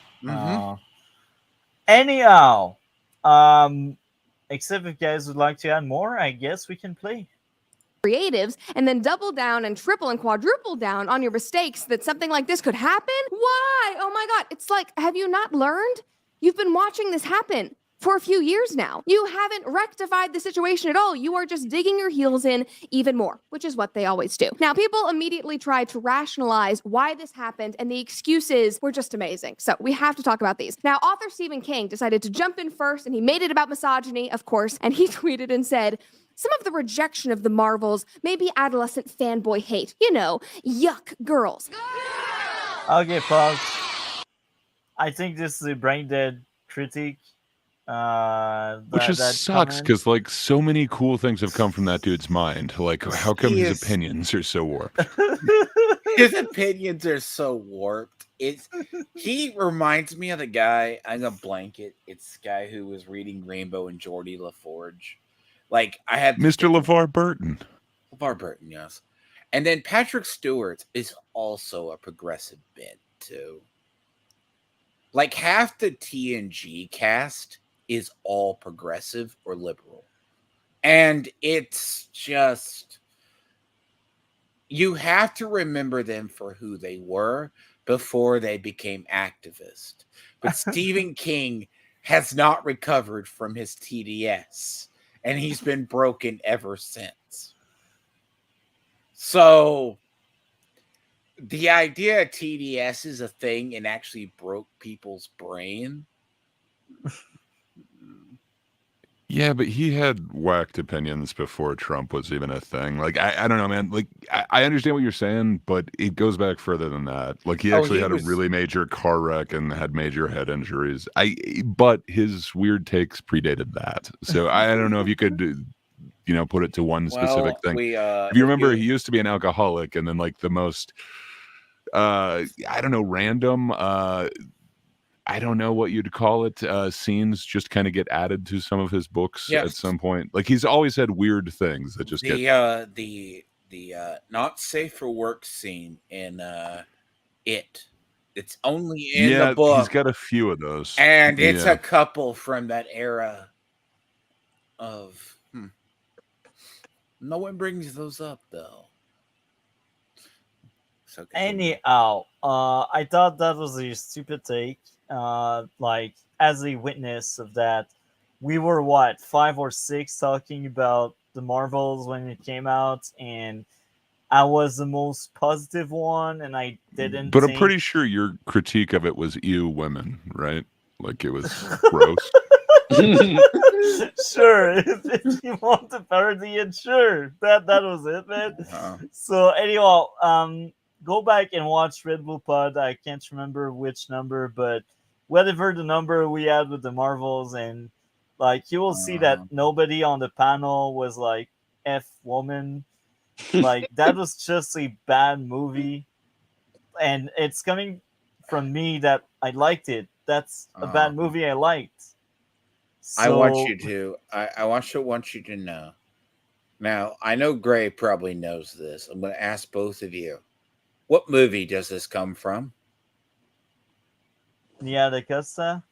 Anyhow, except if you guys would like to add more, I guess we can play. creatives and then double down and triple and quadruple down on your mistakes that something like this could happen? Why? Oh my God. It's like, have you not learned? You've been watching this happen for a few years now. You haven't rectified the situation at all. You are just digging your heels in even more, which is what they always do. Now, people immediately try to rationalize why this happened, and the excuses were just amazing. So we have to talk about these. Now, author Stephen King decided to jump in first, and he made it about misogyny, of course, and he tweeted and said, some of the rejection of the Marvels may be adolescent fanboy hate. You know, yuck, girls. Okay, folks. I think this is a brain dead critique. Which just sucks because like so many cool things have come from that dude's mind. Like, how come his opinions are so warped? His opinions are so warped. He reminds me of the guy. I'm gonna blank it. It's the guy who was reading Rainbow and Geordie LaForge. Like I had Mr. LeVar Burton. LeVar Burton, yes. And then Patrick Stewart is also a progressive bit too. Like half the TNG cast is all progressive or liberal. And it's just, you have to remember them for who they were before they became activists. But Stephen King has not recovered from his TDS, and he's been broken ever since. So the idea of TDS is a thing and actually broke people's brain. Yeah, but he had whacked opinions before Trump was even a thing. Like, I don't know, man. Like, I understand what you're saying, but it goes back further than that. Like, he actually had a really major car wreck and had major head injuries. But his weird takes predated that. So I don't know if you could, put it to one specific thing. If you remember, he used to be an alcoholic, and then like the most, random, I don't know what you'd call it. Scenes just kind of get added to some of his books at some point. Like he's always had weird things that just get the not safe for work scene in It. It's only in the book. He's got a few of those, and it's a couple from that era of. No one brings those up though. So anyhow, I thought that was a stupid take. Like as a witness of that, we were 5 or 6 talking about the Marvels when it came out, and I was the most positive one, and I didn't. But I'm pretty sure your critique of it was ew women, right? Like it was gross. Sure, if you want to parody it, sure. That was it, man. So anyhow, go back and watch Red Bull Pod. I can't remember which number, but whatever the number we had with the Marvels, and like you will see that nobody on the panel was like F woman. Like that was just a bad movie, and it's coming from me that I liked it. That's a bad movie I liked. So, I want you to know. Now, I know Gray probably knows this. I'm going to ask both of you. What movie does this come from? Nia da Costa.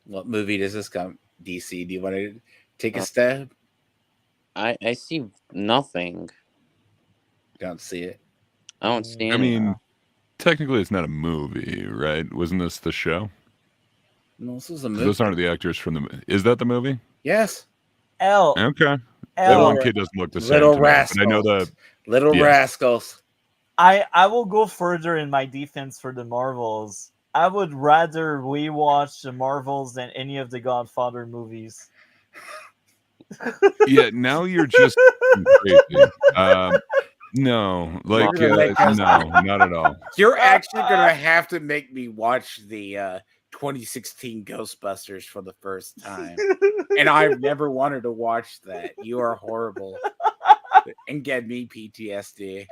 What movie does this come? DC, do you want to take a stab? I see nothing. Don't see it. I don't see anything. I mean, technically it's not a movie, right? Wasn't this the show? No, this is a movie. Those aren't the actors from the... Is that the movie? Yes. Okay. That one kid doesn't look the same. Little Rascals. I know the... Little Rascals. I will go further in my defense for the Marvels. I would rather rewatch the Marvels than any of the Godfather movies. Yeah, now you're just crazy. No, like You're gonna make us- no, not at all. You're actually gonna have to make me watch the 2016 Ghostbusters for the first time, and I've never wanted to watch that. You are horrible, and get me PTSD.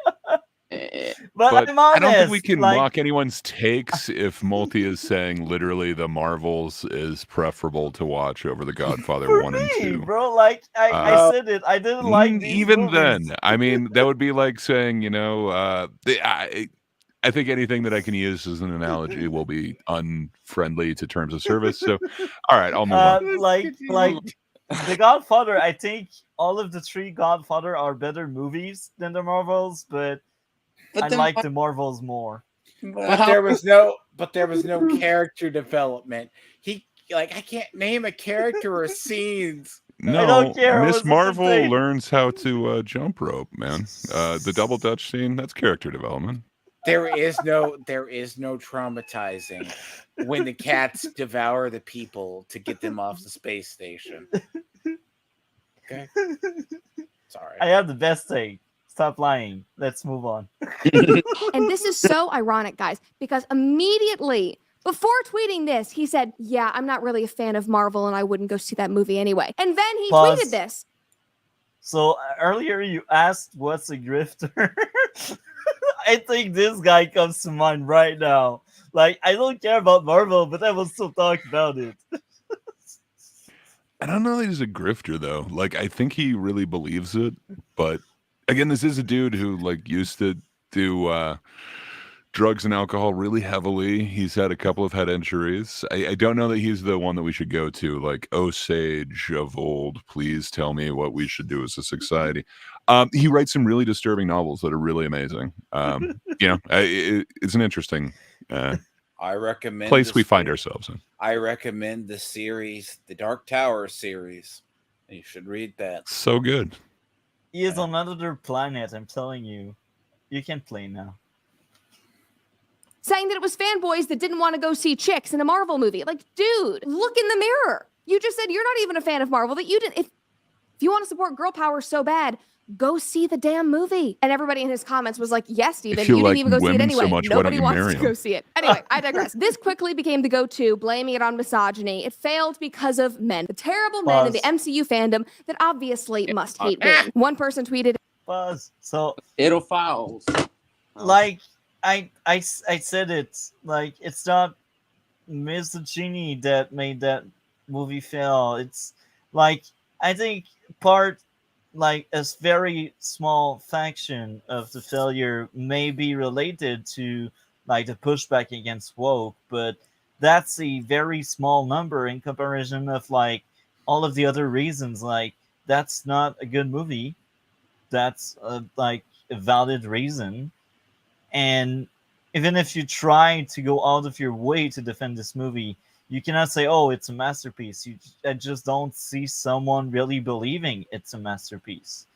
But I'm I don't think we honest, can like, mock anyone's takes if Multi is saying literally the Marvels is preferable to watch over The Godfather for 1 and me, 2. bro. Like I said it. I didn't like these Even movies. then, I mean, that would be like saying, I think anything that I can use as an analogy will be unfriendly to terms of service. So, all right, I'll move on. Like The Godfather. I think all of the three Godfather are better movies than the Marvels, but I then like the Marvels more. But there was no character development. I can't name a character or scenes. I don't No, care, it Miss was Marvel entertaining. learns how to jump rope, man. The double Dutch scene, that's character development. There is no traumatizing when the cats devour the people to get them off the space station. Okay. Sorry. I have the best take. Stop lying. Let's move on. And this is so ironic, guys, because immediately before tweeting this, he said, "Yeah, I'm not really a fan of Marvel and I wouldn't go see that movie anyway." And then he Pause. tweeted this. So earlier you asked what's a grifter. I think this guy comes to mind right now. Like, I don't care about Marvel, but I will still talk about it. I don't know that he's a grifter though. Like, I think he really believes it, but again, this is a dude who like used to do drugs and alcohol really heavily. He's had a couple of head injuries. I don't know that he's the one that we should go to. Like, oh, sage of old, please tell me what we should do as a society. He writes some really disturbing novels that are really amazing. It's an interesting I recommend place we find ourselves in. I recommend the series, the Dark Tower series. You should read that. So good. He is on another planet, I'm telling you. You can play now. Saying that it was fanboys that didn't want to go see chicks in a Marvel movie. Like, dude, look in the mirror. You just said you're not even a fan of Marvel. That you didn't. If you want to support girl power so bad, go see the damn movie. And everybody in his comments was like, yes, Steven, you didn't even go see it women anyway. so much, why Nobody don't you wants marry to go them? see it. Anyway, I digress. This quickly became the go-to, blaming it on misogyny. It failed because of men. The terrible men in the MCU fandom that obviously must hate women. One person tweeted, Pause. So, Pedophiles. like, I said it. Like, it's not misogyny that made that movie fail. It's like, I think like a very small faction of the failure may be related to like the pushback against woke, but that's a very small number in comparison of like all of the other reasons. Like, that's not a good movie. That's like a valid reason. And even if you try to go out of your way to defend this movie, you cannot say, "Oh, it's a masterpiece." I just don't see someone really believing it's a masterpiece.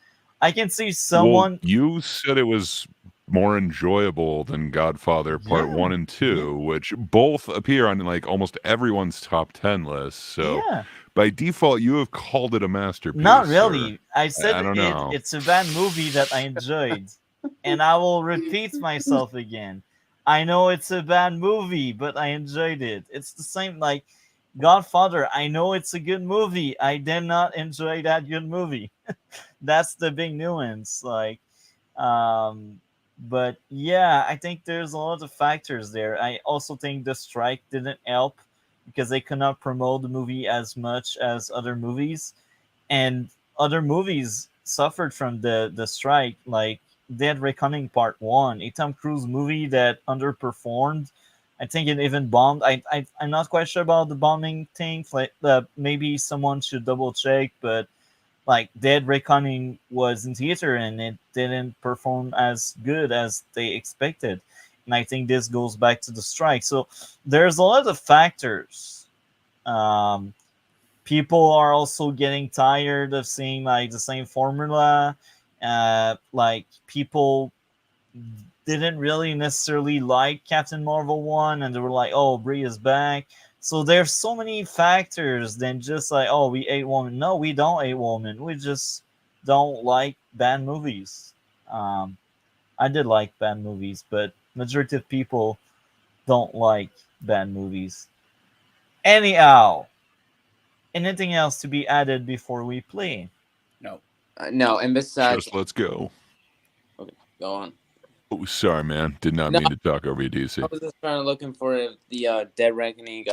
I can see someone. Well, you said it was more enjoyable than Godfather Part Yeah, 1 and 2, which both appear on like almost everyone's top 10 list. So Yeah, by default, you have called it a masterpiece. not sir. really. I said I don't know. it's a bad movie that I enjoyed, and I will repeat myself again. I know it's a bad movie, but I enjoyed it. It's the same like Godfather. I know it's a good movie. I did not enjoy that good movie. That's the big nuance. Like, but yeah, I think there's a lot of factors there. I also think the strike didn't help because they could not promote the movie as much as other movies, and other movies suffered from the strike. Like Dead Reckoning Part 1, a Tom Cruise movie that underperformed. I think it even bombed. I'm not quite sure about the bombing thing. Like, maybe someone should double check, but like Dead Reckoning was in theater and it didn't perform as good as they expected. And I think this goes back to the strike. So there's a lot of factors. People are also getting tired of seeing like the same formula. Like people didn't really necessarily like Captain Marvel 1, and they were like, oh, Brie is back. So there's so many factors than just like, oh, we hate women. No, we don't hate women. We just don't like bad movies. I did like bad movies, but majority of people don't like bad movies. Anyhow, anything else to be added before we play? No. No, and besides, Just let's go. go on. Oh, sorry, man. Did not No. mean to talk over you, DC. I was just trying to looking for the Dead Reckoning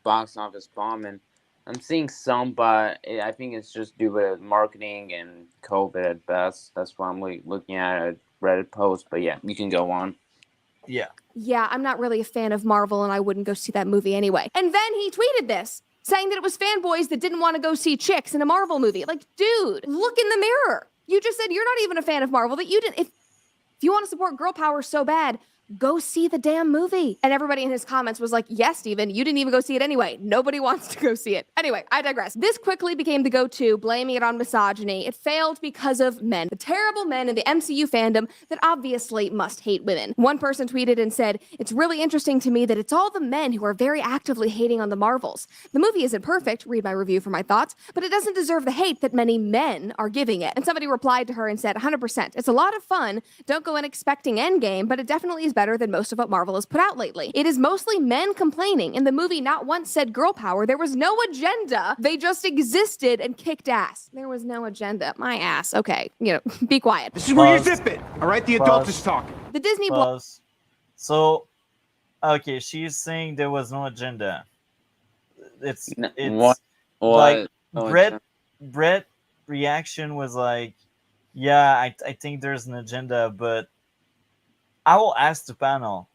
box office bomb, and I'm seeing some, but I think it's just due to marketing and COVID at best. That's why I'm looking at a Reddit post. But yeah, you can go on. Yeah. Yeah, I'm not really a fan of Marvel and I wouldn't go see that movie anyway. And then he tweeted this, saying that it was fanboys that didn't want to go see chicks in a Marvel movie. Like, dude, look in the mirror. You just said you're not even a fan of Marvel, that you didn't. If you want to support girl power so bad, go see the damn movie. And everybody in his comments was like, yes, Steven, you didn't even go see it anyway. Nobody wants to go see it. Anyway, I digress. This quickly became the go-to, blaming it on misogyny. It failed because of men, the terrible men in the MCU fandom that obviously must hate women. One person tweeted and said, it's really interesting to me that it's all the men who are very actively hating on the Marvels. The movie isn't perfect, read my review for my thoughts, but it doesn't deserve the hate that many men are giving it. And somebody replied to her and said, 100%, it's a lot of fun. Don't go in expecting Endgame, but it definitely is better than most of what Marvel has put out lately. It is mostly men complaining. In the movie, not once said girl power. There was no agenda. They just existed and kicked ass. There was no agenda. My ass. Okay, be quiet. This is where you Pause. zip it. All right, the adult Pause. is talking. The Disney Pause. So, okay, she's saying there was no agenda. It's What? like No Brett reaction was like, yeah, I think there's an agenda, but I will ask the panel,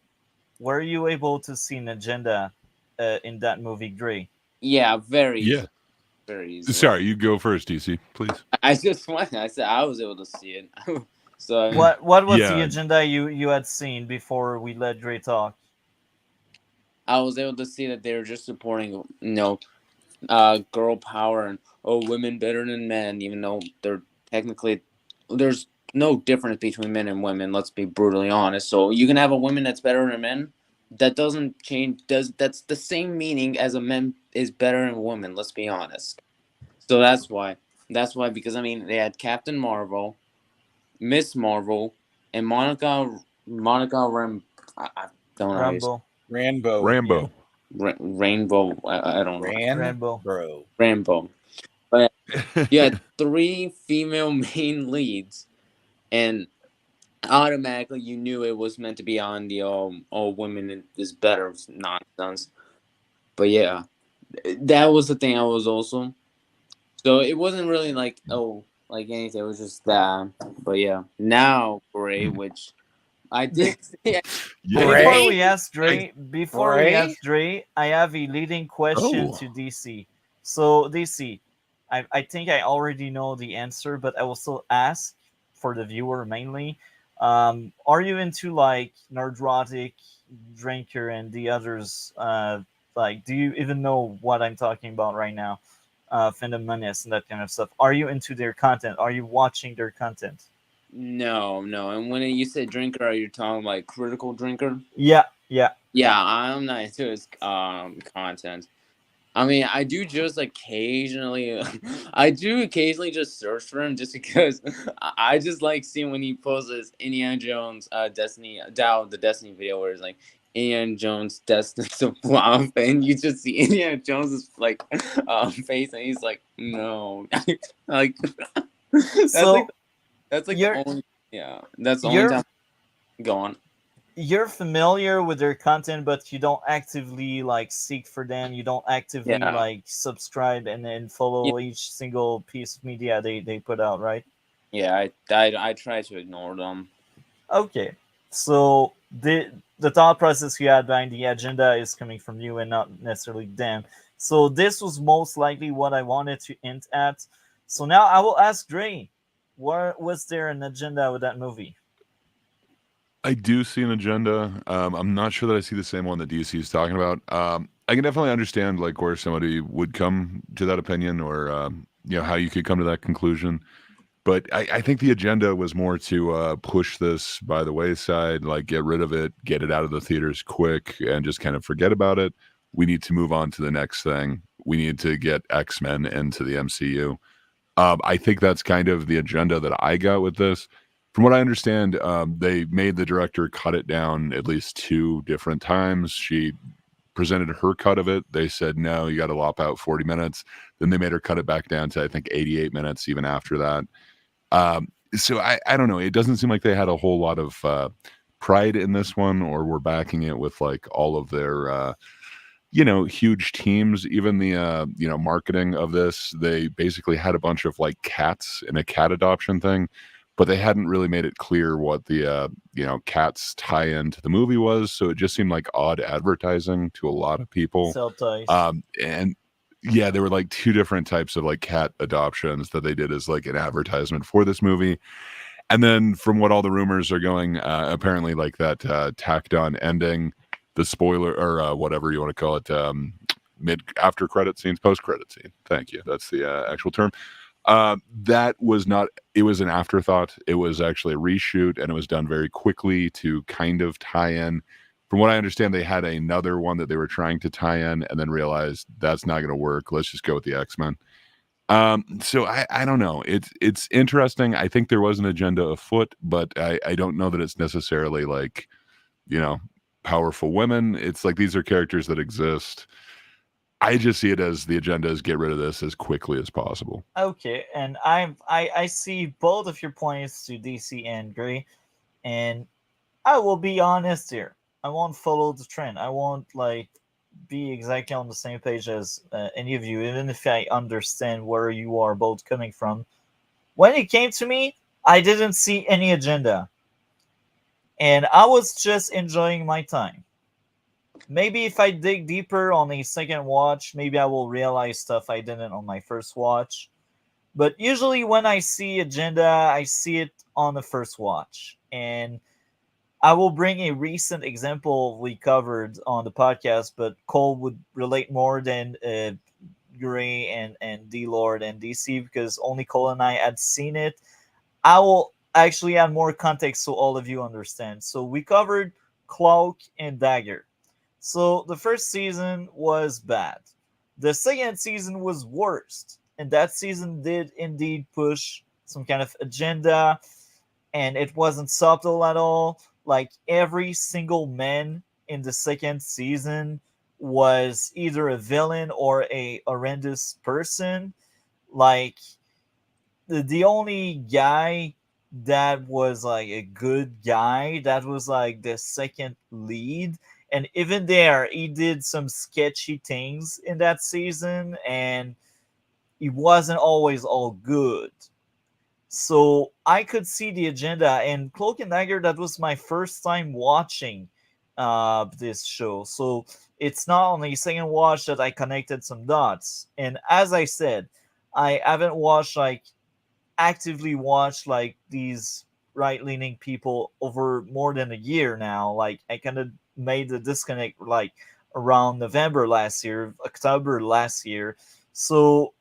were you able to see an agenda in that movie, Gray? Yeah, very Yeah. easy. Very easy. Sorry, you go first, DC, please. I just went. I said I was able to see it. So What was the Yeah. agenda you had seen before we let Gray talk? I was able to see that they were just supporting, girl power and women better than men, even though they're technically there's no difference between men and women. Let's be brutally honest. So you can have a woman that's better than men. That doesn't change. That's the same meaning as a man is better than a woman. Let's be honest. So that's why. That's why, because I mean they had Captain Marvel, Miss Marvel, and Monica I don't know. how you say- Rambo. Rainbow. I don't know. Rambo. But you had 3 female main leads, and automatically you knew it was meant to be on the all women is better nonsense. But yeah, that was the thing. I was also so it wasn't really like anything. It was just that. But yeah, now Bray, which I did. Yeah. Before we ask Dre, Ray? I have a leading question Oh. to DC. So DC, I think I already know the answer, but I will still ask for the viewer mainly. Are you into like Nerdrotic, Drinker, and the others? Like, do you even know what I'm talking about right now? Fandom Menace and that kind of stuff. Are you into their content? Are you watching their content? No. And when you say drinker, are you talking like critical drinker? Yeah. Yeah, I'm not into his content. I mean, I do just occasionally, just search for him just because I just like seeing when he posts this Indiana Jones the Destiny video where it's like Indiana Jones destined to flop, and you just see Indiana Jones's like face, and he's like, no, like that's like you're- the only that's the only time. Go on. You're familiar with their content, but you don't actively like seek for them. You don't actively like subscribe and then follow each single piece of media they put out, right? Yeah, I try to ignore them. Okay, so the thought process you had behind the agenda is coming from you and not necessarily them. So this was most likely what I wanted to hint at. So now I will ask Dre, was there an agenda with that movie? I do see an agenda. I'm not sure that I see the same one that DC is talking about. I can definitely understand like where somebody would come to that opinion, or how you could come to that conclusion. But I think the agenda was more to push this by the wayside, like get rid of it, get it out of the theaters quick, and just kind of forget about it. We need to move on to the next thing. We need to get X-Men into the MCU. I think that's kind of the agenda that I got with this. From what I understand, they made the director cut it down at least 2 different times. She presented her cut of it. They said, no, you got to lop out 40 minutes. Then they made her cut it back down to, I think, 88 minutes even after that. So I don't know. It doesn't seem like they had a whole lot of pride in this one, or were backing it with like all of their huge teams. Even the marketing of this, they basically had a bunch of like cats in a cat adoption thing, but they hadn't really made it clear what the cats tie-in to the movie was. So it just seemed like odd advertising to a lot of people. Sell toys. And yeah, there were like 2 different types of like cat adoptions that they did as like an advertisement for this movie. And then from what all the rumors are going, apparently like that tacked on ending, the spoiler or whatever you want to call it, after credit scenes, post credit scene. Thank you. That's the actual term. That was not, it was an afterthought. It was actually a reshoot, and it was done very quickly to kind of tie in. From what I understand, they had another one that they were trying to tie in and then realized that's not going to work. Let's just go with the X-Men. So I don't know. It's interesting. I think there was an agenda afoot, but I don't know that it's necessarily like, powerful women. It's like these are characters that exist. I just see it as the agenda is get rid of this as quickly as possible. Okay, and I see both of your points to DC and Gray, and I will be honest here. I won't follow the trend. I won't like be exactly on the same page as any of you, even if I understand where you are both coming from. When it came to me, I didn't see any agenda, and I was just enjoying my time. Maybe if I dig deeper on a second watch, maybe I will realize stuff I didn't on my first watch. But usually when I see agenda, I see it on the first watch. And I will bring a recent example we covered on the podcast, but Cole would relate more than Gray and D Lord and DC because only Cole and I had seen it. I will actually add more context so all of you understand. So we covered Cloak and Dagger. So the first season was bad. The second season was worst. And that season did indeed push some kind of agenda, and it wasn't subtle at all. Like every single man in the second season was either a villain or a horrendous person. Like the only guy that was like a good guy, that was like the second lead, and even there he did some sketchy things in that season, and it wasn't always all good. So I could see the agenda, and Cloak and Dagger, that was my first time watching this show. So it's not on the second watch that I connected some dots. And as I said, I haven't watched like actively watched like these right-leaning people over more than a year now. Like I kind of made the disconnect like around November last year, October last year. So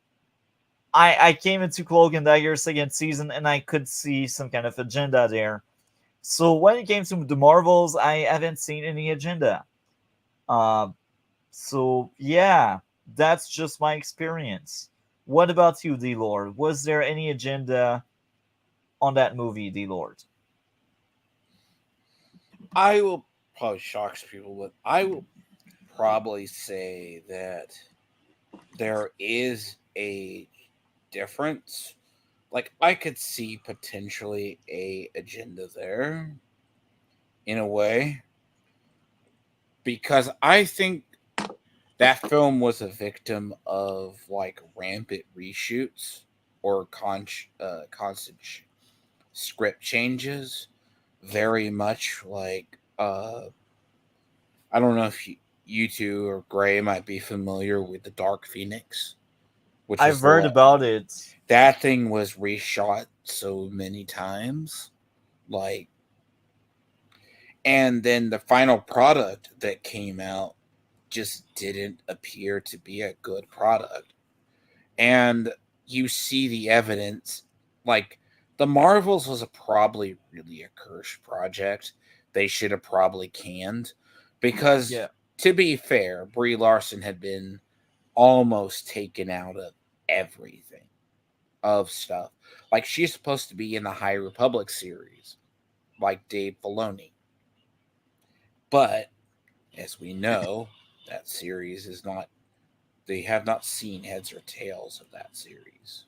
I came into Cloak and Dagger second season and I could see some kind of agenda there. So when it came to the Marvels, I haven't seen any agenda. Uh, so yeah, that's just my experience. What about you, D Lord? Was there any agenda on that movie, D Lord? I will probably shock people, but I will probably say that there is a difference. Like I could see potentially a agenda there in a way, because I think that film was a victim of like rampant reshoots or constant script changes. Very much like I don't know if you two or Gray might be familiar with the Dark Phoenix, which I've heard about it. That thing was reshot so many times, like, and then the final product that came out just didn't appear to be a good product. And you see the evidence, like the Marvels was probably really a cursed project. They should have probably canned because, Yeah. to be fair, Brie Larson had been almost taken out of everything of stuff. Like she's supposed to be in the High Republic series, like Dave Filoni. But as we know, that series is not. They have not seen heads or tails of that series.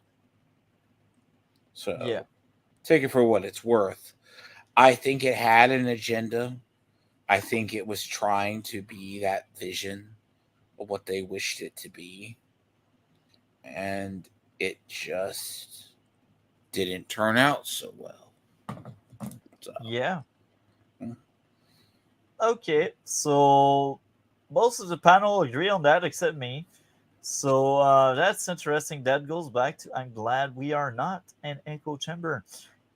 So Yeah. take it for what it's worth. I think it had an agenda. I think it was trying to be that vision of what they wished it to be. And it just didn't turn out so well. So, Yeah. Okay, so most of the panel agree on that except me. So that's interesting. That goes back to I'm glad we are not an echo chamber.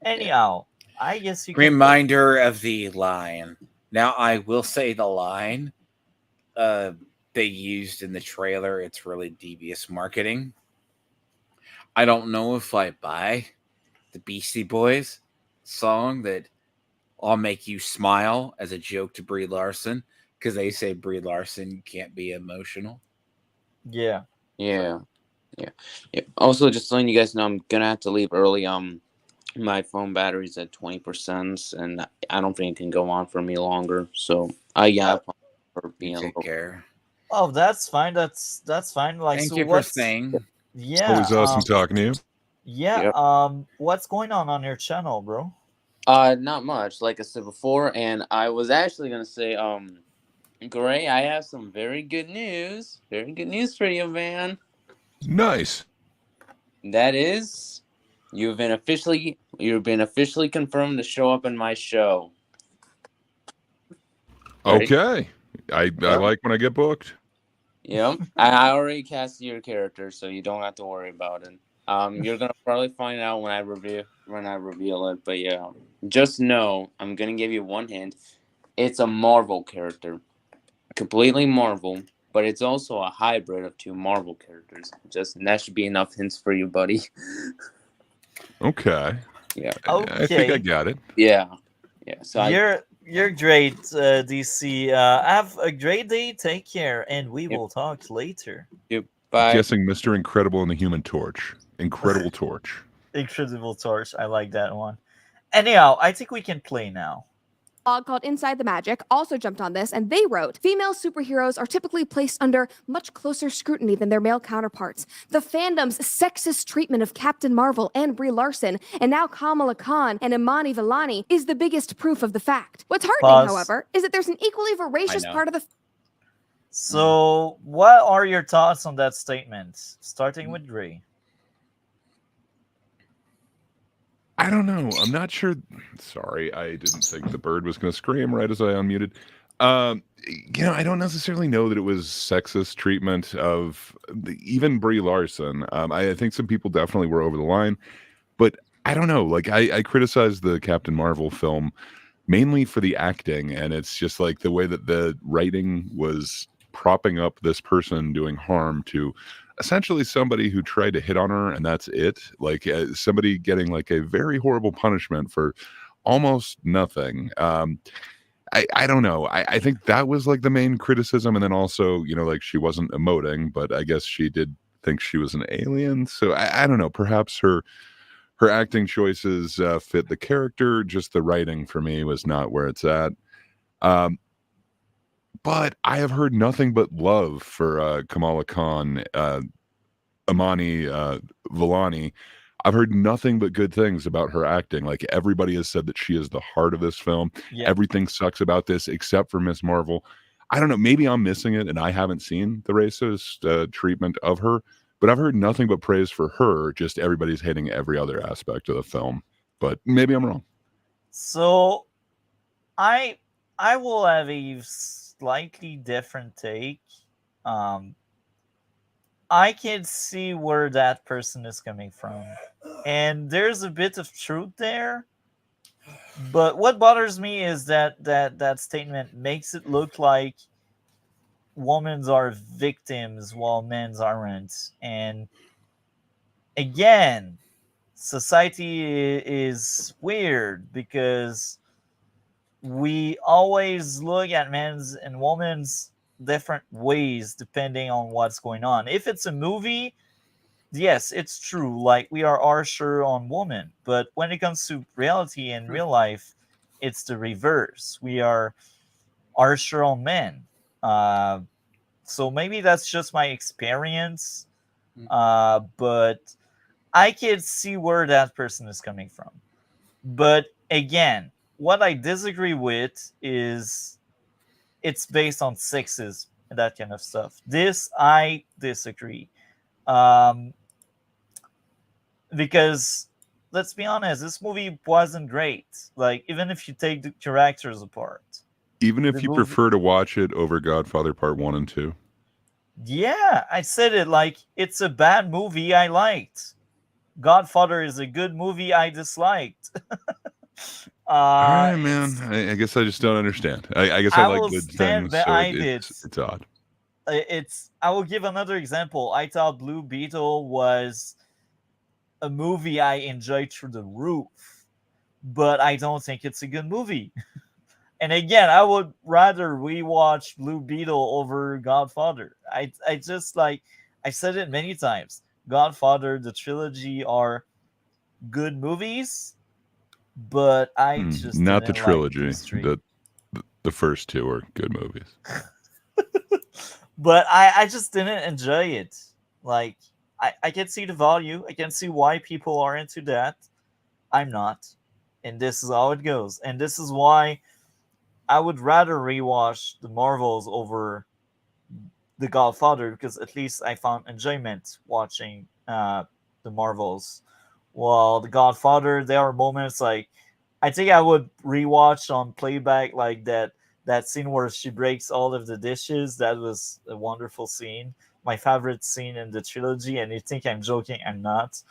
Anyhow, I guess you can. reminder of the line. Now, I will say the line they used in the trailer, it's really devious marketing. I don't know if I buy the Beastie Boys song that I'll make you smile as a joke to Brie Larson because they say Brie Larson can't be emotional. Yeah. Yeah. Yeah. Also, just letting you guys know, I'm gonna have to leave early. My phone battery's at 20%, and I don't think it can go on for me longer. So, yeah, for being You a take little. care. Oh, that's fine. That's fine. Like, Thank so you for what's? staying. Yeah. Always awesome talking to you. Yeah. Yep. What's going on your channel, bro? Not much, like I said before, and I was actually gonna say, Gray, I have some very good news. Very good news for you, man. Nice. That is, you've been officially confirmed to show up in my show. Ready? Okay. I like when I get booked. Yep. I already cast your character, so you don't have to worry about it. You're gonna probably find out when I reveal it. But yeah, just know I'm gonna give you one hint. It's a Marvel character, completely Marvel, but it's also a hybrid of two Marvel characters. That should be enough hints for you, buddy. Okay. Yeah. I think I Okay. got it. Yeah. So You're great, DC. Have a great day. Take care, and we will talk later. bye. Guessing Mr. Incredible and the Human Torch. Incredible Torch. Incredible Torch. I like that one. Anyhow, I think we can play now. Blog called Inside the Magic also jumped on this, and they wrote, female superheroes are typically placed under much closer scrutiny than their male counterparts. The fandom's sexist treatment of Captain Marvel and Brie Larson, and now Kamala Khan and Imani Vellani, is the biggest proof of the fact. What's heartening, however, is that there's an equally voracious part of the... So, what are your thoughts on that statement? Starting with Gray. I don't know. I'm not sure. Sorry, I didn't think the bird was going to scream right as I unmuted. I don't necessarily know that it was sexist treatment of even Brie Larson. I think some people definitely were over the line, but I don't know. Like I criticized the Captain Marvel film mainly for the acting, and it's just like the way that the writing was propping up this person doing harm to essentially somebody who tried to hit on her, and that's it. Like somebody getting like a very horrible punishment for almost nothing. I don't know. I think that was like the main criticism, and then also like she wasn't emoting, but I guess she did think she was an alien. So I don't know. Perhaps her acting choices fit the character. Just the writing for me was not where it's at. But I have heard nothing but love for Kamala Khan, Imani Vellani. I've heard nothing but good things about her acting. Like everybody has said that she is the heart of this film. Yeah. Everything sucks about this except for Miss Marvel. I don't know. Maybe I'm missing it and I haven't seen the racist treatment of her. But I've heard nothing but praise for her. Just everybody's hating every other aspect of the film. But maybe I'm wrong. So, I will have a slightly different take. I can see where that person is coming from, and there's a bit of truth there. But what bothers me is that statement makes it look like women are victims while men aren't. And again, society is weird because we always look at men's and women's different ways depending on what's going on. If it's a movie, yes, it's true. Like we are harsher on women, but when it comes to reality and real life, it's the reverse. We are harsher on men. Uh, so maybe that's just my experience, but I can see where that person is coming from. But again, what I disagree with is it's based on sexism and that kind of stuff. This I disagree. Um, because let's be honest, this movie wasn't great. Like even if you take the characters apart, Even the if you movie. prefer to watch it over Godfather Part 1 and 2. Yeah, I said it like it's a bad movie I liked. Godfather is a good movie I disliked. All right, man. It's I guess I just don't understand. I guess I I like will good stand things, so behind it. it's odd. It's I will give another example. I thought Blue Beetle was a movie I enjoyed through the roof, but I don't think it's a good movie. And again, I would rather rewatch Blue Beetle over Godfather. I just like I said it many times. Godfather, the trilogy are good movies, but I just Not the didn't like trilogy. these three. The first two are good movies. But I just didn't enjoy it. Like I can see the value. I can see why people are into that. I'm not. And this is how it goes. And this is why I would rather rewatch the Marvels over the Godfather because at least I found enjoyment watching the Marvels. While the Godfather, there are moments like I think I would rewatch on playback like that scene where she breaks all of the dishes. That was a wonderful scene. My favorite scene in the trilogy. And you think I'm joking? I'm not.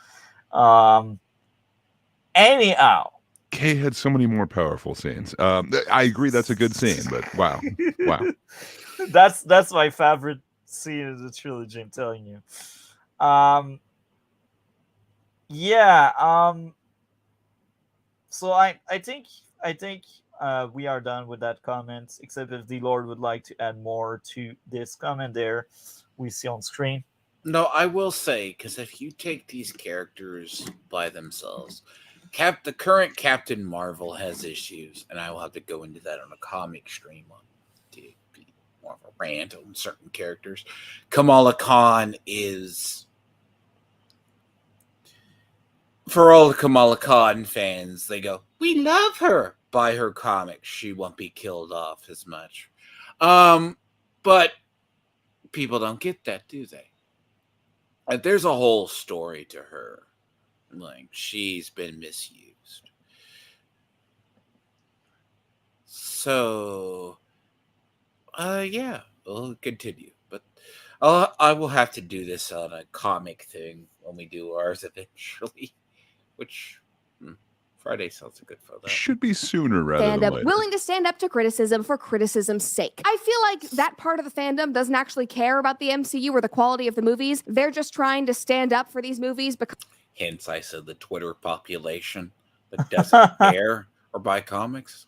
Anyhow, Kay had so many more powerful scenes. I agree that's a good scene, but wow. that's my favorite scene in the trilogy. I'm telling you. Yeah. So I think we are done with that comment. Except if the Lord would like to add more to this comment there, we see on screen. No, I will say, because if you take these characters by themselves, the current Captain Marvel has issues, and I will have to go into that on a comic stream to be more of a rant on certain characters. Kamala Khan is, for all the Kamala Khan fans, they go, "We love her." Buy her comics; she won't be killed off as much. But people don't get that, do they? There's a whole story to her. Like, she's been misused. So, yeah, we'll continue. But I will have to do this on a comic thing when we do ours eventually. Which, Friday sounds good for that. Should be sooner rather than Fandom later. willing to stand up to criticism for criticism's sake. I feel like that part of the fandom doesn't actually care about the MCU or the quality of the movies. They're just trying to stand up for these movies because Hence, I said the Twitter population that doesn't care or buy comics.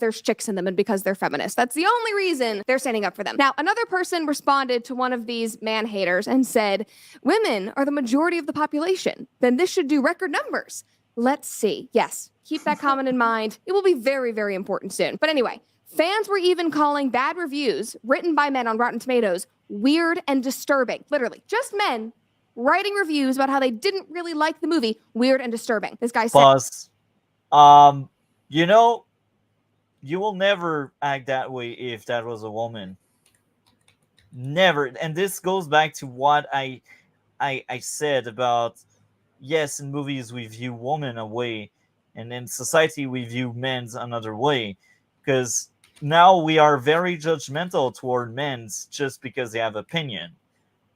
there's chicks in them and because they're feminists. That's the only reason they're standing up for them. Now, another person responded to one of these man haters and said, women are the majority of the population. Then this should do record numbers. Let's see. Yes, keep that comment in mind. It will be very, very important soon. But anyway, fans were even calling bad reviews written by men on Rotten Tomatoes weird and disturbing. Literally, just men writing reviews about how they didn't really like the movie weird and disturbing. This guy said, Pause. You know, you will never act that way if that was a woman. Never. And this goes back to what I said about yes, in movies we view women a way, and in society we view men's another way. Because now we are very judgmental toward men's just because they have opinion.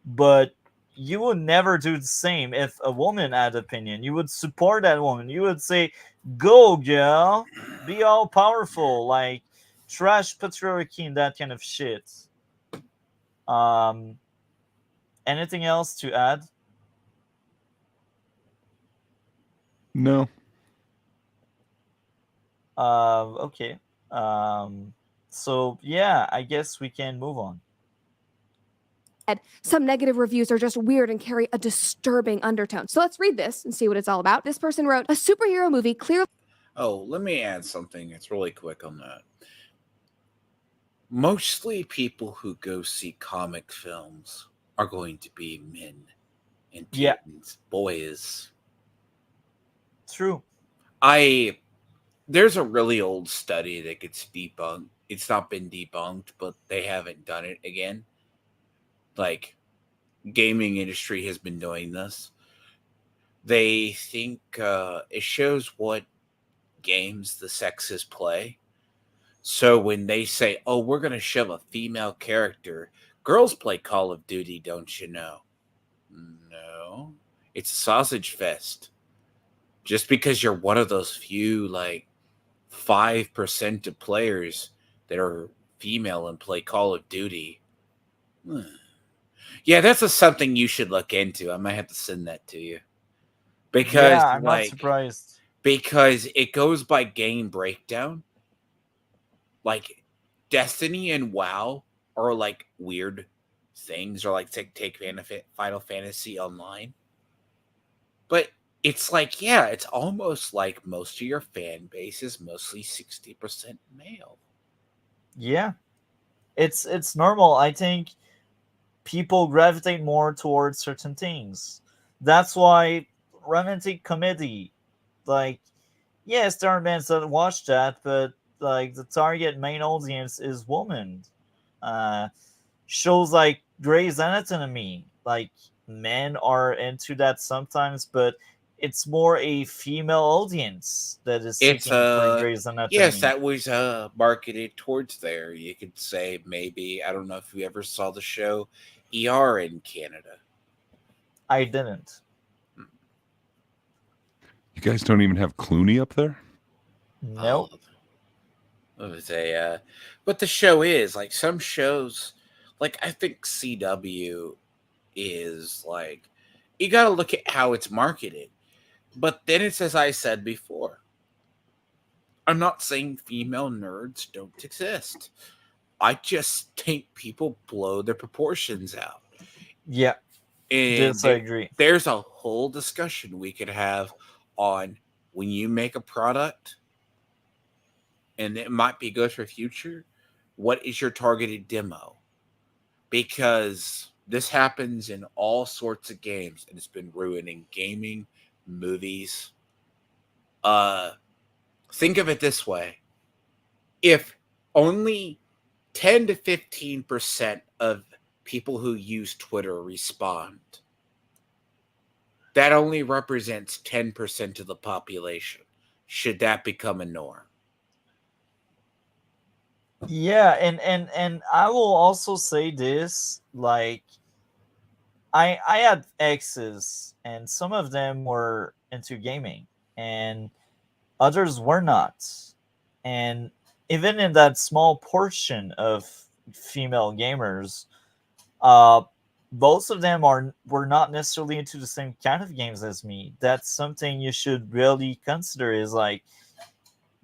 But you would never do the same if a woman had opinion. You would support that woman. You would say, go girl, be all powerful, like trash patriarchy and that kind of shit. Anything else to add? No. Okay. So yeah, I guess we can move on. Some negative reviews are just weird and carry a disturbing undertone. So let's read this and see what it's all about. This person wrote, a superhero movie clearly. Oh, let me add something. It's really quick on that. Mostly people who go see comic films are going to be men and Yeah. teens, boys. True. There's a really old study that gets debunked. It's not been debunked, but they haven't done it again. Like, gaming industry has been doing this. They think it shows what games the sexes play. So when they say, "Oh, we're going to shove a female character," girls play Call of Duty, don't you know? No, it's a sausage fest. Just because you're one of those few, like 5% of players that are female and play Call of Duty. Yeah, that's something you should look into. I might have to send that to you because, Yeah, I'm not like, surprised. because it goes by game breakdown. Like, Destiny and WoW are like weird things, or like take Final Fantasy Online. But it's like, yeah, it's almost like most of your fan base is mostly 60% male. Yeah. It's normal. I think people gravitate more towards certain things. That's why romantic comedy, like, yes, there are men that watch that, but like the target main audience is women. Uh, Shows like Grey's Anatomy, like men are into that sometimes, but it's more a female audience that is It's seeking for Grey's yes, Anatomy. that was marketed towards there. You could say, maybe, I don't know if you ever saw the show ER in Canada. I didn't. You guys don't even have Clooney up there? Oh, Nope. it was but the show is like, some shows, like I think CW is like, you got to look at how it's marketed. But then it's, as I said before, I'm not saying female nerds don't exist. I just think people blow their proportions out. Yeah, And this I agree. there's a whole discussion we could have on, when you make a product, and it might be good for future, what is your targeted demo? Because this happens in all sorts of games, and it's been ruining gaming, movies. Think of it this way. If only 10 to 15% of people who use Twitter respond, that only represents 10% of the population. Should that become a norm? Yeah, and I will also say this, like, I had exes and some of them were into gaming and others were not. And even in that small portion of female gamers, uh both of them were not necessarily into the same kind of games as me. That's something you should really consider, is like,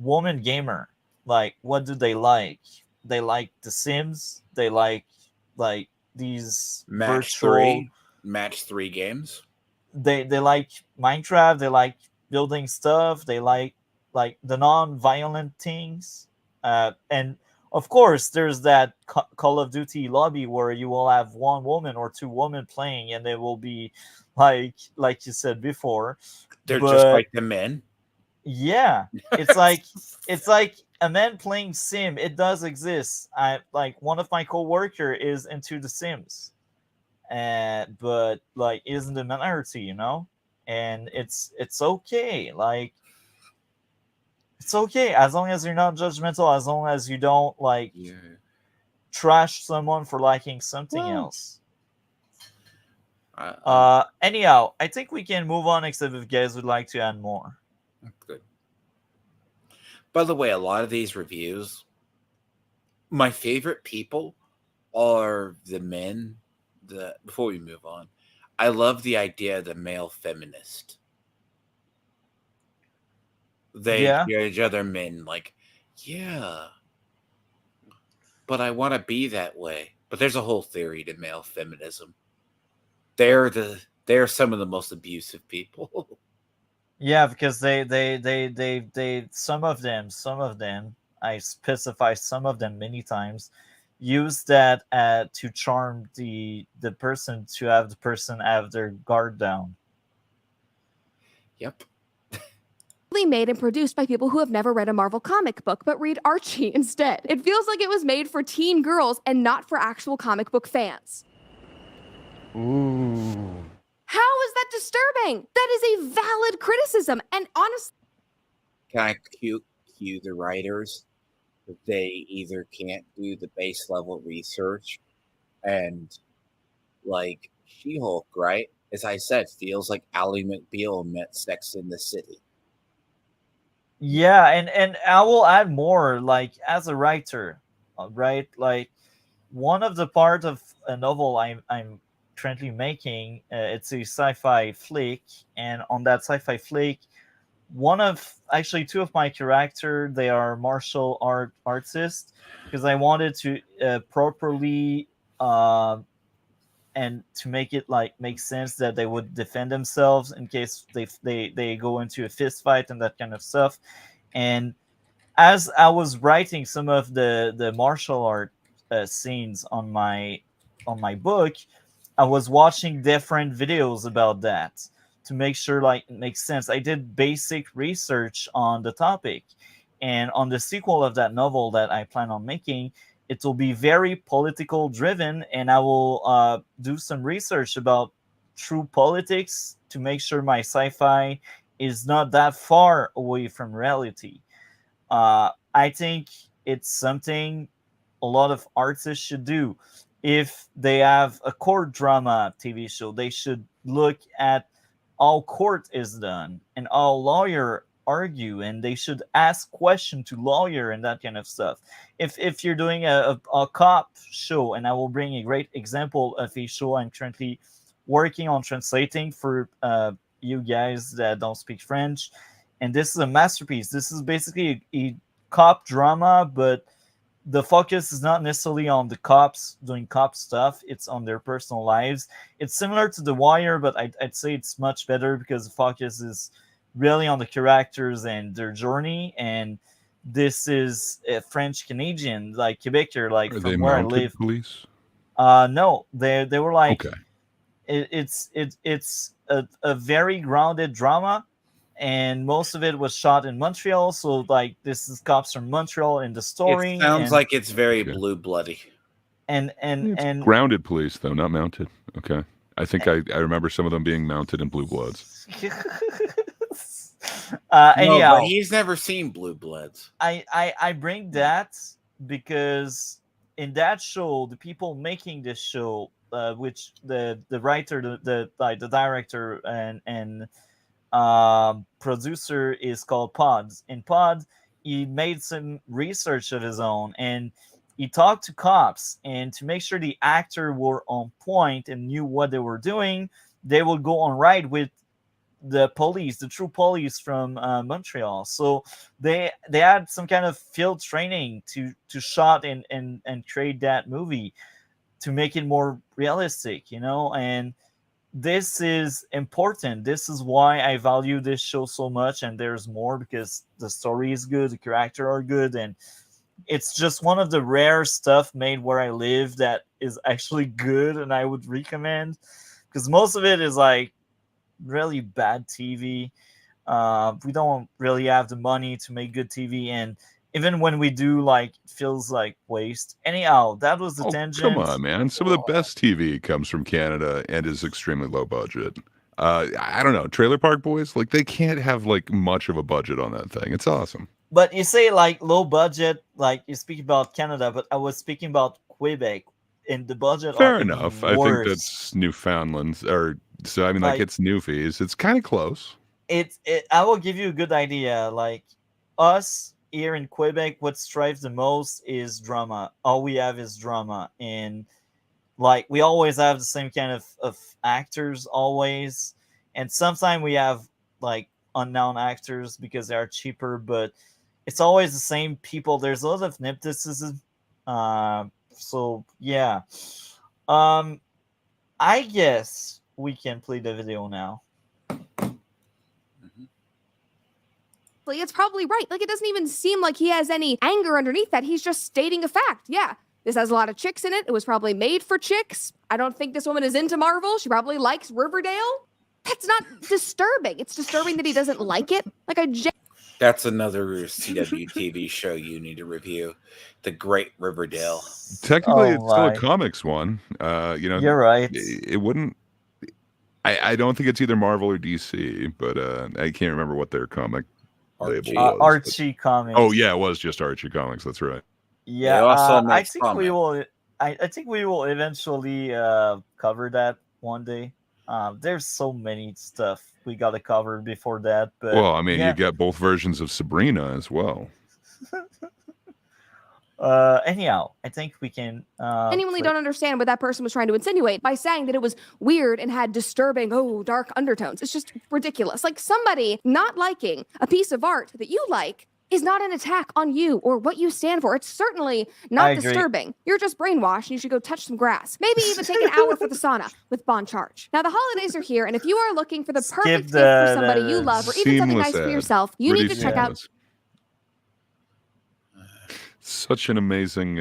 woman gamer, like, what do they like? They like The Sims, they like these virtual, Match 3 games. they like Minecraft, they like building stuff, they like the non-violent things. And of course there's that Call of Duty lobby where you will have one woman or two women playing and they will be like you said before. They're just But like the men. yeah, it's like a man playing Sim. It does exist. I like one of my coworker is into The Sims, but like isn't the minority, and it's okay. Like, it's okay as long as you're not judgmental, as long as you don't like Yeah. trash someone for liking something Well, else. I'm Anyhow, I think we can move on, except if guys would like to add more. good. By the way, a lot of these reviews, my favorite people are the men. Before we move on, I love the idea of the male feminist. they Yeah. judge other men like, yeah, but I want to be that way. But there's a whole theory to male feminism. They're some of the most abusive people. Yeah, because they some of them, I specify some of them many times, use that to charm the person, to have the person have their guard down. Yep. Made and produced by people who have never read a Marvel comic book but read Archie instead. It feels like it was made for teen girls and not for actual comic book fans. Ooh. How is that disturbing? That is a valid criticism. And honestly, Can I cue the writers? They either can't do the base level research, and like She-Hulk, right? As I said, feels like Ally McBeal met Sex in the City. Yeah, and I will add more, like as a writer, right? Like one of the part of a novel I'm currently making, it's a sci-fi flick, and on that sci-fi flick, one of actually two of my character, they are martial artists, because I wanted to properly uh, and to make it like make sense that they would defend themselves in case they go into a fist fight and that kind of stuff. And as I was writing some of the martial art scenes on my book, I was watching different videos about that to make sure like it makes sense. I did basic research on the topic, and on the sequel of that novel that I plan on making, it will be very political driven, and I will do some research about true politics to make sure my sci-fi is not that far away from reality. I think it's something a lot of artists should do. If they have a court drama TV show, they should look at how court is done and how lawyer argue, and they should ask question to lawyer and that kind of stuff. If you're doing a cop show, and I will bring a great example of a show I'm currently working on translating for you guys that don't speak French, and this is a masterpiece. This is basically a cop drama, but the focus is not necessarily on the cops doing cop stuff. It's on their personal lives. It's similar to The Wire, but I'd say it's much better because the focus is really on the characters and their journey. And this is a French Canadian, like Quebecer, like Are they from where I mounted live. police? No, they were like Okay. it's a very grounded drama, and most of it was shot in Montreal. So like this is cops from Montreal in the story. It sounds and, like it's very Okay. blue bloody. It's grounded police, though, not mounted. Okay. I think I remember some of them being mounted in Blue Bloods. No, anyhow, but he's never seen Blue Bloods. I bring that because in that show, the people making this show, which the writer, the director and producer is called Pods. In Pod, he made some research of his own, and he talked to cops, and to make sure the actor were on point and knew what they were doing, they would go on ride with the police, the true police from Montreal. So they had some kind of field training to shot and create that movie to make it more realistic, and this is important. This is why I value this show so much, and there's more because the story is good, the characters are good, and it's just one of the rare stuff made where I live that is actually good, and I would recommend, because most of it is like really bad TV. We don't really have the money to make good TV, and even when we do, like, it feels like waste. Anyhow, that was the tangent. Come on, man. Some of the best TV comes from Canada and is extremely low budget. I don't know. Trailer Park Boys, like, they can't have like much of a budget on that thing. It's awesome. But you say like low budget, like you speak about Canada, but I was speaking about Quebec, and the budget Fair are enough. even I think worse. that's Newfoundland, or so. I mean, like Like- it's Newfies. It's kind of close. I will give you a good idea. Like us here in Quebec, what strives the most is drama. All we have is drama, and like we always have the same kind of actors always, and sometimes we have like unknown actors because they are cheaper, but it's always the same people. There's a lot of nepotism. So yeah. I guess we can play the video now. Like, it's probably right. Like, it doesn't even seem like he has any anger underneath that. He's just stating a fact. Yeah, this has a lot of chicks in it. It was probably made for chicks. I don't think this woman is into Marvel. She probably likes Riverdale. That's not disturbing. It's disturbing that he doesn't like it. Like, That's another CW TV show you need to review. The Great Riverdale. Technically, Oh it's still a my. comics one. You're right. It wouldn't. I don't think it's either Marvel or DC, but I can't remember what their comic label was. but- Archie Comics. Oh yeah, it was just Archie Comics. That's right. Yeah, also I makes think we comics. will. I think we will eventually cover that one day. There's so many stuff we gotta cover before that. But Well, I mean, yeah. you get both versions of Sabrina as well. Anyhow, I think we can. genuinely play- don't understand what that person was trying to insinuate by saying that it was weird and had disturbing, dark undertones. It's just ridiculous. Like, somebody not liking a piece of art that you like is not an attack on you or what you stand for. It's certainly I not agree. disturbing. You're just brainwashed and you should go touch some grass. Maybe even take an hour for the sauna with Bon Charge. Now, the holidays are here, and if you are looking for the Skip perfect gift the- for somebody the you love or even something seamless nice for ad. yourself, you need Pretty to check out seamless. Such an amazing,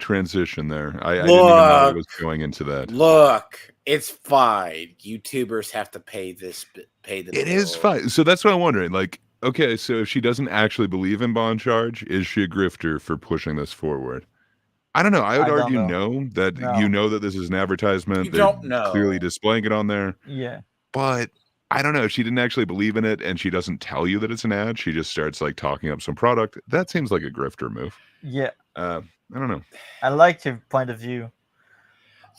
transition there. I didn't even know it was going into that. Look, it's fine. YouTubers have to pay the It is bill. fine. So that's what I'm wondering. Like, okay, so if she doesn't actually believe in Bond Charge, is she a grifter for pushing this forward? I don't know. I would I don't argue know. that No. you know that this is an advertisement. You They're don't know. clearly displaying it on there. Yeah. But I don't know. If she didn't actually believe in it and she doesn't tell you that it's an ad, she just starts like talking up some product. That seems like a grifter move. Yeah. I don't know. I like your point of view.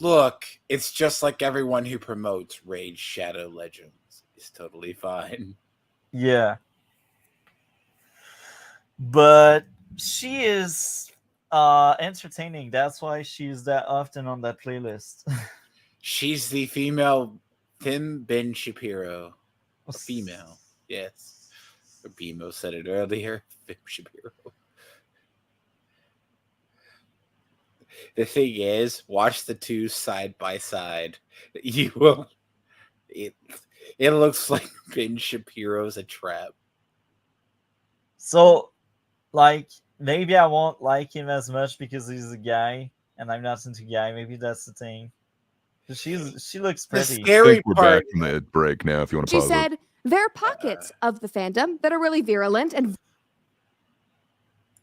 Look, it's just like everyone who promotes Raid Shadow Legends is totally fine. Yeah. But she is entertaining. That's why she's that often on that playlist. She's the female Tim Ben Shapiro. A female, yes. Or BMO said it earlier. Tim Shapiro. The thing is, watch the two side by side. You will. It looks like Ben Shapiro's a trap. So, like, maybe I won't like him as much because he's a guy and I'm not into guy. Maybe that's the thing. But she looks The pretty. I scary think we're part. back from the break now. If you want to She pause it. said, there are pockets of the fandom that are really virulent and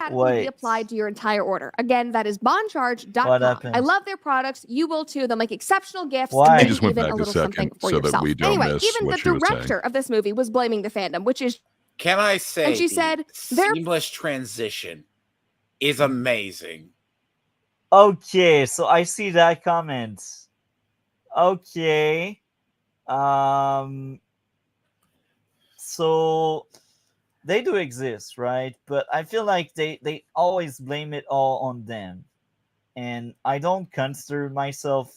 that will be Wait. applied to your entire order. Again, that is What bondcharge.com. happened? I love their products. You will too. They'll make exceptional gifts Why? and I maybe just went even back a a little something second for so that yourself. we don't Anyway, miss even the what she was saying. director of this movie was blaming the fandom, which is Can I say And she the said, "They're- seamless transition is amazing. Okay, so I see that comment. Okay. So they do exist, right? But I feel like they always blame it all on them. And I don't consider myself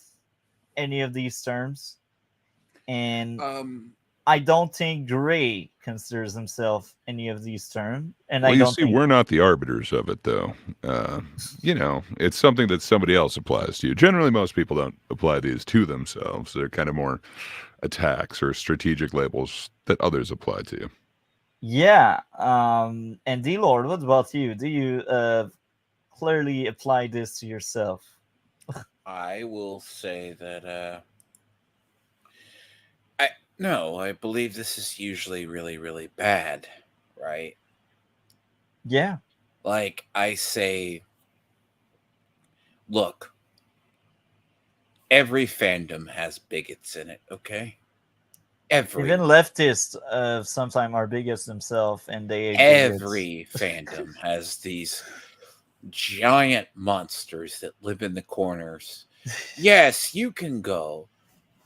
any of these terms. And I don't think Gray considers himself any of these terms. And Well, I you don't see, think we're not the arbiters of it, though. It's something that somebody else applies to you. Generally, most people don't apply these to themselves. They're kind of more attacks or strategic labels that others apply to you. Yeah. And D Lord, what about you? Do you clearly apply this to yourself? I will say that I believe this is usually really, really bad, right? Yeah. Like I say, look, every fandom has bigots in it, okay? Even leftists sometimes are biggest themselves and they hate bigots. Every fandom has these giant monsters that live in the corners. Yes, you can go.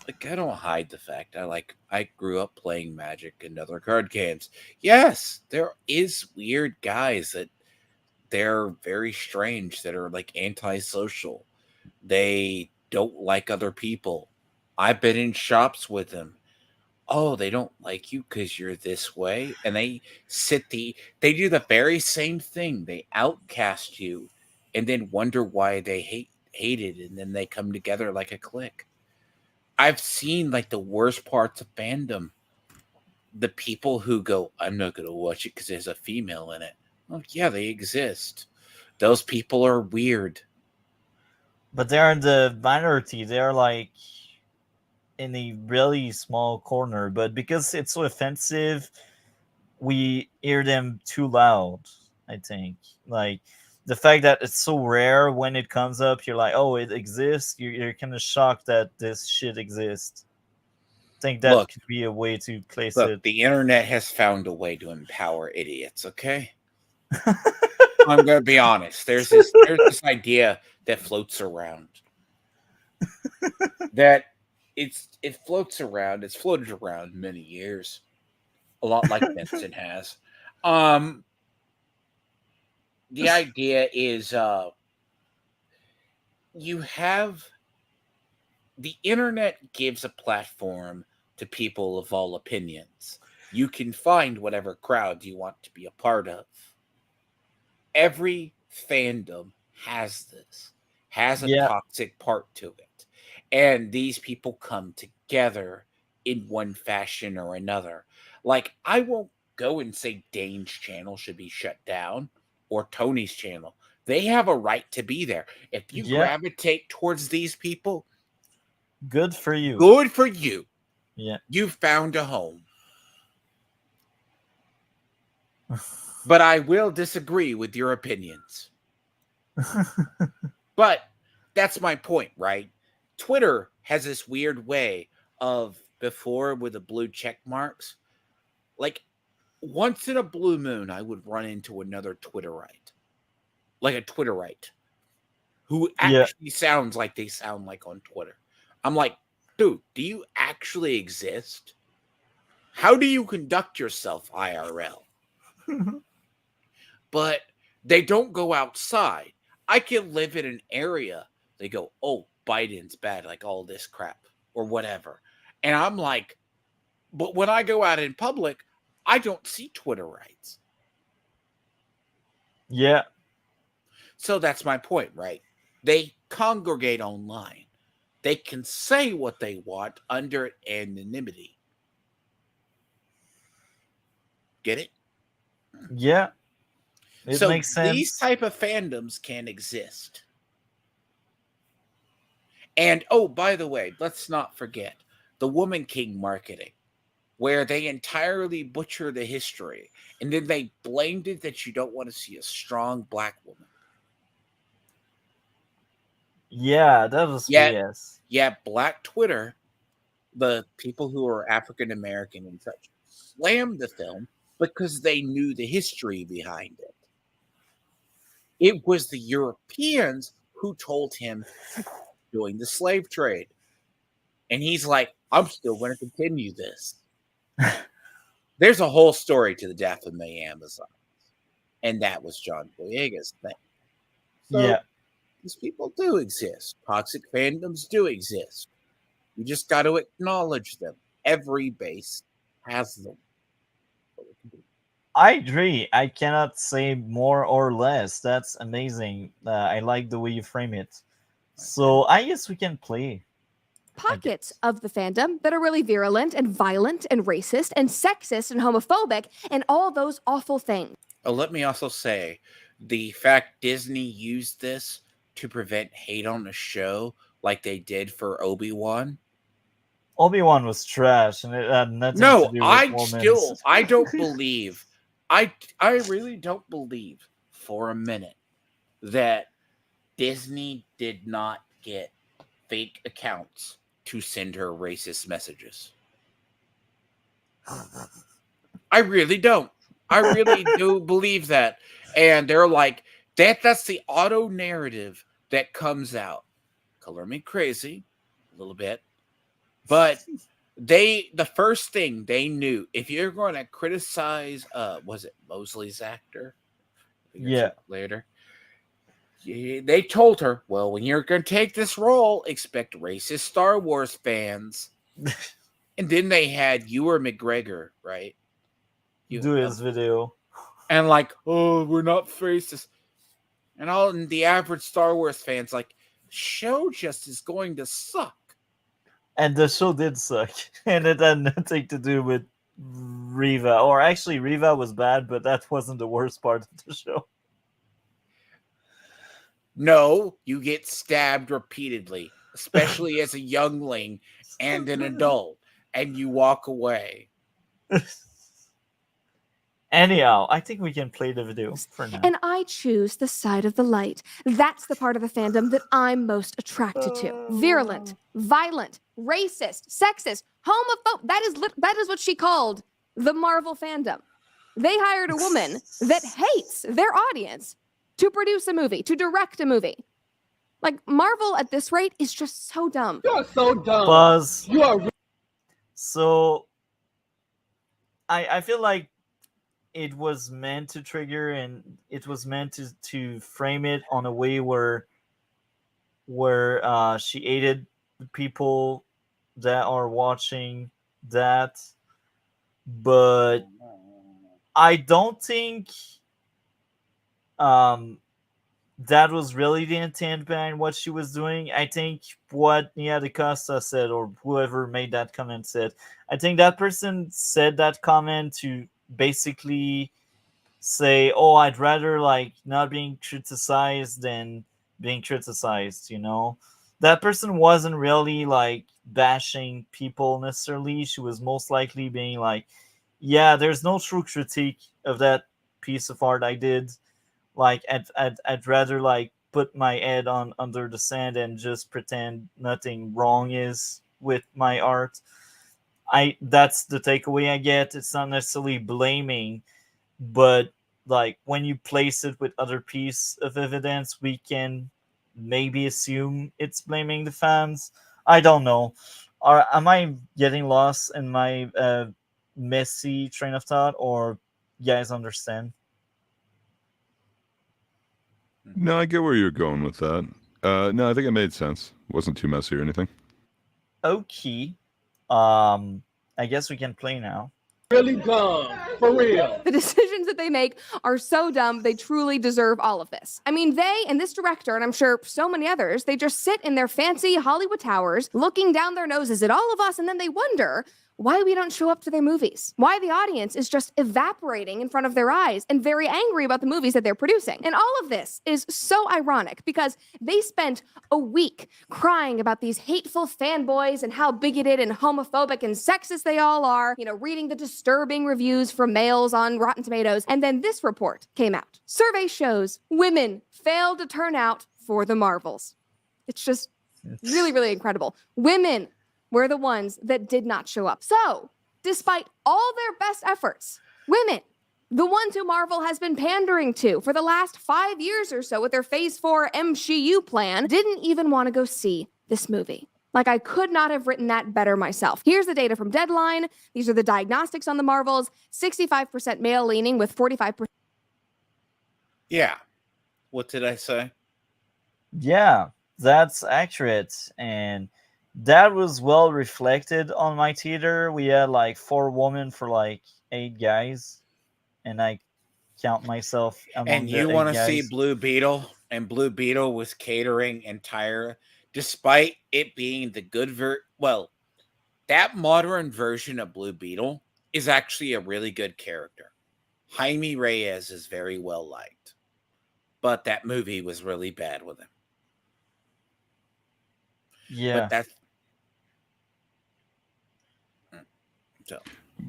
Like, I don't hide the fact I grew up playing Magic and other card games. Yes, there is weird guys that they're very strange, that are like antisocial. They don't like other people. I've been in shops with them. oh, they don't like you because you're this way, and they they do the very same thing. They outcast you, and then wonder why they hated, and then they come together like a clique. I've seen like the worst parts of fandom. The people who go, I'm not going to watch it because there's a female in it. Well, yeah, they exist. Those people are weird. But they're in the minority. They're like in a really small corner. But because it's so offensive, we hear them too loud. I think like the fact that it's so rare when it comes up, you're like, oh, it exists. You're kind of shocked that this shit exists. I think that Look, could be a way to place Look, it. the internet has found a way to empower idiots, okay? I'm going to be honest. There's this idea that floats around that it floats around. It's floated around many years, a lot like Benson has. The idea is you have the internet gives a platform to people of all opinions. You can find whatever crowd you want to be a part of. Every fandom has a Yeah, toxic part to it. And these people come together in one fashion or another. Like, I won't go and say Dane's channel should be shut down or Tony's channel. They have a right to be there. If you yeah, gravitate towards these people, good for you. good for you. Yeah. You found a home. But I will disagree with your opinions. But that's my point, right? Twitter has this weird way of before with the blue check marks. Like once in a blue moon, I would run into another Twitterite. Like a Twitterite who Yeah. actually sounds like they sound like on Twitter. I'm like, dude, do you actually exist? How do you conduct yourself IRL? But they don't go outside. I can live in an area. They go, oh, Biden's bad, like all this crap or whatever. And I'm like, but when I go out in public, I don't see Twitterites. Yeah. So that's my point, right? They congregate online. They can say what they want under anonymity. Get it? Yeah. It So makes sense. these type of fandoms can exist. And oh, by the way, let's not forget the Woman King marketing, where they entirely butcher the history and then they blamed it that you don't want to see a strong black woman. Yeah, that was BS. Yeah, Black Twitter, the people who are African American and such, slammed the film because they knew the history behind it. It was the Europeans who told him doing the slave trade. And he's like, I'm still going to continue this. There's a whole story to the death of the Amazons. And that was John Boyega's thing. So Yeah. these people do exist. Toxic fandoms do exist. You just got to acknowledge them. Every base has them. I agree. I cannot say more or less. That's amazing. I like the way you frame it. So I guess we can play. Pockets of the fandom that are really virulent and violent and racist and sexist and homophobic and all those awful things. Oh, let me also say the fact Disney used this to prevent hate on the show like they did for Obi-Wan. Obi-Wan was trash and it had nothing to No, do with I don't believe, I really don't believe for a minute that Disney did not get fake accounts to send her racist messages. I really don't. I really do believe that. And they're like, that's the auto narrative that comes out. Color me crazy a little bit. But the first thing they knew, if you're going to criticize, was it Mosley's actor? Yeah. Later. They told her, well, when you're going to take this role, expect racist Star Wars fans. And then they had Ewan McGregor, right? Do his video. And like, oh, we're not racist. And the average Star Wars fans like, show just is going to suck. And the show did suck. And it had nothing to do with Riva. Or actually, Riva was bad, but that wasn't the worst part of the show. No, you get stabbed repeatedly, especially as a youngling and an adult, and you walk away. Anyhow, I think we can play the video for now. And I choose the side of the light. That's the part of the fandom that I'm most attracted to. Virulent, violent, racist, sexist, homophobic. That is what she called the Marvel fandom. They hired a woman that hates their audience to produce a movie, to direct a movie. Like, Marvel at this rate is just so dumb. You're so dumb. Buzz. You are. So, I feel like it was meant to trigger, and it was meant to frame it on a way where she aided the people that are watching that. But I don't think that was really the intent behind what she was doing. I think what Nia DaCosta said, or whoever made that comment said, I think that person said that comment to basically say, oh, I'd rather like not being criticized than being criticized, you know? That person wasn't really like bashing people necessarily. She was most likely being like, yeah, there's no true critique of that piece of art I did. Like, I'd rather like put my head on under the sand and just pretend nothing wrong is with my art. That's the takeaway I get. It's not necessarily blaming, but like when you place it with other piece of evidence, we can maybe assume it's blaming the fans. I don't know. Am I getting lost in my messy train of thought, or you guys understand? No, I get where you're going with that. No, I think it made sense. It wasn't too messy or anything. Okay. I guess we can play now. Really dumb. For real. The decisions that they make are so dumb, they truly deserve all of this. I mean, they and this director, and I'm sure so many others, they just sit in their fancy Hollywood towers looking down their noses at all of us, and then they wonder why we don't show up to their movies, why the audience is just evaporating in front of their eyes and very angry about the movies that they're producing. And all of this is so ironic because they spent a week crying about these hateful fanboys and how bigoted and homophobic and sexist they all are, you know, reading the disturbing reviews from males on Rotten Tomatoes. And then this report came out. Survey shows women failed to turn out for the Marvels. It's just really, really incredible. Women were the ones that did not show up. So, despite all their best efforts, women, the ones who Marvel has been pandering to for the last 5 years or so with their Phase 4 MCU plan, didn't even want to go see this movie. Like, I could not have written that better myself. Here's the data from Deadline. These are the diagnostics on the Marvels. 65% male leaning with 45%. Yeah. What did I say? Yeah, that's accurate. And that was well reflected on my theater. We had like 4 women for like 8 guys, and I count myself among And the you 8 want to guys. see Blue Beetle, and Blue Beetle was catering entire, despite it being the good well, that modern version of Blue Beetle is actually a really good character. Jaime Reyes is very well liked, but that movie was really bad with him. Yeah. But that's so.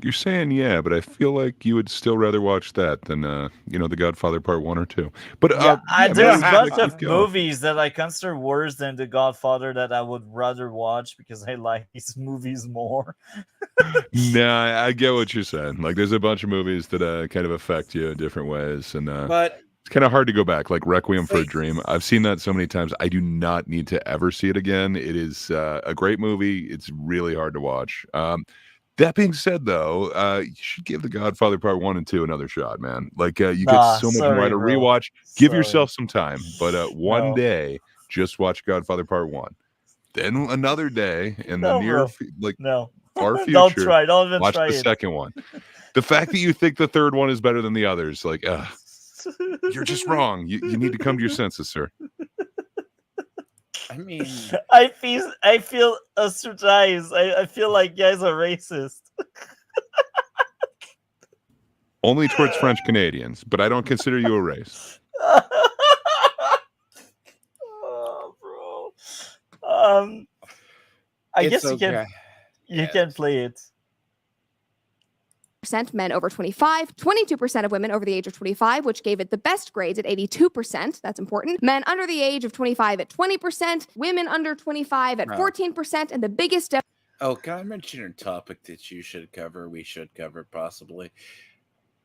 You're saying yeah, but I feel like you would still rather watch that than The Godfather Part 1 or 2. But there's a man, bunch of keep going. movies that I consider worse than The Godfather that I would rather watch because I like these movies more. Nah, I get what you're saying. Like, there's a bunch of movies that kind of affect you in different ways, and But it's kind of hard to go back. Like Requiem for a Dream, I've seen that so many times. I do not need to ever see it again. It is a great movie. It's really hard to watch. That being said, though, you should give The Godfather Part 1 and 2 another shot, man. Like, you get so much more to rewatch. Give yourself some time, but one day, just watch Godfather Part 1. Then another day, and No, the near, bro. No. far Don't future. try. Don't even Watch try the it. second one. The fact that you think the third one is better than the others, like, you're just wrong. You need to come to your senses, sir. I mean, I feel ostracized. I feel like guys are racist. Only towards French Canadians, but I don't consider you a race. Oh, bro. I it's guess okay. you can play it. Men over 25, 22% of women over the age of 25, which gave it the best grades at 82%. That's important. Men under the age of 25 at 20%, women under 25 at 14%, and the biggest. Oh, can I mention a topic that you should cover? We should cover possibly.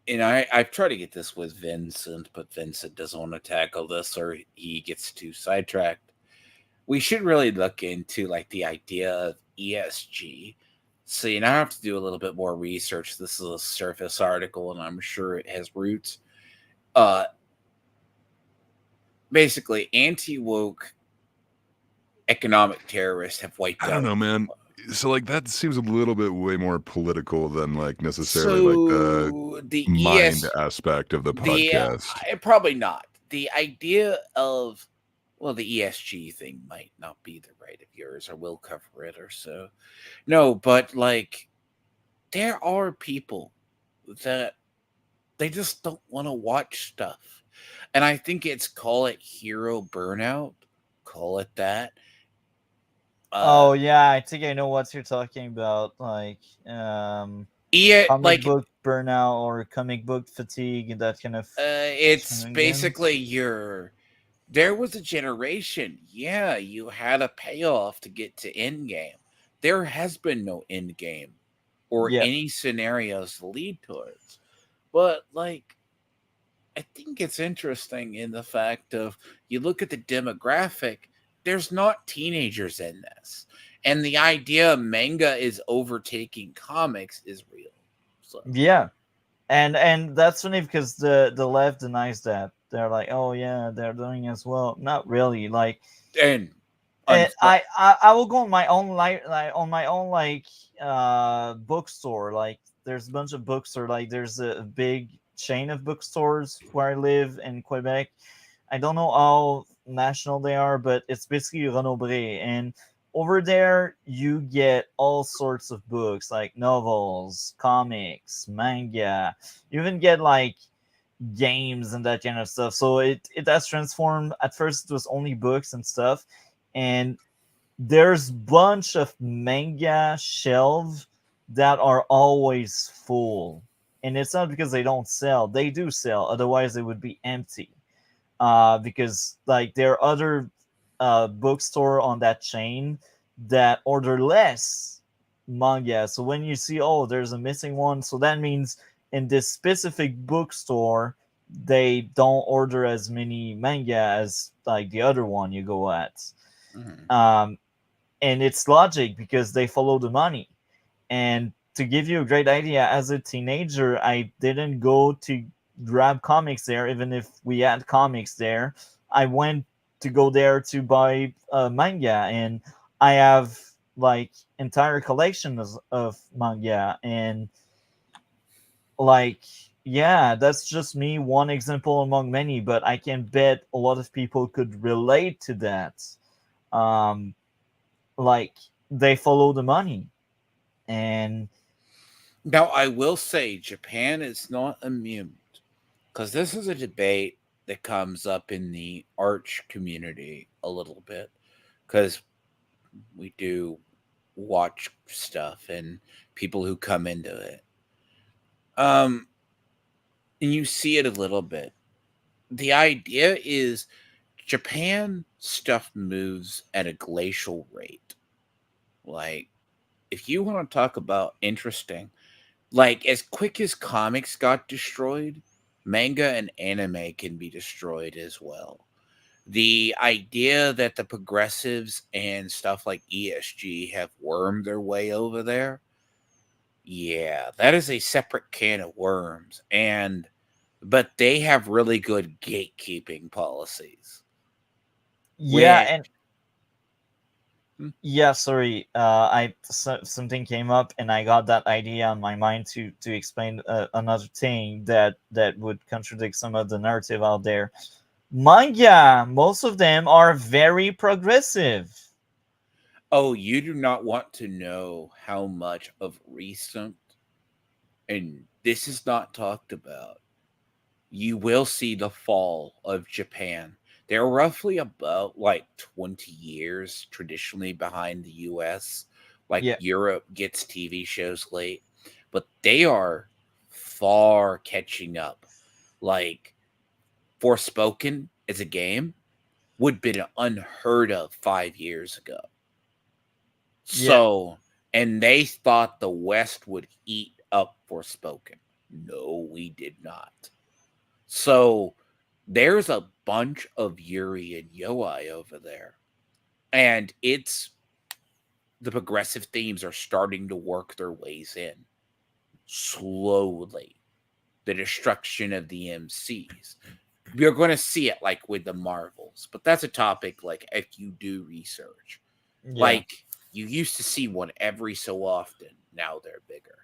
And I've tried to get this with Vincent, but Vincent doesn't want to tackle this, or he gets too sidetracked. We should really look into like the idea of ESG. So I have to do a little bit more research. This is a surface article, and I'm sure it has roots. Basically, anti-woke economic terrorists have wiped out. I don't know, man. So like that seems a little bit way more political than like necessarily like the mind aspect of the podcast. Probably not. The idea of the ESG thing might not be the right of yours, or we'll cover it or so. No, but like there are people that they just don't want to watch stuff. And I think it's call it hero burnout. Call it that. Oh yeah, I think I know what you're talking about. Like comic book burnout or comic book fatigue and that kind of it's basically there was a generation, you had a payoff to get to end game. There has been no end game or any scenarios to lead towards. But like I think it's interesting in the fact of you look at the demographic, there's not teenagers in this. And the idea manga is overtaking comics is real. So. Yeah. And that's funny because the left denies that. They're like, oh yeah, they're doing as well. Not really. Like and I will go on my own bookstore. Like there's a bunch of bookstore. Like there's a big chain of bookstores where I live in Quebec. I don't know how national they are, but it's basically Renaud-Bré. And over there, you get all sorts of books like novels, comics, manga. You even get like games and that kind of stuff. So it has transformed. At first, it was only books and stuff. And there's bunch of manga shelves that are always full. And it's not because they don't sell. They do sell. Otherwise, they would be empty. Because like there are other bookstore on that chain that order less manga. So when you see, oh, there's a missing one, so that means in this specific bookstore they don't order as many manga as like the other one you go at. Mm-hmm. And it's logic because they follow the money. And to give you a great idea, as a teenager, I didn't go to grab comics there, even if we had comics there. I went to go there to buy manga, and I have like entire collections of manga. And like, yeah, that's just me, one example among many, but I can bet a lot of people could relate to that. Like they follow the money. And now I will say Japan is not immune, because this is a debate that comes up in the arch community a little bit, because we do watch stuff and people who come into it. And you see it a little bit. The idea is Japan stuff moves at a glacial rate. Like, if you want to talk about interesting, like as quick as comics got destroyed, manga and anime can be destroyed as well. The idea that the progressives and stuff like ESG have wormed their way over there, yeah, that is a separate can of worms. But they have really good gatekeeping policies. yeah, and Yeah, sorry. Something came up, and I got that idea on my mind to explain another thing that would contradict some of the narrative out there. Manga, most of them are very progressive. Oh, you do not want to know how much of recent, and this is not talked about. You will see the fall of Japan. They're roughly about like 20 years traditionally behind the US. Like Yeah, Europe gets TV shows late, but they are far catching up. Like Forspoken as a game would have been unheard of 5 years ago. yeah, So, and they thought the West would eat up Forspoken. No, we did not. So there's a bunch of Yuri and Yoi over there. And it's the progressive themes are starting to work their ways in slowly. The destruction of the MCs. You're going to see it like with the Marvels, but that's a topic like if you do research. yeah, Like you used to see one every so often. Now they're bigger.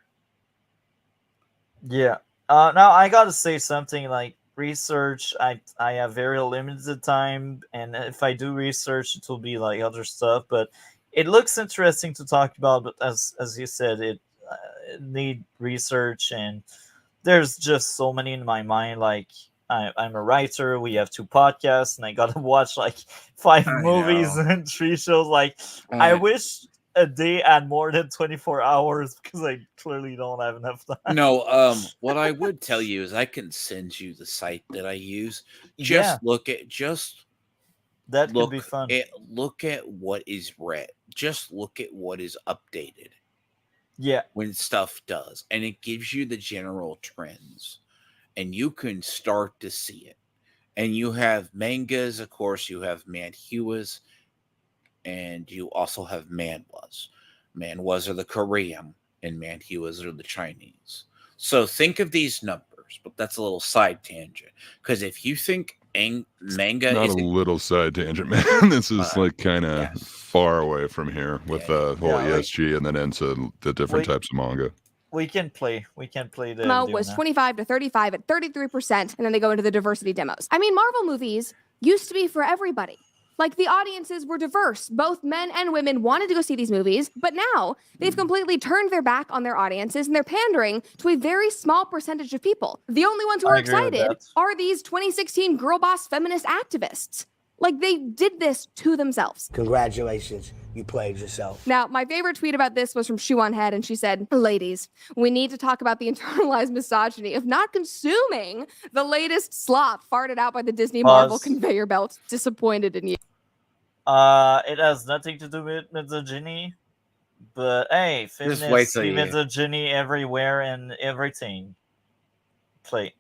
yeah. Now I gotta say something like research. I have very limited time, and if I do research, it will be like other stuff. But it looks interesting to talk about. But as you said, it need research, and there's just so many in my mind. Like I'm a writer. We have 2 podcasts, and I gotta watch like 5 movies know. and 3 shows. Like I Uh, wish a day had more than 24 hours because I clearly don't have enough time. no, what I would tell you is I can send you the site that I use. Yeah, Just that could be fun. look at what is read. Just look at what is updated Yeah, when stuff does, and it gives you the general trends, and you can start to see it. And you have mangas, of course. You have manhwas, and you also have manhwas. Manhwas are the Korean, and manhwas are the Chinese. So think of these numbers, but that's a little side tangent. Because if you think manga Not a is little side tangent, man. This is like kind of yes, far away from here with the whole yeah. Like ESG and then into the different we types of manga. we can play. We can play the demo video was now. 25 to 35 at 33%, and then they go into the diversity demos. I mean, Marvel movies used to be for everybody. Like the audiences were diverse. Both men and women wanted to go see these movies, but now they've completely turned their back on their audiences and they're pandering to a very small percentage of people. The only ones who I are agree with excited that. are these 2016 girl boss feminist activists. Like they did this to themselves. Congratulations, you played yourself. Now, my favorite tweet about this was from Shoe on Head, and she said, "Ladies, we need to talk about the internalized misogyny of not consuming the latest slop farted out by the Disney Marvel Pause. conveyor belt. Disappointed in you." It has nothing to do with misogyny, but hey, just wait feminists till see you. misogyny everywhere and everything. Play.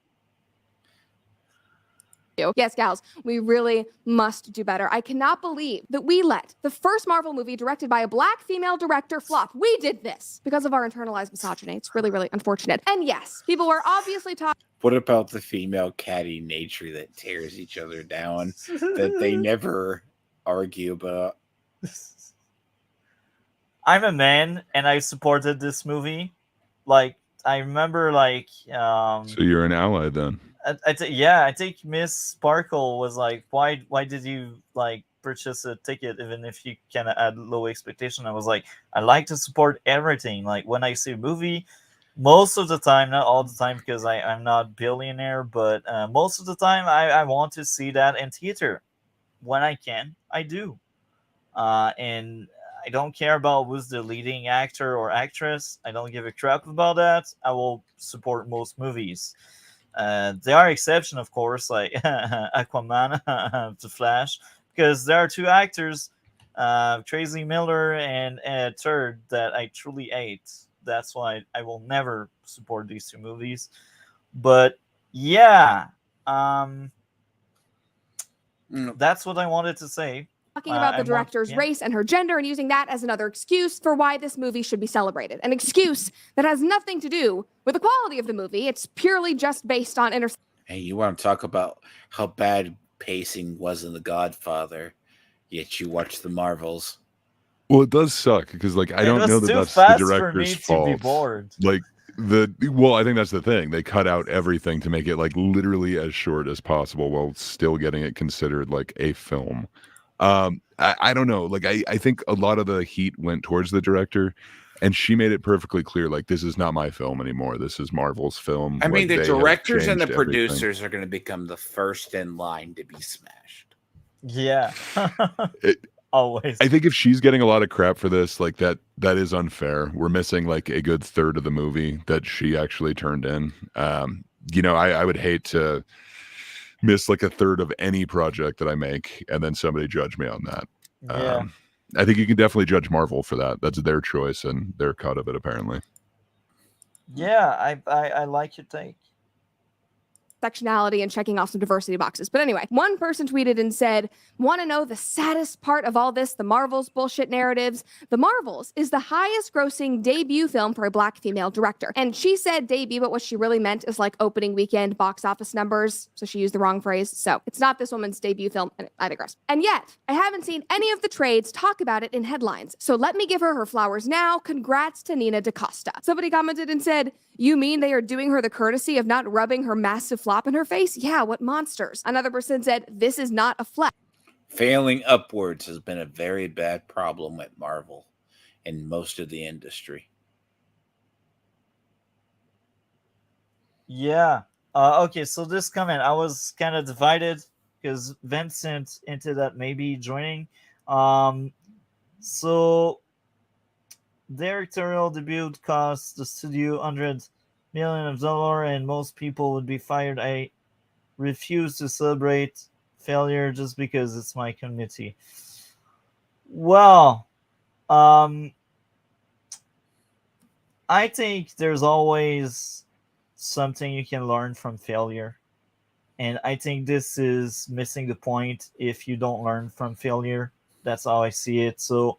Yes, gals, we really must do better. I cannot believe that we let the first Marvel movie directed by a black female director flop. We did this because of our internalized misogyny. It's really, really unfortunate. And yes, people were obviously talking. What about the female catty nature that tears each other down that they never argue about? I'm a man, and I supported this movie. Like I remember, like So you're an ally then. I think Miss Sparkle was like, why did you like purchase a ticket even if you kind of had low expectation? I was like, I like to support everything. Like when I see a movie, most of the time, not all the time because I'm not billionaire, but most of the time I want to see that in theater. When I can, I do. And I don't care about who's the leading actor or actress. I don't give a crap about that. I will support most movies. There are exceptions, of course, like Aquaman, The Flash, because there are 2 actors, Tracy Miller and a third that I truly hate. That's why I will never support these 2 movies. But yeah, that's what I wanted to say. Talking about the I'm more- director's yeah. race and her gender and using that as another excuse for why this movie should be celebrated. An excuse that has nothing to do with the quality of the movie. It's purely just based on Hey, you want to talk about how bad pacing was in The Godfather, yet you watch the Marvels. Well, it does suck because, like, I It don't know was that too that's the fast for me director's to be fault. bored. Like, I think that's the thing. They cut out everything to make it, like, literally as short as possible while still getting it considered, like, a film. I don't know. Like, I think a lot of the heat went towards the director, and she made it perfectly clear, like, "This is not my film anymore. This is Marvel's film." I mean, Like, the they have directors and the changed everything. producers are going to become the first in line to be smashed. Yeah. It Always. I think if she's getting a lot of crap for this, like, that is unfair. We're missing, like, a good third of the movie that she actually turned in. I would hate to miss, like, a third of any project that I make and then somebody judge me on that. Yeah. I think you can definitely judge Marvel for that. That's their choice and their cut of it, apparently. Yeah, I like your take. Sectionality and checking off some diversity boxes. But anyway, one person tweeted and said, "Want to know the saddest part of all this? The Marvels bullshit narratives. The Marvels is the highest grossing debut film for a Black female director." And she said debut, but what she really meant is like opening weekend box office numbers. So she used the wrong phrase. So it's not this woman's debut film. And I digress. And yet, I haven't seen any of the trades talk about it in headlines. So let me give her flowers now. Congrats to Nina DaCosta. Somebody commented and said, "You mean they are doing her the courtesy of not rubbing her massive flop in her face? Yeah, what monsters." Another person said, "This is not a flex." Failing upwards has been a very bad problem at Marvel and most of the industry. Yeah. Okay, so this comment, I was kind of divided because Vincent hinted at maybe joining. So directorial debut cost the studio $100 million and most people would be fired. I refuse to celebrate failure just because it's my community. Well, I think there's always something you can learn from failure. And I think this is missing the point if you don't learn from failure. That's how I see it. So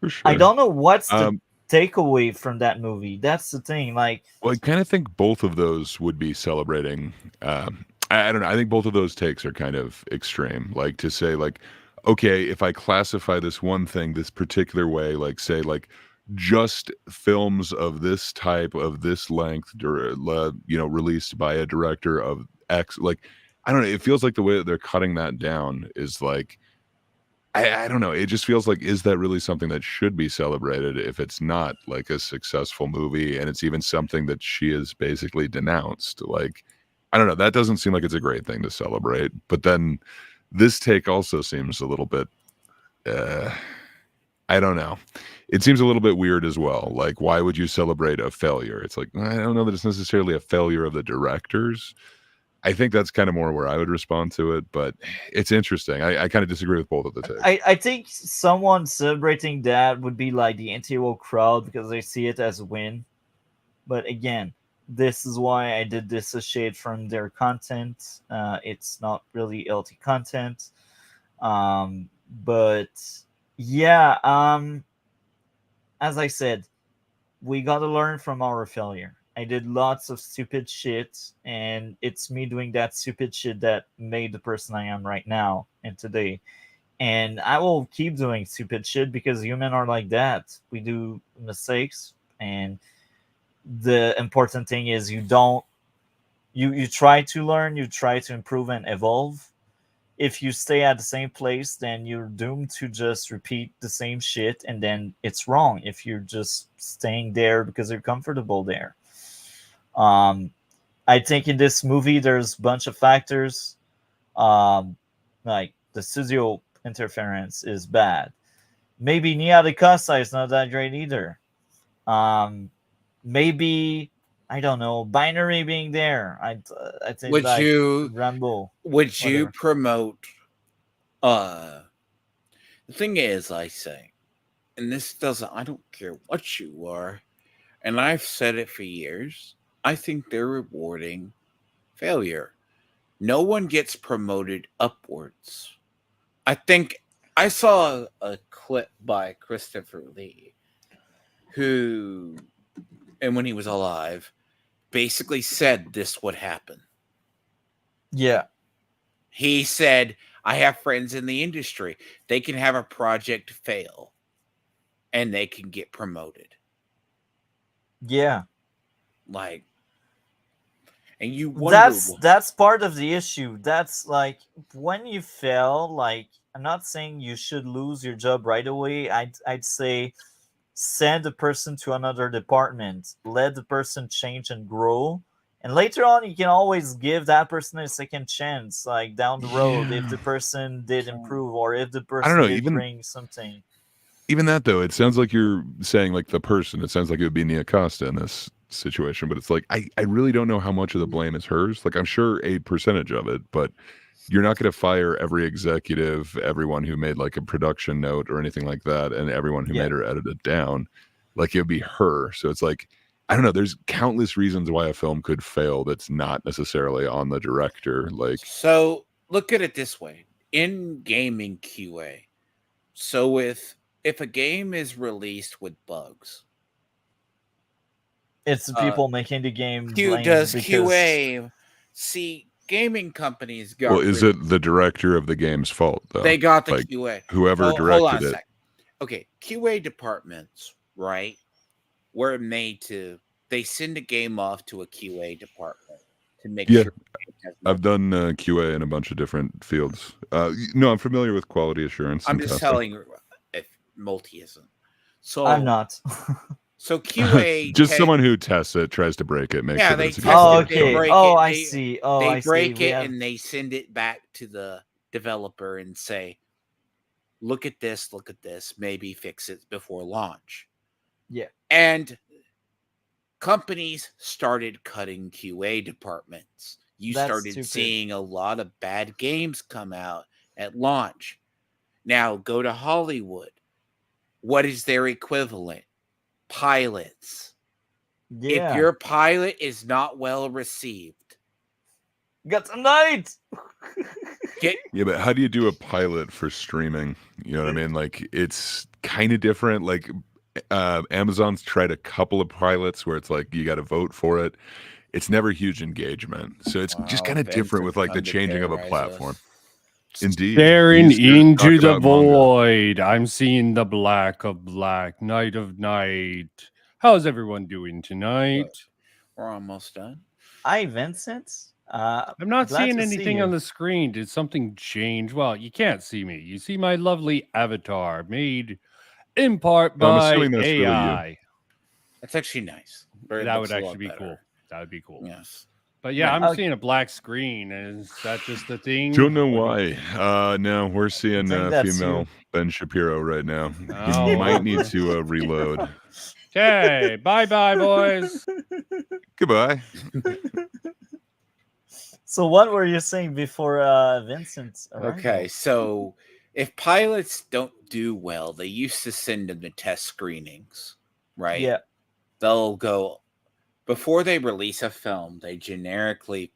For sure. I don't know what's the takeaway from that movie. That's the thing. Like, well, I kind of think both of those would be celebrating. I don't know. I think both of those takes are kind of extreme. Like to say, like, okay, if I classify this one thing this particular way, like say, like just films of this type of this length, released by a director of X, like I don't know. It feels like the way that they're cutting that down is like. I don't know. It just feels like, is that really something that should be celebrated if it's not like a successful movie and it's even something that she has basically denounced? Like, I don't know. That doesn't seem like it's a great thing to celebrate. But then this take also seems a little bit, I don't know. It seems a little bit weird as well. Like, why would you celebrate a failure? It's like, I don't know that it's necessarily a failure of the directors. I think that's kind of more where I would respond to it, but it's interesting. I kind of disagree with both of the takes. I think someone celebrating that would be like the anti-woke crowd because they see it as a win. But again, this is why I did dissociate from their content. It's not really LT content. But yeah, as I said, we got to learn from our failure. I did lots of stupid shit, and it's me doing that stupid shit that made the person I am right now and today. And I will keep doing stupid shit because humans are like that. We do mistakes, and the important thing is you try to learn, you try to improve and evolve. If you stay at the same place, then you're doomed to just repeat the same shit, and then it's wrong if you're just staying there because you're comfortable there. I think in this movie there's a bunch of factors. Like the studio interference is bad. Maybe Nia DaCosta is not that great either. Maybe I don't know, binary being there. I think Would like you Rambo. Would you whatever. promote the thing is, I say, and this doesn't, I don't care what you are, and I've said it for years, I think they're rewarding failure. No one gets promoted upwards. I think I saw a clip by Christopher Lee, who, and when he was alive, basically said this would happen. Yeah. He said, I have friends in the industry. They can have a project fail. and they can get promoted. Yeah. Like, and you wonder that's part of the issue. That's like when you fail, like I'm not saying you should lose your job right away. I'd say send the person to another department, let the person change and grow, and later on you can always give that person a second chance, like down the road, if the person did improve or if the I don't person know. did bring something. Even that though, it sounds like you're saying like the person. It sounds like it would be Nia Costa in this situation, but it's like I really don't know how much of the blame is hers. Like I'm sure a percentage of it, but you're not going to fire every executive, everyone who made like a production note or anything like that, and everyone who made her edit it down. Like it would be her. So it's like I don't know. There's countless reasons why a film could fail that's not necessarily on the director. Like so look at it this way in gaming QA. So if a game is released with bugs, it's the people making the game does QA see gaming companies got well, is it the director of the game's fault though? They got the like, QA. Whoever hold directed on a it. sec. Okay, QA departments, right? Were made to they send a game off to a QA department to make sure. I've done QA in a bunch of different fields. No, I'm familiar with quality assurance. I'm just telling you if multi isn't. So I'm not. So QA just someone who tests it, tries to break it, makes sure that it's a good okay. Break oh, it, I see. Oh, they I break see. it and they send it back to the developer and say, look at this, maybe fix it before launch. Yeah. And companies started cutting QA departments. You started seeing a lot of bad games come out at launch. Now go to Hollywood. What is their equivalent? Pilots. Yeah. If your pilot is not well received, got tonight. Yeah, but how do you do a pilot for streaming? You know what I mean? Like it's kind of different. Like Amazon's tried a couple of pilots where it's like you got to vote for it. It's never huge engagement, so it's just kind of different with like the changing of a platform. Indeed, staring into the void. I'm seeing the black of black, night of night. How's everyone doing tonight? We're almost done. Hi, Vincent. I'm not seeing anything on the screen. Did something change? Well, you can't see me. You see my lovely avatar made in part by AI. Really that's actually nice. That would actually be cool. That would be cool. Yes. But yeah, I'm seeing a black screen. Is that just the thing? Don't know why. No, we're seeing female Ben Shapiro right now. You might need to reload. Okay, bye-bye, boys. Goodbye. So what were you saying before Vincent? Okay, so if pilots don't do well, they used to send them to test screenings, right? Yeah. They'll go before they release a film, they generally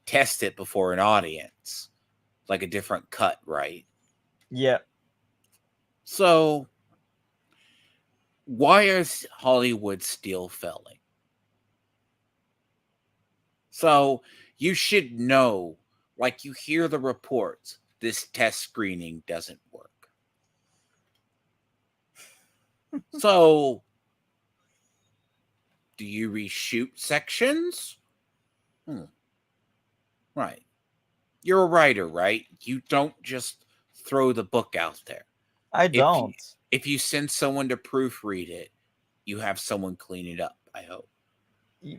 test it before an audience, like a different cut, right? Yeah. So why is Hollywood still failing? So you should know, like you hear the reports, this test screening doesn't work. So do you reshoot sections? Right. You're a writer, right? You don't just throw the book out there. I don't. If you send someone to proofread it, you have someone clean it up, I hope.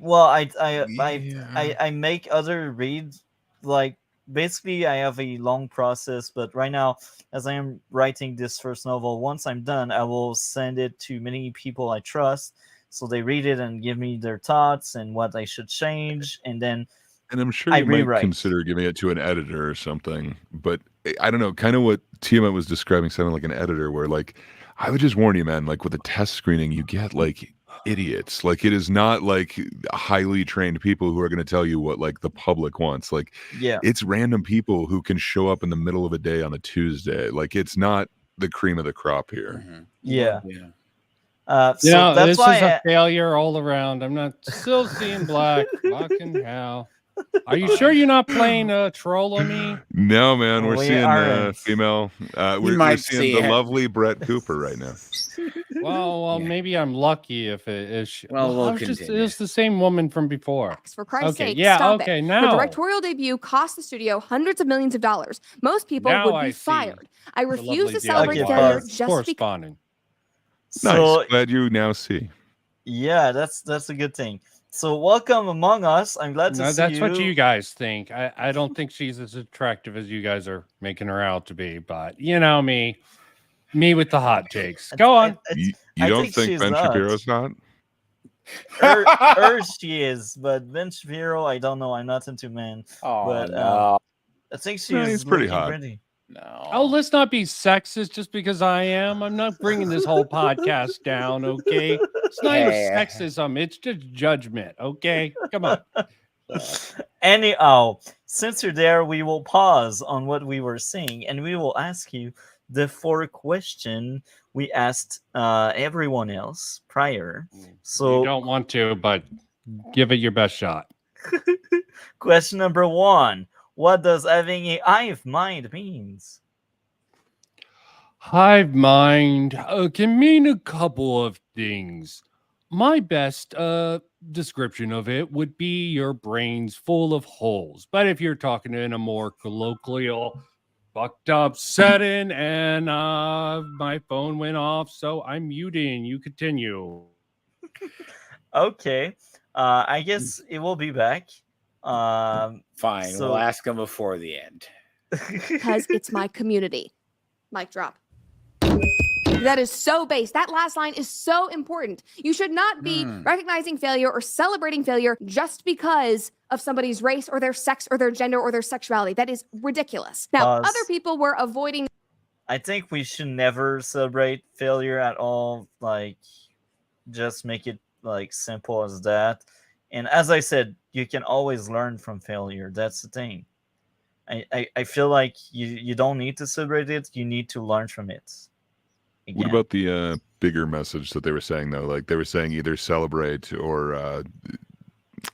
Well, I make other reads. Like basically, I have a long process, but right now, as I am writing this first novel, once I'm done, I will send it to many people I trust, so they read it and give me their thoughts and what I should change, and then. And I'm sure you might consider giving it to an editor or something, but I don't know, kind of what Tiamat was describing sounded like an editor where like, I would just warn you, man, like with a test screening, you get like idiots. Like it is not like highly trained people who are going to tell you what like the public wants. Like it's random people who can show up in the middle of a day on a Tuesday. Like it's not the cream of the crop here. Mm-hmm. Yeah. So that's this is a failure all around. I'm not still seeing black. Fucking hell. Are you sure you're not playing troll on me? No, man, we're We seeing aren't. female. We're might seeing see the it. lovely Brett Cooper right now. Well, Yeah. maybe I'm lucky if it is. Well, we'll it continue. was the same woman from before. For Christ's Okay, sake, yeah, stop okay, it. now. Her directorial debut cost the studio hundreds of millions of dollars. Most people Now would I be see fired. I the refuse lovely to celebrate Okay, failure pause. just because. Corresponding. So Nice. Glad you now see. yeah, that's a good thing. So welcome among us. I'm glad to No, see that's you. what you guys think. I don't think she's as attractive as you guys are making her out to be, but you know me with the hot takes. Go on. You I don't think think she's Ben not. Shapiro's not? Her she is, but Ben Shapiro, I don't know. I'm not into men, Oh but no, I think she's No, he's pretty looking hot. pretty. no. Oh, let's not be sexist just because I am. I'm not bringing this whole podcast down, okay? It's not even Hey. sexism, it's just judgment, okay? Come on. Anyhow, since you're there, we will pause on what we were saying, and we will ask you the 4 question we asked everyone else prior. You So, don't want to, but give it your best shot. question number 1: what does having a hive mind means? Hive mind can mean a couple of things. My best description of it would be your brain's full of holes. But if you're talking in a more colloquial, fucked up setting, and my phone went off, so I'm muting. You continue. Okay, I guess it will be back. Fine, so- we'll ask him before the end. Because it's my community. Mic drop. That is so base. That last line is so important. You should not be recognizing failure or celebrating failure just because of somebody's race or their sex or their gender or their sexuality. That is ridiculous. Now, Pause. other people were avoiding. I think we should never celebrate failure at all. Like, just make it like simple as that. And as I said, you can always learn from failure. That's the thing. I feel like you don't need to celebrate it. You need to learn from it. What Again. about the bigger message that they were saying though? Like they were saying either celebrate or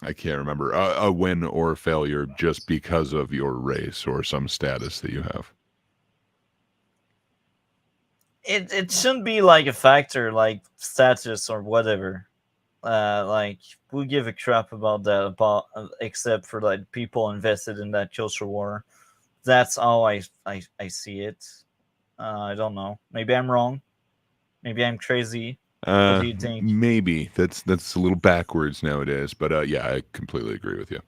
I can't remember a win or failure just because of your race or some status that you have. It shouldn't be like a factor like status or whatever. Like we give a crap about that except for like people invested in that culture war. That's how I see it. I don't know. Maybe I'm wrong. Maybe I'm crazy. What do you think? Maybe that's a little backwards nowadays, but yeah, I completely agree with you.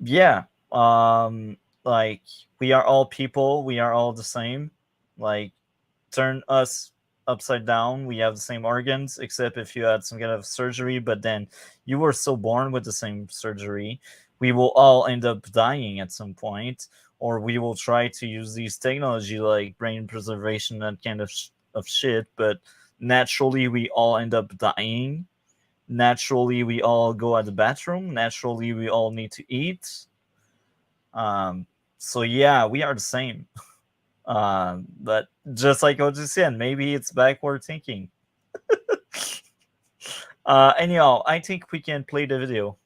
Yeah. Like we are all people. We are all the same. Like turn us upside down. We have the same organs, except if you had some kind of surgery, but then you were still born with the same surgery. We will all end up dying at some point, or we will try to use these technology like brain preservation, that kind of shit, but naturally we all end up dying. Naturally we all go at the bathroom. Naturally we all need to eat. So yeah, we are the same. But just like what you said, maybe it's backward thinking. Anyhow, I think we can play the video.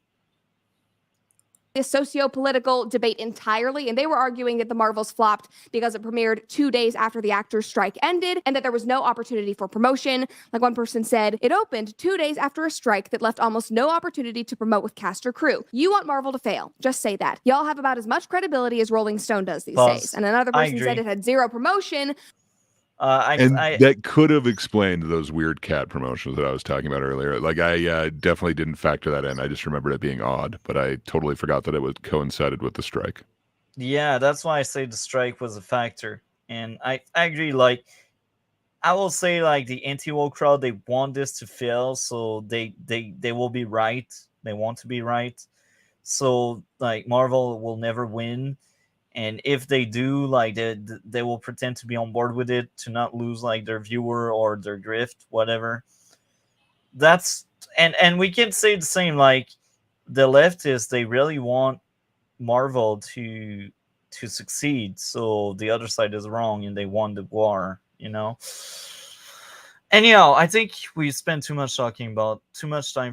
This socio-political debate entirely, and they were arguing that the Marvels flopped because it premiered 2 days after the actors' strike ended and that there was no opportunity for promotion. Like one person said, it opened 2 days after a strike that left almost no opportunity to promote with cast or crew. You want Marvel to fail. Just say that. Y'all have about as much credibility as Rolling Stone does these days. And another person said it had zero promotion. That could have explained those weird cat promotions that I was talking about earlier. Like I definitely didn't factor that in. I just remembered it being odd, but I totally forgot that it was coincided with the strike. Yeah, that's why I say the strike was a factor. And I agree. Like, I will say, like, the anti-woke crowd, they want this to fail, so they will be right. They want to be right. So, like, Marvel will never win. And if they do, like, they will pretend to be on board with it to not lose, like, their viewer or their grift, whatever. That's and we can say the same. Like, the leftists, they really want Marvel to succeed, so the other side is wrong and they won the war. Anyhow, I think we spent too much time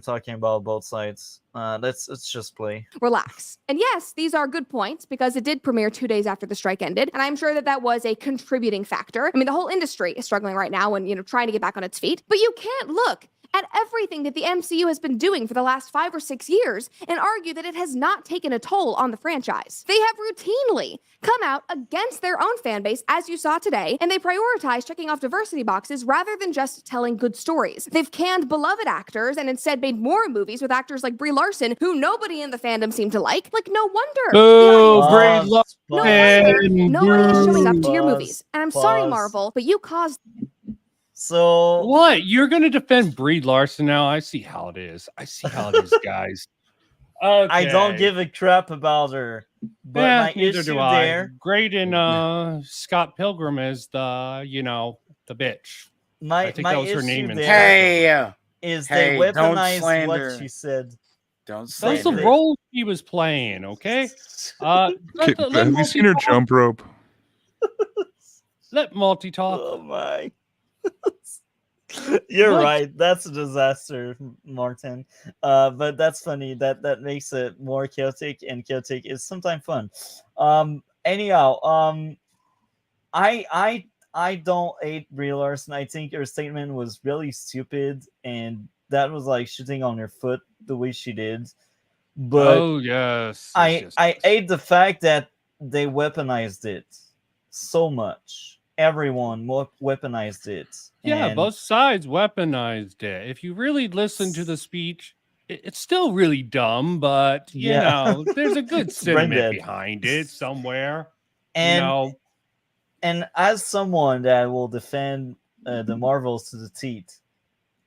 talking about both sides. Let's just play. Relax. And yes, these are good points because it did premiere 2 days after the strike ended, and I'm sure that that was a contributing factor. I mean, the whole industry is struggling right now and, trying to get back on its feet, but you can't look at everything that the MCU has been doing for the last 5 or 6 years and argue that it has not taken a toll on the franchise. They have routinely come out against their own fan base, as you saw today, and they prioritize checking off diversity boxes rather than just telling good stories. They've canned beloved actors and instead made more movies with actors like Brie Larson, who nobody in the fandom seemed to like. Like, no wonder. Boo, Brie No wonder Larson. nobody is showing up to Pause, your movies. And I'm sorry, pause. Marvel, but you caused. So What? You're going to defend Brie Larson now? I see how it is. I see how it is, guys. Okay. I don't give a crap about her. But Yeah, my neither issue do I. there, Great in Scott Pilgrim as the bitch. I think my that was her issue name in there Hey, is hey, they don't weaponized slander. what she said. don't That's slander. the role she was playing, okay? Let Have you seen her multi-talk. jump rope? Let multi-talk. Oh my. You're What? right. That's a disaster, Martin. But that's funny. That makes it more chaotic, and chaotic is sometimes fun. Anyhow, I don't hate Brie Larson. I think her statement was really stupid, and that was like shooting on her foot the way she did. But Oh yes. I hate the fact that they weaponized it so much. Everyone weaponized it. Yeah, and both sides weaponized it. If you really listen to the speech, it's still really dumb, but Yeah. there's a good Brain sentiment dead. behind it somewhere. And and as someone that will defend the Marvels to the teeth,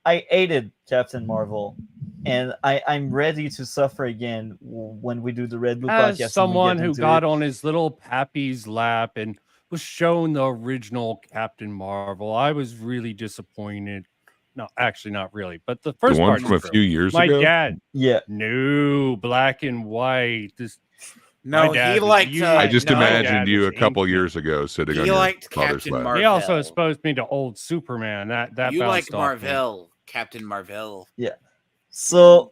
I hated Captain Marvel, and I'm ready to suffer again when we do the Red Blue podcast. As someone and we who get into got it. on his little pappy's lap and was shown the original Captain Marvel, I was really disappointed. No, actually, not really. But the The first one part from a few years my ago? dad, Yeah. no, black and white. No, my dad he was liked. huge. I just no, My imagined dad you was a couple ancient. years ago sitting He on your liked father's Captain lap. Marvel. He also exposed me to old Superman. That You like bounced off me. Marvel, Captain Marvel. Yeah. So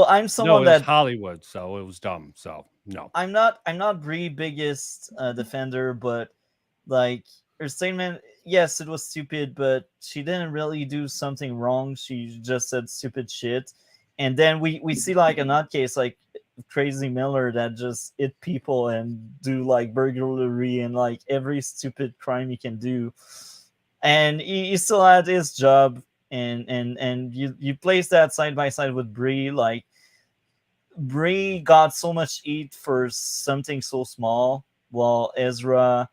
I'm No, someone it was that Hollywood, so it was dumb. So no. I'm not Brie biggest defender, but like her statement, yes, it was stupid, but she didn't really do something wrong. She just said stupid shit, and then we see like a nutcase like Crazy Miller that just hit people and do like burglary and like every stupid crime he can do, and he still had his job, and you place that side by side with Brie. Like Brie got so much heat for something so small, while Ezra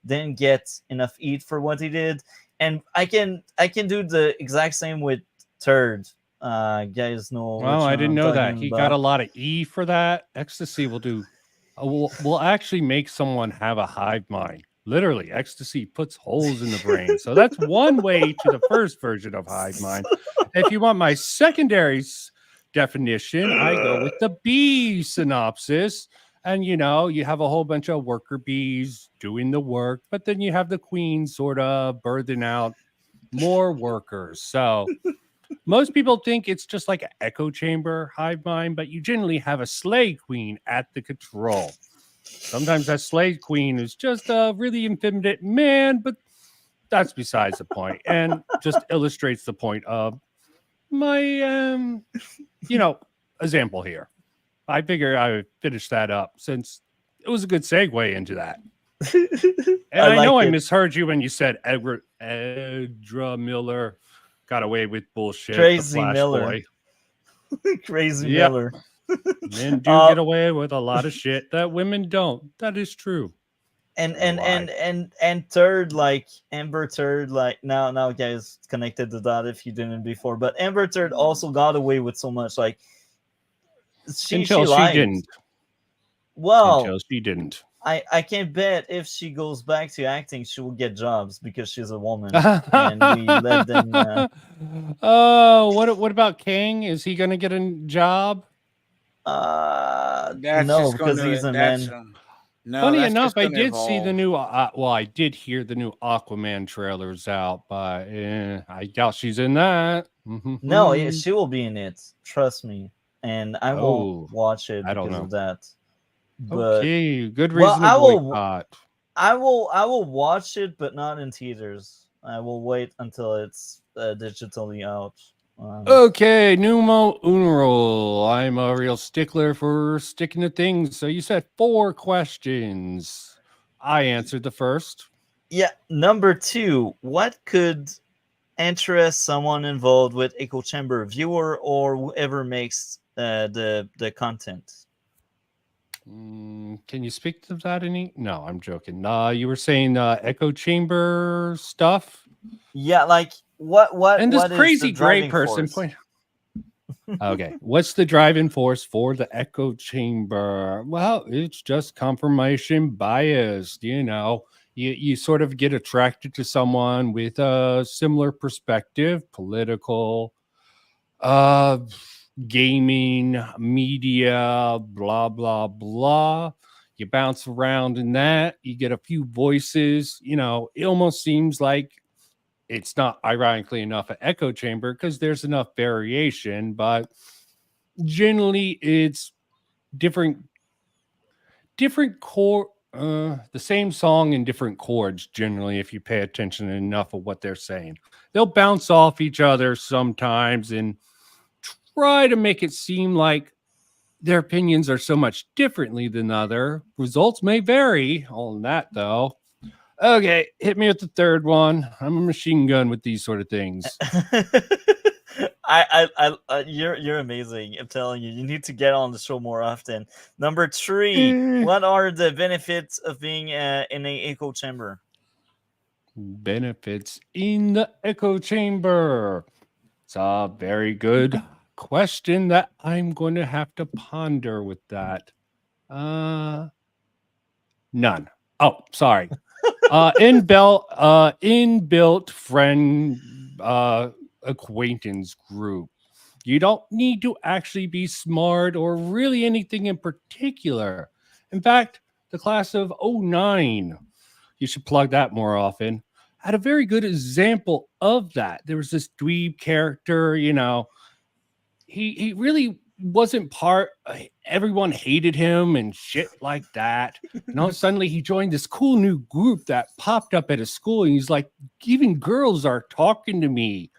didn't get enough heat for what he did. And I can do the exact same with Turd. Guys know. Well, which I one didn't I'm know that. talking He got a about. lot of E for that. Ecstasy will do. Will actually make someone have a hive mind. Literally, ecstasy puts holes in the brain. So that's one way to the first version of hive mind. If you want my secondary definition, I go with the bee synopsis. And you have a whole bunch of worker bees doing the work, but then you have the queen sort of birthing out more workers. So most people think it's just like an echo chamber hive mind, but you generally have a slave queen at the control. Sometimes that slave queen is just a really effeminate man, but that's besides the point, and just illustrates the point of my example here. I figure I would finish that up since it was a good segue into that. And I know I misheard you when you said Edra Miller got away with bullshit. Crazy the Flash Miller. Boy. Crazy Yep. Miller. Men do get away with a lot of shit that women don't. That is true. And Turd, like Amber Turd, like now guys connected to that if you didn't before, but Amber Turd also got away with so much, like Until she lied. didn't. Well, Until she didn't. I can bet if she goes back to acting, she will get jobs because she's a woman, and we let them. Oh, what about King? Is he going to get a job? No, because he's a man. No, Funny that's enough, just I gonna did see evolve. the new. I did hear the new Aquaman trailers out, but I doubt she's in that. No, she will be in it. Trust me. and I Oh, won't watch it I don't because know. of that. But Okay, good well, reason to boycott. I will watch it, but not in theaters. I will wait until it's digitally out. Okay, numero uno. I'm a real stickler for sticking to things. So you said 4 questions. I answered the first. Yeah, number 2. What could interest someone involved with echo chamber, viewer or whoever makes the content? Can you speak to that any? No, I'm joking. You were saying echo chamber stuff, Yeah, like and this what is the crazy gray driving person force? point. Okay, what's the driving force for the echo chamber? Well, it's just confirmation bias. You sort of get attracted to someone with a similar perspective, political, gaming, media, blah blah blah. You bounce around in that, you get a few voices. It almost seems like it's not, ironically enough, an echo chamber because there's enough variation, but generally it's different chord, the same song in different chords. Generally, if you pay attention enough of what they're saying, they'll bounce off each other sometimes and try to make it seem like their opinions are so much differently than other. Results may vary on that, though. Okay, hit me with the third one. I'm a machine gun with these sort of things. You're amazing. I'm telling you, you need to get on the show more often. Number 3, what are the benefits of being in a echo chamber? Benefits in the echo chamber. It's a very good question that I'm going to have to ponder with that. None. Oh, sorry. Inbuilt friend acquaintance group. You don't need to actually be smart or really anything in particular. In fact, the class of 09, you should plug that more often, had a very good example of that. There was this dweeb character, he really wasn't everyone hated him and shit like that. And all suddenly he joined this cool new group that popped up at his school, and he's like, even girls are talking to me.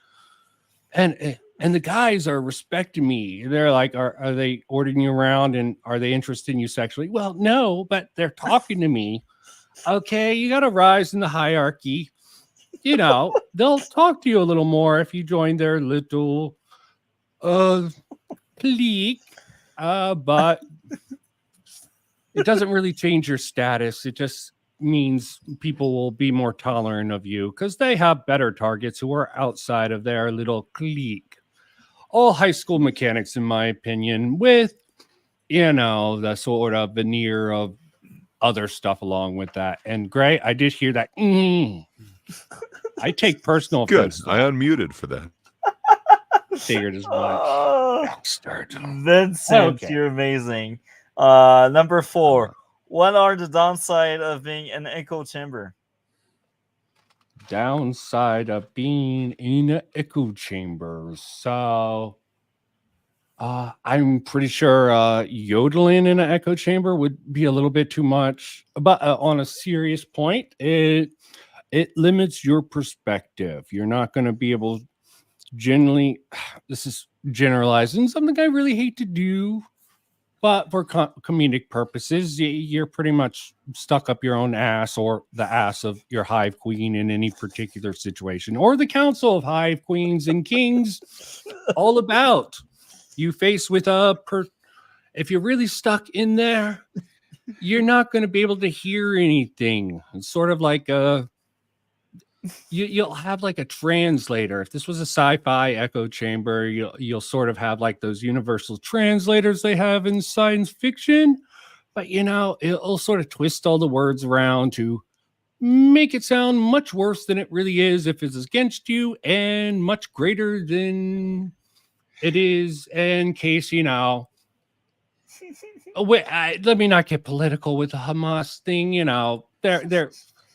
And the guys are respecting me. They're like, are they ordering you around and are they interested in you sexually? Well, no, but they're talking to me. Okay, you got to rise in the hierarchy. They'll talk to you a little more if you join their little clique. But it doesn't really change your status. It just means people will be more tolerant of you because they have better targets who are outside of their little clique. All high school mechanics, in my opinion, with, the sort of veneer of other stuff along with that. And Gray, I did hear that. I take personal Good. offense. I unmuted for that. Figured as much. Bastard. Vincent, Okay. you're amazing. Number 4, what are the downside of being in an echo chamber? Downside of being in an echo chamber. So I'm pretty sure yodeling in an echo chamber would be a little bit too much. But on a serious point, it limits your perspective. You're not going to be able, generally, this is generalizing, something I really hate to do, but for comedic purposes, you're pretty much stuck up your own ass or the ass of your hive queen in any particular situation, or the council of hive queens and kings, all about. You face with if you're really stuck in there, you're not going to be able to hear anything. It's sort of like you'll have like a translator. If this was a sci-fi echo chamber, you'll sort of have like those universal translators they have in science fiction, but it'll sort of twist all the words around to make it sound much worse than it really is if it's against you, and much greater than it is in case, let me not get political with the Hamas thing.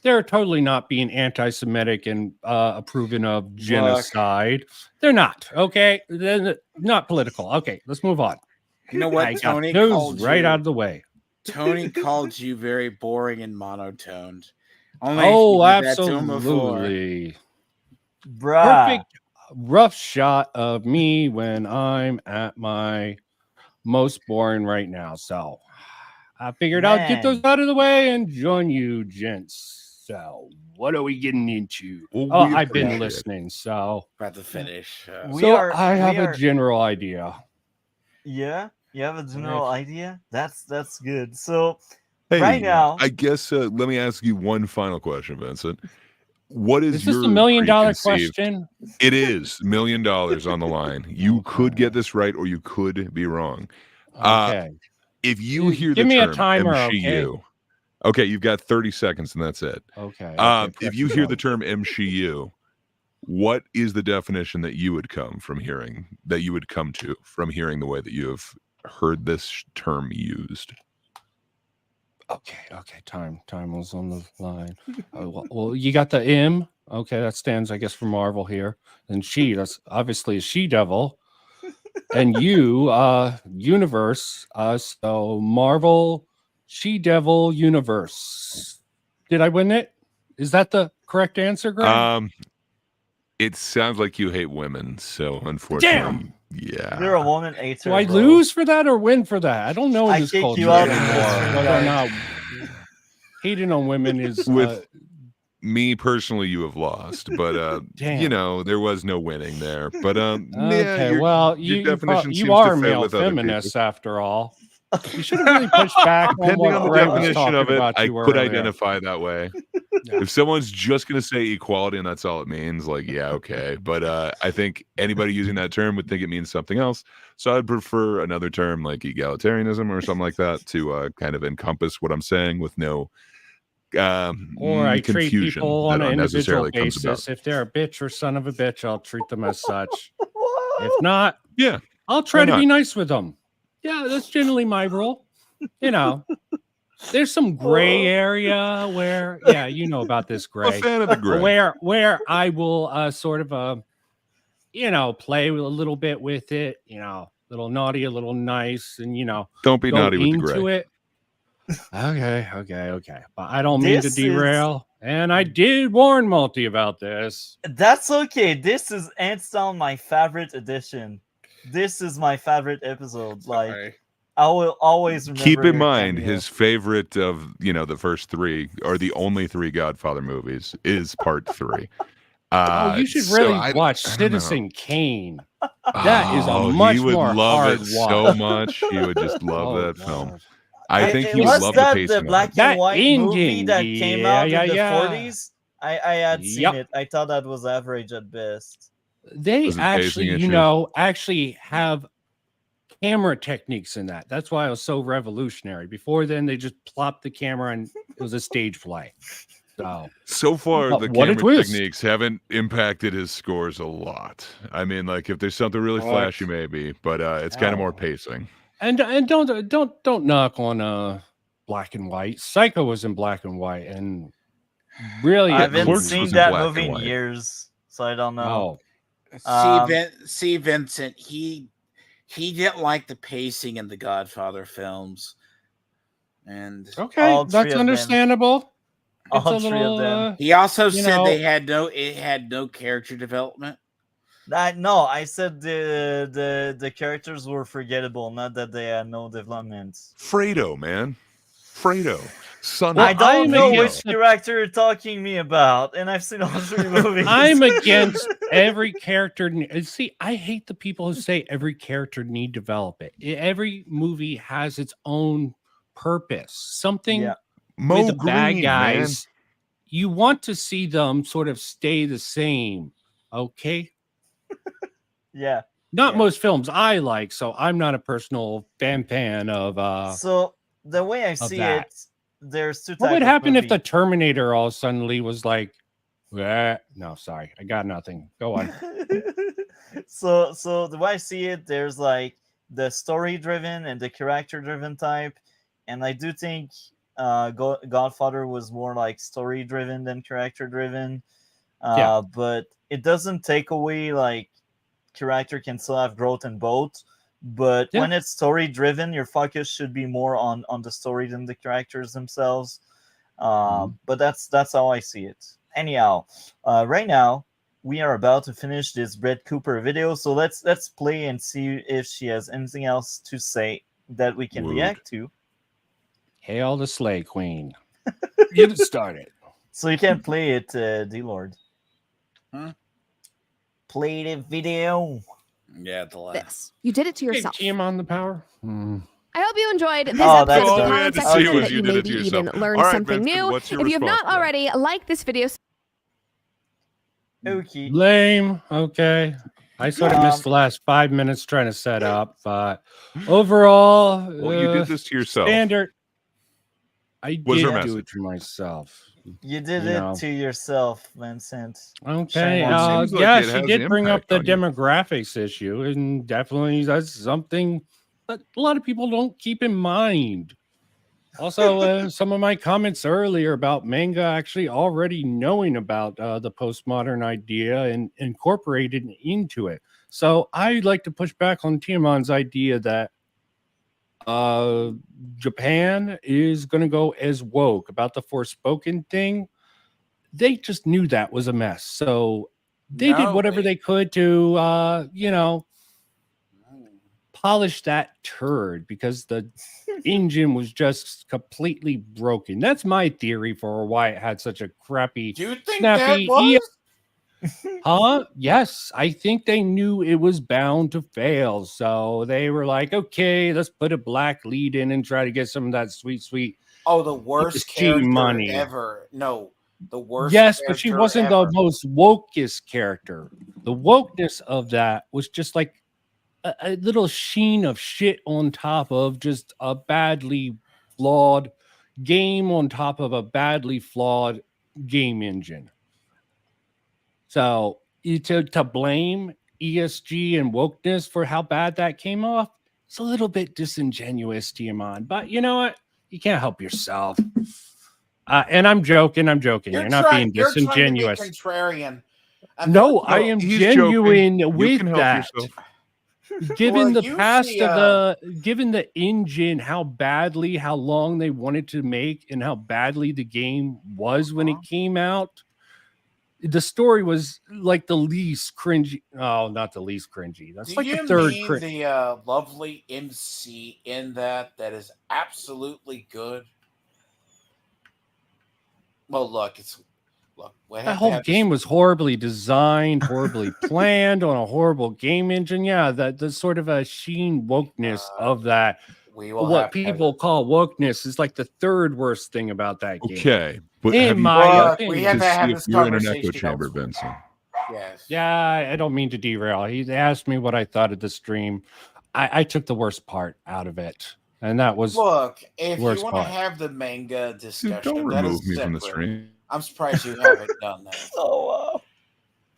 They're totally not being anti-Semitic and approving of genocide. They're not. Okay, they're not political. Okay, let's move on. You know I what? got Tony those called right you. out of the way. Tony called you very boring and monotoned. Only if Oh, you did that to him before. absolutely. Bruh. Perfect rough shot of me when I'm at my most boring right now. So I figured I'd get those Man. out of the way and join you, gents. So what are we getting into? Well, Oh, we I've been appreciate it. listening. So, About to finish. I have a general idea. Yeah, you have a general If- idea. That's good. So Hey, right now, I guess let me ask you one final question, Vincent. What is Is this your a $1 million preconceived- question? It is $1 million on the line. You could get this right, or you could be wrong. Okay. If you hear Give the me a term timer, MCU, okay, you've got 30 seconds, and that's it. Okay. If you hear the term MCU, what is the definition that you would come from hearing, that you would come to from hearing the way that you have heard this term used? Okay. Time was on the line. Well, you got the M. Okay, that stands, I guess, for Marvel here. And she, that's obviously a she-devil. And you, universe. So Marvel, she-devil universe. Did I win it? Is that the correct answer, Greg? It sounds like you hate women, so unfortunately, yeah. you're a woman hater. Do I bro. lose for that or win for that? I don't know in I this kick culture you out anymore. of this ring, Whether or guys. not hating on women is With me personally, you have lost, but Damn. there was no winning there. But okay. your, Well, your you definition seems you to are fit male with other feminists people. after all. You should have really pushed back on Depending what on the Greg was definition talking of it, about I you could earlier. identify that way. Yeah. If someone's just going to say equality and that's all it means, like, yeah, okay. But I think anybody using that term would think it means something else. So I'd prefer another term like egalitarianism or something like that to kind of encompass what I'm saying with no Or I treat confusion people on that an individual unnecessarily comes about. basis. If they're a bitch or son of a bitch, I'll treat them as such. If not, Yeah, I'll try why to be not? nice with them. Yeah, that's generally my rule. There's some gray area where, yeah, you know about this I'm a gray. fan of the gray. Where I will sort of play a little bit with it, little naughty, a little nice, and Don't be go naughty with the into gray. it. Okay. But I don't mean to This is- derail. And I did warn Multi about this. That's okay. This is hands down my favorite edition. This is my favorite episode. Like Sorry. I will always remember. Keep in your mind, cameo. his favorite of the first three, or the only three Godfather movies, is Part 3. You should so really I watch don't know. Citizen Kane. That is a much he would more love hard it so watch. much. He would just love Oh, that film. God. I think he would was love the that pacing the of black it. That and white movie ending, that came yeah, out in the yeah. 40s? I had seen Yep. it. I thought that was average at best. They Was it actually, pacing issues? actually have camera techniques in that. That's why it was so revolutionary. Before then, they just plopped the camera and it was a stage play. So far, But the what a camera twist. techniques haven't impacted his scores a lot. I mean, like if there's something really flashy, maybe, but it's kind of more pacing. And don't knock on black and white. Psycho was in black and white, and really, I haven't Clerks seen was in that black movie and in white. years, so I don't know. See, Vincent, he didn't like the pacing in the Godfather films, and okay, all three that's of them. understandable. It's All a three little, of them. he also you said know- it had no character development. No, I said the characters were forgettable, not that they had no development. Fredo, man. Fredo. Son Well, I of don't I'm know against which the- character you're talking me about, and I've seen all three movies. I'm against every character. See, I hate the people who say every character need development. Every movie has its own purpose. Something Yeah. Mo with the bad Green, guys, you want to see them sort of stay the same. Okay. Yeah. Not Yeah. most films I like, so I'm not a personal fan of So the way I see that. it, there's two types. what would of happen if the movie. Terminator all suddenly was like, no, sorry, I got nothing. Go on. So the way I see it, there's like the story driven and the character driven type, and I do think Godfather was more like story driven than character driven. Yeah. But it doesn't take away like character can still have growth in both, But Yeah. when it's story driven, your focus should be more on the story than the characters themselves. But that's how I see it. Anyhow, right now we are about to finish this Brett Cooper video, so let's play and see if she has anything else to say that we can Woot. react to. Hail the Slay Queen. Get it started. So you can play it, D-Lord. Huh? Play the video. Yeah, the last. This. You did it to Give yourself. Team on the power. I hope you enjoyed this Oh, episode that's of the all we comment had to section see and was that you you did it maybe to even yourself. learned All right, something Vincent, new. what's your If you have response not to that? already, like this video. Okay. Lame. Okay. I sort of missed the last 5 minutes trying to set up, but overall, Well, you did this to yourself. standard. I Was her did do it message. to myself. You did You it know. to yourself, Vincent. Okay. Shame on you. Seems like Yeah, it she has did bring up impact the on you. demographics issue, and definitely that's something that a lot of people don't keep in mind. Also, some of my comments earlier about manga actually already knowing about the postmodern idea and incorporated into it. So I'd like to push back on Tiamon's idea that Japan is going to go as woke about the Forspoken thing. They just knew that was a mess. So they did whatever they could to, polish that turd because the engine was just completely broken. That's my theory for why it had such a crappy, Do you think snappy that was? Huh? Yes, I think they knew it was bound to fail. So they were like, okay, let's put a black lead in and try to get some of that sweet Oh, the worst ESG character money. ever. No, the worst. Yes, but she character wasn't ever. the most wokest character. The wokeness of that was just like a little sheen of shit on top of just a badly flawed game on top of a badly flawed game engine. So to blame ESG and wokeness for how bad that came off, it's a little bit disingenuous, Tiamat. But you know what? You can't help yourself. And I'm joking. You're not being disingenuous. You're trying to be contrarian. No, I am he's genuine joking. with You can help that. yourself. Given Well, the you past see, of given the engine, how long they wanted to make, and how badly the game was when it came out, the story was like the least cringy. Oh, not the least cringy. That's Do like you the third mean the lovely MC in that is absolutely good? Well, look, That whole game was horribly designed, horribly planned on a horrible game engine. Yeah, the sort of a sheen wokeness of that. What people call wokeness is like the third worst thing about that game. Okay, but In have you my checked opinion. We have to have see this if you're in an echo conversation chamber, elsewhere. Vincent? Yes. Yeah, I don't mean to derail. He asked me what I thought of the stream. I took the worst part out of it, and that was Look, if you worst want to part. have the manga discussion, Dude, don't that remove is me from the separate. stream. I'm surprised you haven't done that. Oh,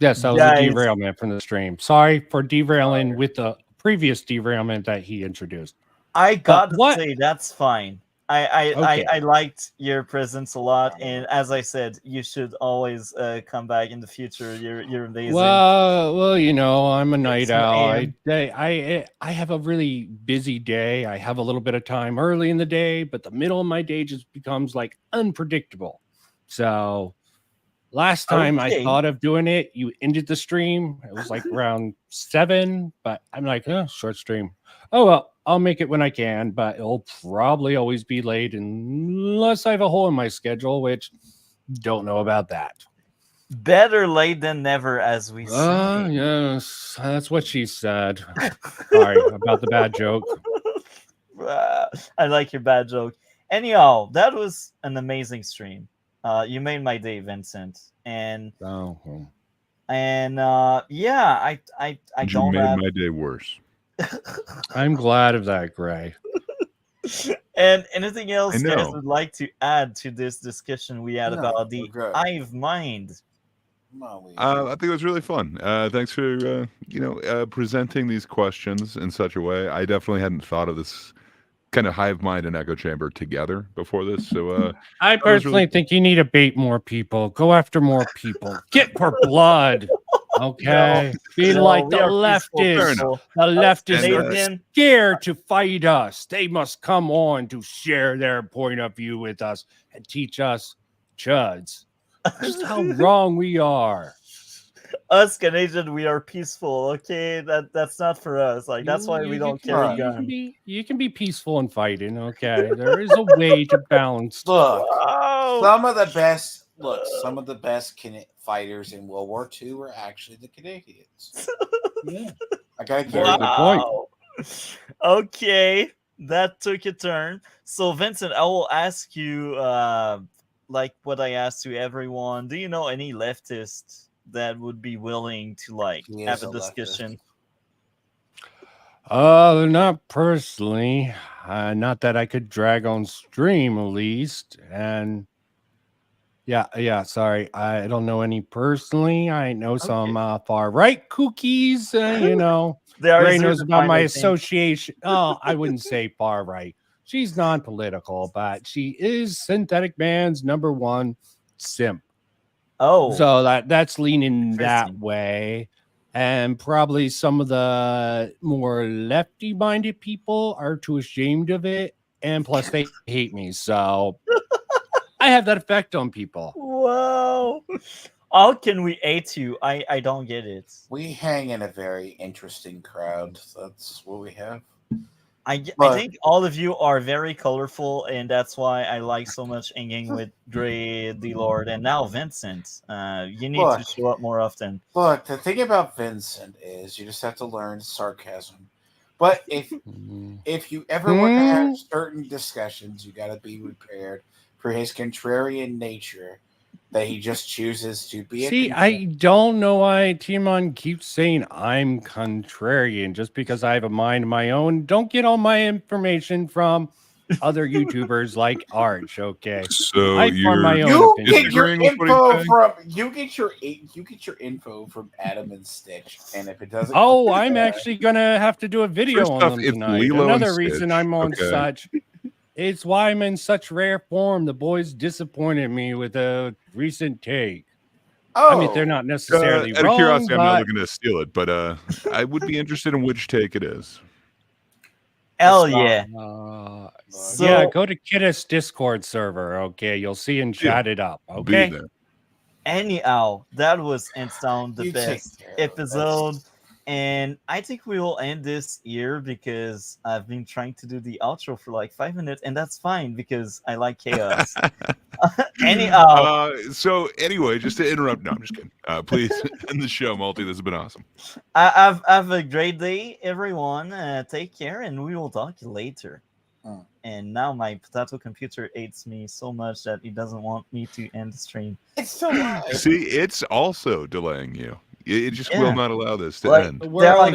Yes, that was Guys. a derailment from the stream. Sorry for derailing with the previous derailment that he introduced. I gotta what- say that's fine. I liked your presence a lot, and as I said, you should always come back in the future. You're amazing. Well, you know, I'm a night It's an owl. AM. I have a really busy day. I have a little bit of time early in the day, but the middle of my day just becomes like unpredictable. So last time I Okay. thought of doing it, you ended the stream. It was like around 7, but I'm like, short stream. Oh well, I'll make it when I can, but it'll probably always be late unless I have a hole in my schedule, which don't know about that. Better late than never, as we say. Yes, that's what she said. Sorry about the bad joke. I like your bad joke. Anyhow, that was an amazing stream. You made my day, Vincent. And yeah, I You don't made have my day worse. I'm glad of that, Gray. And anything else I guys know. would like to add to this discussion we had No, about the we're good. hive mind? I think it was really fun. Thanks for presenting these questions in such a way. I definitely hadn't thought of this kind of hive mind and echo chamber together before this. So I that was personally think you need to bait more people. Go after more people. Get more blood. Okay. Be No, like we the are peaceful leftists. people. The leftists are Canadian. scared to fight us. They must come on to share their point of view with us and teach us chuds just how wrong we are. Us Canadian, we are peaceful. Okay, that's not for us. Like that's why we don't carry guns. You can be peaceful and fighting. Okay, there is a way to balance. Look, Wow. some of the best fighters in World War II were actually the Canadians. Yeah. I gotta give Very you good point. Wow. Okay, that took a turn. So Vincent, I will ask you, like what I asked to everyone. Do you know any leftists that would be willing to like He have is a a discussion? Not personally. Not that I could drag on stream, at least. And yeah. Sorry, I don't know any personally. I know some far right cookies. You know, They are Ray easier knows to about find, my I think. association. Oh, I wouldn't say far right. She's non-political, but she is Synthetic Man's #1 simp. Oh, So that's leaning that interesting. way. And probably some of the more lefty minded people are too ashamed of it. And plus, they hate me. So I have that effect on people. Wow. How can we hate you? I don't get it. We hang in a very interesting crowd. That's what we have. I But- think all of you are very colorful, and that's why I like so much hanging with Dre, D Lord, and now Vincent. You need to Look. show up more often. Look, the thing about Vincent is you just have to learn sarcasm. But if you ever want to have certain discussions, you got to be prepared for his contrarian nature that he just chooses to be. See, I don't know why Timon keeps saying I'm contrarian just because I have a mind of my own. Don't get all my information from other YouTubers like Arch. Okay, So I form my own You opinion. get your Disagreeing with what he's info saying? from you get your info from Adam and Stitch, and if it doesn't, Oh, I'm actually gonna have to do a video First on off, them it's tonight. Lilo and Another reason Stitch, I'm on okay. such. It's why I'm in such rare form. The boys disappointed me with a recent take. I mean, they're not necessarily out wrong, of curiosity, I'm not but looking to steal it, but I would be interested in which take it is. Hell yeah. yeah, So go to Kiddos Discord server. Okay, you'll see and chat it up. Be Okay. there. anyhow, that was hands down the You take best care of it. episode. And I think we will end this here because I've been trying to do the outro for like 5 minutes, and that's fine because I like chaos. Anyhow, So anyway, just to interrupt, no, I'm just kidding. Please end the show, Multi. This has been awesome. have a great day, everyone. Take care, and we will talk later. And now my potato computer hates me so much that it doesn't want me to end the stream. It's still live. See, it's also delaying you. It just Yeah. will not allow this to Like, end. there are like